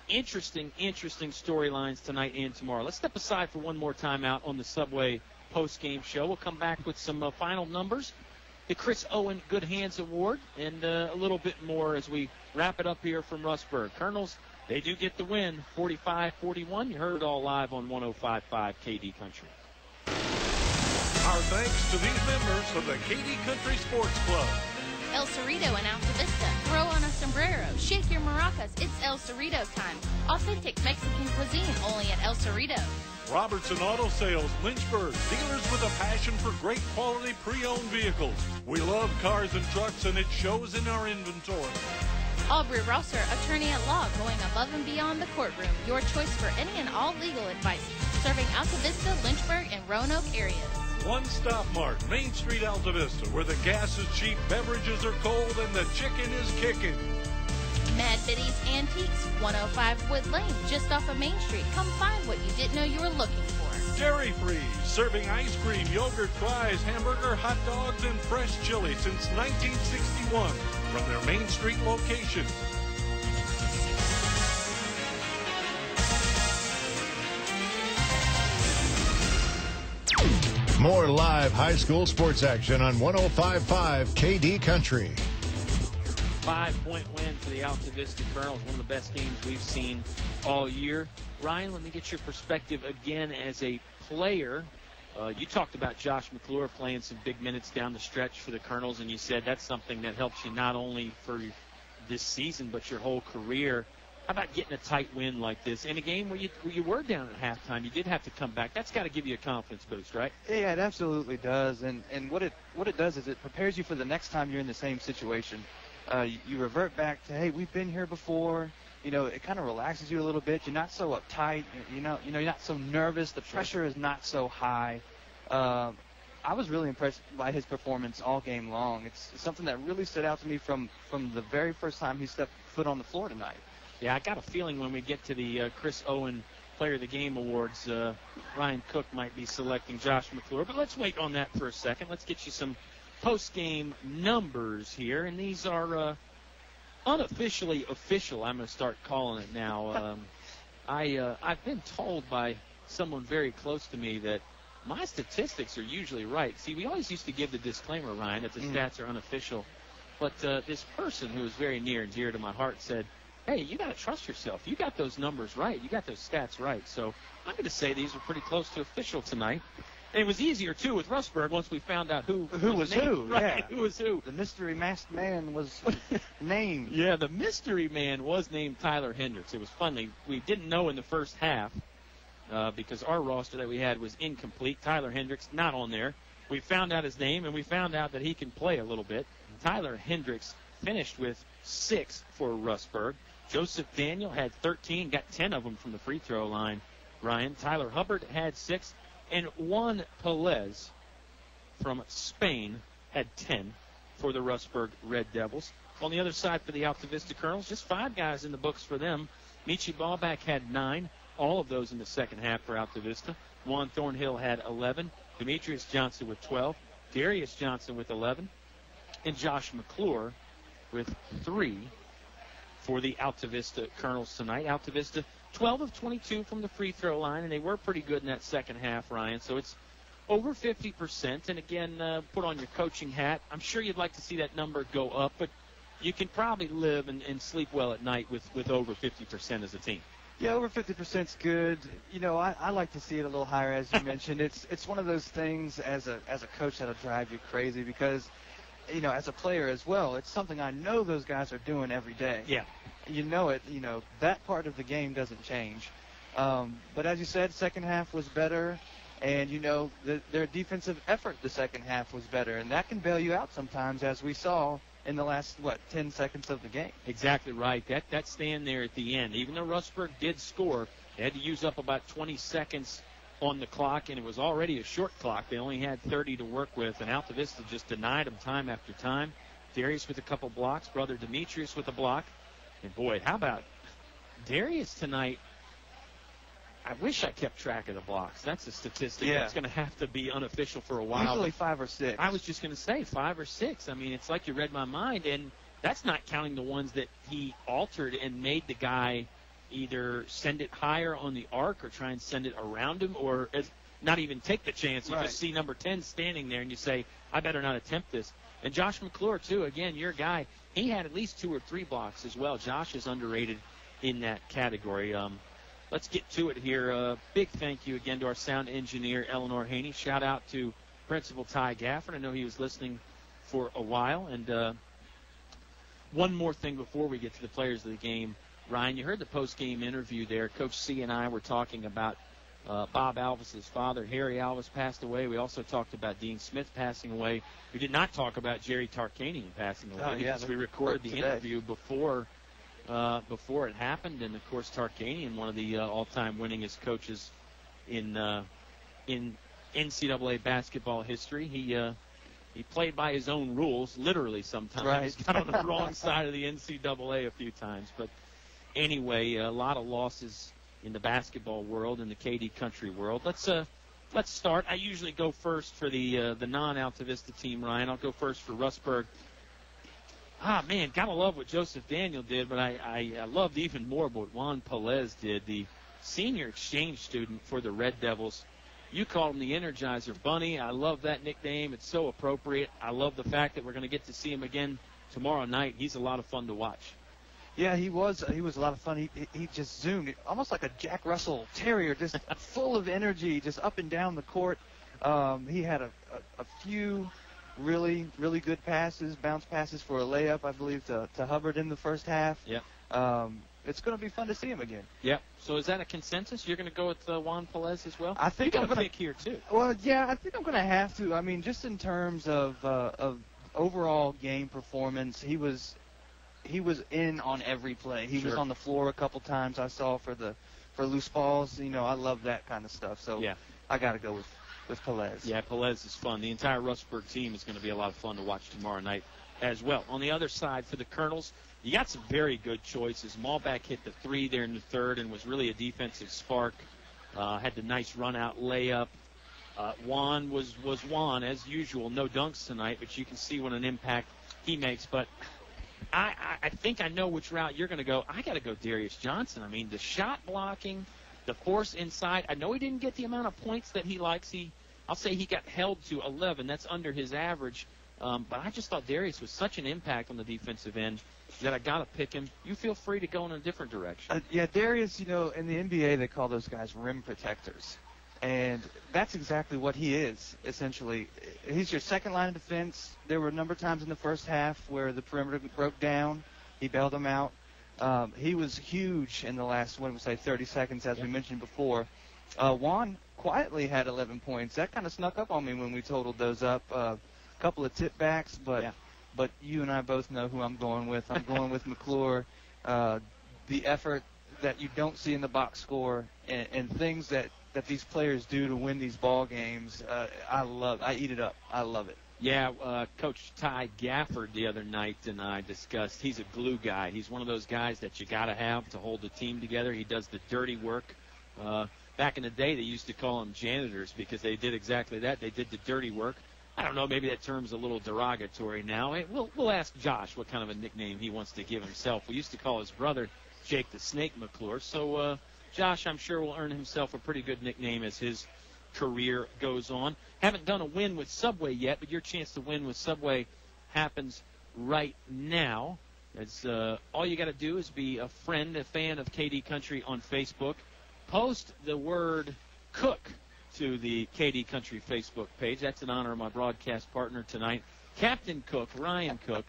Interesting storylines tonight and tomorrow. Let's step aside for one more time out on the Subway post-game show. We'll come back with some final numbers, the Chris Owen Good Hands Award, and a little bit more as we wrap it up here from Rustburg. Colonels, they do get the win, 45-41. You heard it all live on 105.5 KD Country. Our thanks to these members of the KD Country Sports Club. El Cerrito in Altavista. Throw on a sombrero. Shake your maracas. It's El Cerrito time. Authentic Mexican cuisine only at El Cerrito. Robertson Auto Sales, Lynchburg. Dealers with a passion for great quality pre-owned vehicles. We love cars and trucks, and it shows in our inventory. Aubrey Rosser, attorney at law, going above and beyond the courtroom. Your choice for any and all legal advice. Serving Altavista, Lynchburg, and Roanoke areas. One Stop Mart, Main Street, Altavista, where the gas is cheap, beverages are cold, and the chicken is kicking. Mad Biddy's Antiques, 105 Wood Lane, just off of Main Street. Come find what you didn't know you were looking for. Dairy Free, serving ice cream, yogurt, fries, hamburger, hot dogs, and fresh chili since 1961 from their Main Street location. More live high school sports action on 105.5 KD Country. 5-point win for the Altavista Colonels, one of the best games we've seen all year. Ryan, let me get your perspective again as a player. You talked about Josh McClure playing some big minutes down the stretch for the Colonels, and you said that's something that helps you not only for this season but your whole career. How about getting a tight win like this in a game where you were down at halftime? You did have to come back. That's got to give you a confidence boost, right? Yeah, it absolutely does. And what it does is it prepares you for the next time you're in the same situation. You revert back to, hey, we've been here before. You know, it kind of relaxes you a little bit. You're not so uptight. You're not so nervous. The pressure is not so high. I was really impressed by his performance all game long. It's something that really stood out to me from the very first time he stepped foot on the floor tonight. Yeah, I got a feeling when we get to the Chris Owen Player of the Game Awards, Ryan Cook might be selecting Josh McClure. But let's wait on that for a second. Let's get you some post-game numbers here. And these are unofficially official. I'm going to start calling it now. I've been told by someone very close to me that my statistics are usually right. See, we always used to give the disclaimer, Ryan, that the stats are unofficial. But this person who is very near and dear to my heart said, hey, you got to trust yourself. You got those numbers right. You got those stats right. So I'm going to say these were pretty close to official tonight. And it was easier, too, with Rustburg once we found out who was who. Right, Yeah. who was who. The mystery masked man was named. Yeah, the mystery man was named Tyler Hendricks. It was funny. We didn't know in the first half because our roster that we had was incomplete. Tyler Hendricks not on there. We found out his name, and we found out that he can play a little bit. Tyler Hendricks finished with 6 for Rustburg. Joseph Daniel had 13, got 10 of them from the free throw line, Ryan. Tyler Hubbard had 6, and Juan Pelez from Spain had 10 for the Rustburg Red Devils. On the other side for the Altavista Colonels, just 5 guys in the books for them. Michi Ballback had 9, all of those in the second half for Altavista. Juan Thornhill had 11, Demetrius Johnson with 12, Darius Johnson with 11, and Josh McClure with 3 for the Altavista Colonels tonight. Altavista 12 of 22 from the free throw line, and they were pretty good in that second half, Ryan. So it's over 50%. And again, put on your coaching hat. I'm sure you'd like to see that number go up, but you can probably live and sleep well at night with over 50% as a team. Yeah, over 50% is good. You know, I like to see it a little higher, as you mentioned. It's one of those things as a coach that'll drive you crazy because, you know, as a player as well, it's something I know those guys are doing every day. Yeah. You know it. You know, that part of the game doesn't change. But as you said, second half was better. And, you know, their defensive effort the second half was better. And that can bail you out sometimes, as we saw in the last, 10 seconds of the game. Exactly right. That stand there at the end, even though Rustburg did score, they had to use up about 20 seconds on the clock, and it was already a short clock. They only had 30 to work with, and Altavista just denied them time after time. Darius with a couple blocks, brother Demetrius with a block. And, boy, how about Darius tonight? I wish I kept track of the blocks. That's a statistic that's going to have to be unofficial for a while. Usually 5 or 6. I was just going to say 5 or 6. I mean, it's like you read my mind, and that's not counting the ones that he altered and made the guy either send it higher on the arc or try and send it around him or not even take the chance. You just see number 10 standing there, and you say, I better not attempt this. And Josh McClure, too, again, your guy, he had at least 2 or 3 blocks as well. Josh is underrated in that category. Let's get to it here. Big thank you again to our sound engineer, Eleanor Hoehne. Shout out to Principal Ty Gafford. I know he was listening for a while. And one more thing before we get to the players of the game. Ryan, you heard the post-game interview there. Coach C and I were talking about Bob Alvis's father. Harry Alvis passed away. We also talked about Dean Smith passing away. We did not talk about Jerry Tarkanian passing away because we recorded the interview before it happened. And, of course, Tarkanian, one of the all-time winningest coaches in NCAA basketball history. He played by his own rules, literally sometimes. Right. Got on the wrong side of the NCAA a few times. But anyway, a lot of losses in the basketball world, in the KD country world. Let's start. I usually go first for the non-Altavista team, Ryan. I'll go first for Rustburg. Man, gotta love what Joseph Daniel did, but I loved even more what Juan Pelez did, the senior exchange student for the Red Devils. You called him the Energizer Bunny. I love that nickname. It's so appropriate. I love the fact that we're going to get to see him again tomorrow night. He's a lot of fun to watch. Yeah, he was a lot of fun. He just zoomed, almost like a Jack Russell Terrier, just full of energy, just up and down the court. He had a few really, really good passes, bounce passes for a layup, I believe, to Hubbard in the first half. Yeah. it's going to be fun to see him again. Yep. So is that a consensus? You're going to go with Juan Pelez as well? I think you I'm got a going pick here too. Well, yeah, I think I'm going to have to. I mean, just in terms of overall game performance, he was in on every play. He was on the floor a couple times I saw for loose balls. You know, I love that kind of stuff. So yeah. I got to go with Pelez. Yeah, Pelez is fun. The entire Rustburg team is going to be a lot of fun to watch tomorrow night as well. On the other side for the Colonels, you got some very good choices. Malbeck hit the 3 there in the third and was really a defensive spark. Had the nice run-out layup. Juan was Juan, as usual. No dunks tonight, but you can see what an impact he makes. But I think I know which route you're going to go. I got to go Darius Johnson. I mean, the shot blocking, the force inside. I know he didn't get the amount of points that he likes. I'll say he got held to 11. That's under his average. But I just thought Darius was such an impact on the defensive end that I got to pick him. You feel free to go in a different direction. Yeah, Darius, you know, in the NBA they call those guys rim protectors. And that's exactly what he is, essentially. He's your second line of defense. There were a number of times in the first half where the perimeter broke down. He bailed them out. He was huge in the last, 30 seconds, as we mentioned before. Juan quietly had 11 points. That kind of snuck up on me when we totaled those up. A couple of tip backs, but you and I both know who I'm going with. I'm going with McClure. The effort that you don't see in the box score and things that these players do to win these ball games, I eat it up. I love it. Yeah, Coach Ty Gafford the other night and I discussed, he's a glue guy. He's one of those guys that you got to have to hold the team together. He does the dirty work. Back in the day, they used to call them janitors because they did exactly that. They did the dirty work. I don't know, maybe that term's a little derogatory now. We'll ask Josh what kind of a nickname he wants to give himself. We used to call his brother Jake the Snake McClure. So, Josh, I'm sure will earn himself a pretty good nickname as his career goes on. Haven't done a win with Subway yet, but your chance to win with Subway happens right now. It's, all you got to do is be a friend, a fan of KD Country on Facebook. Post the word cook to the KD Country Facebook page. That's in honor of my broadcast partner tonight, Captain Cook, Ryan Cook.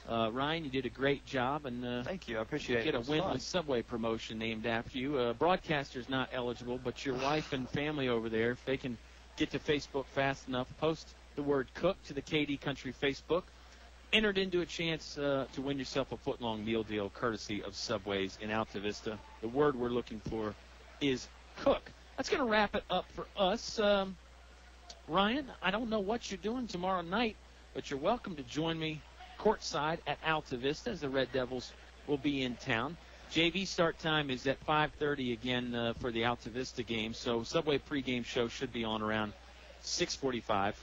Ryan, you did a great job, and thank you. I appreciate it. Get a win with Subway promotion named after you. Broadcaster's not eligible, but your wife and family over there, if they can get to Facebook fast enough, post the word cook to the KD Country Facebook. Entered into a chance to win yourself a foot-long meal deal courtesy of Subway's in Altavista. The word we're looking for is cook. That's going to wrap it up for us. Ryan, I don't know what you're doing tomorrow night, but you're welcome to join me courtside at Altavista as the Red Devils will be in town. JV start time is at 5:30 again for the Altavista game, so Subway pregame show should be on around 6:45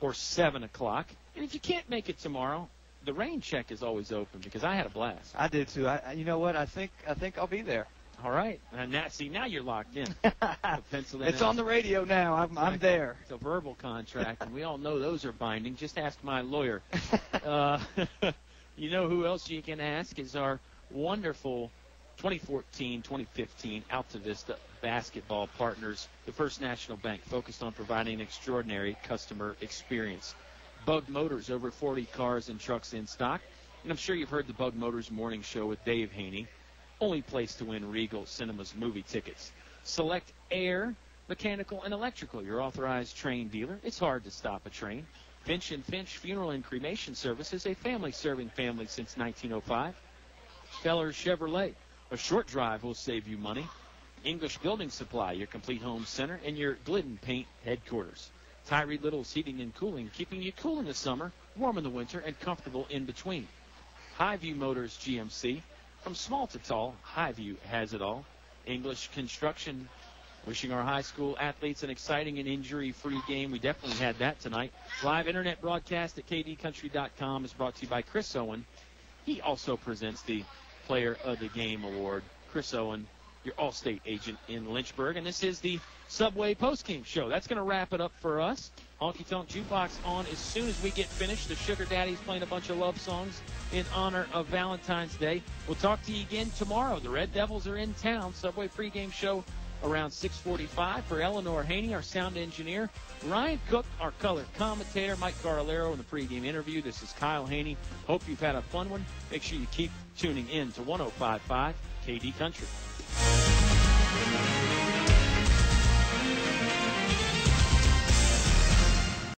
or 7 o'clock. And if you can't make it tomorrow, the rain check is always open because I had a blast. I did too. You know what? I think I'll be there. All right. And now you're locked in. It's on the radio now. I'm there. It's a verbal contract, and we all know those are binding. Just ask my lawyer. You know who else you can ask is our wonderful 2014-2015 Altavista basketball partners, the First National Bank, focused on providing an extraordinary customer experience. Bug Motors, over 40 cars and trucks in stock. And I'm sure you've heard the Bug Motors morning show with Dave Hoehne. Only place to win Regal Cinemas movie tickets. Select Air, Mechanical, and Electrical, your authorized Train dealer. It's hard to stop a train. Finch & Finch Funeral and Cremation Services, a family serving families since 1905. Fellers Chevrolet, a short drive will save you money. English Building Supply, your complete home center, and your Glidden Paint headquarters. Tyree Little's Heating and Cooling, keeping you cool in the summer, warm in the winter, and comfortable in between. Highview Motors GMC, from small to tall, Highview has it all. English Construction, wishing our high school athletes an exciting and injury-free game. We definitely had that tonight. Live internet broadcast at kdcountry.com is brought to you by Chris Owen. He also presents the Player of the Game Award. Chris Owen, your Allstate agent in Lynchburg. And this is the Subway postgame show. That's going to wrap it up for us. Honky Tonk Jukebox on as soon as we get finished. The Sugar Daddy's playing a bunch of love songs in honor of Valentine's Day. We'll talk to you again tomorrow. The Red Devils are in town. Subway pregame show around 6:45 for Eleanor Hoehne, our sound engineer. Ryan Cook, our color commentator. Mike Garolero in the pregame interview. This is Kyle Hoehne. Hope you've had a fun one. Make sure you keep tuning in to 105.5 KD Country.